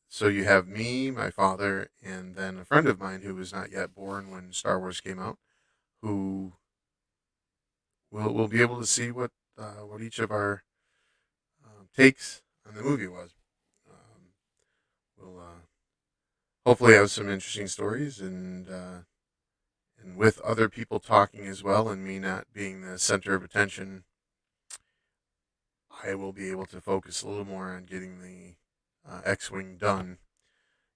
so you have me, my father, and then a friend of mine who was not yet born when Star Wars came out, who will be able to see what each of our takes on the movie was. We'll hopefully have some interesting stories and with other people talking as well, and me not being the center of attention, I will be able to focus a little more on getting the X-Wing done.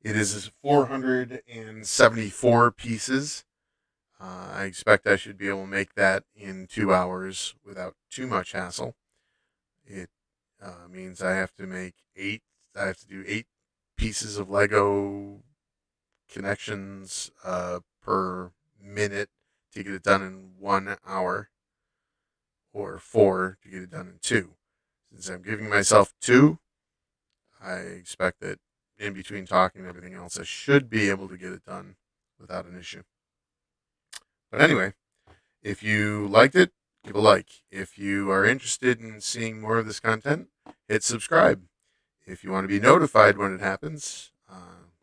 It is 474 pieces. I expect I should be able to make that in 2 hours without too much hassle. It means I have to make 8. I have to do 8 pieces of Lego connections per minute to get it done in 1 hour, or 4 to get it done in 2. Since I'm giving myself 2, I expect that in between talking and everything else, I should be able to get it done without an issue. But anyway, if you liked it, leave a like. If you are interested in seeing more of this content, hit subscribe. If you want to be notified when it happens,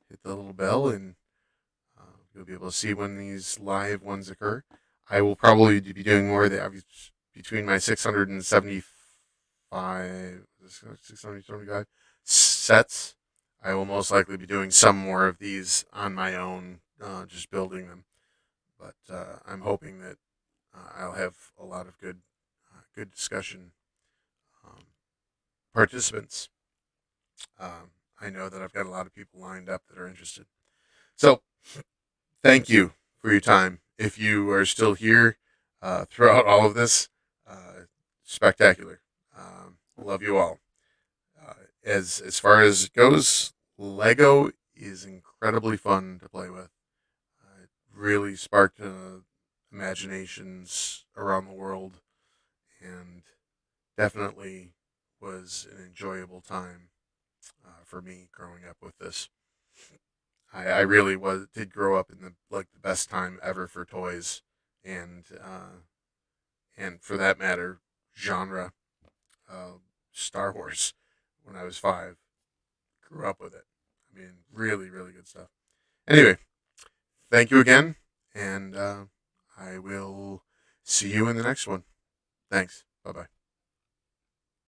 hit the little bell and you'll be able to see when these live ones occur. I will probably be doing more of that between my 675 sets. I will most likely be doing some more of these on my own, just building them. But I'm hoping that I'll have a lot of good discussion participants. I know that I've got a lot of people lined up that are interested. So, thank you for your time. If you are still here throughout all of this, spectacular. Love you all. As far as it goes, Lego is incredibly fun to play with. It really sparked imaginations around the world, and definitely was an enjoyable time for me growing up with this. I really did grow up in the best time ever for toys, and for that matter, genre. Star Wars when I was 5. Grew up with it. I mean, really, really good stuff. Anyway, thank you again, and I will see you in the next one. Thanks. Bye bye.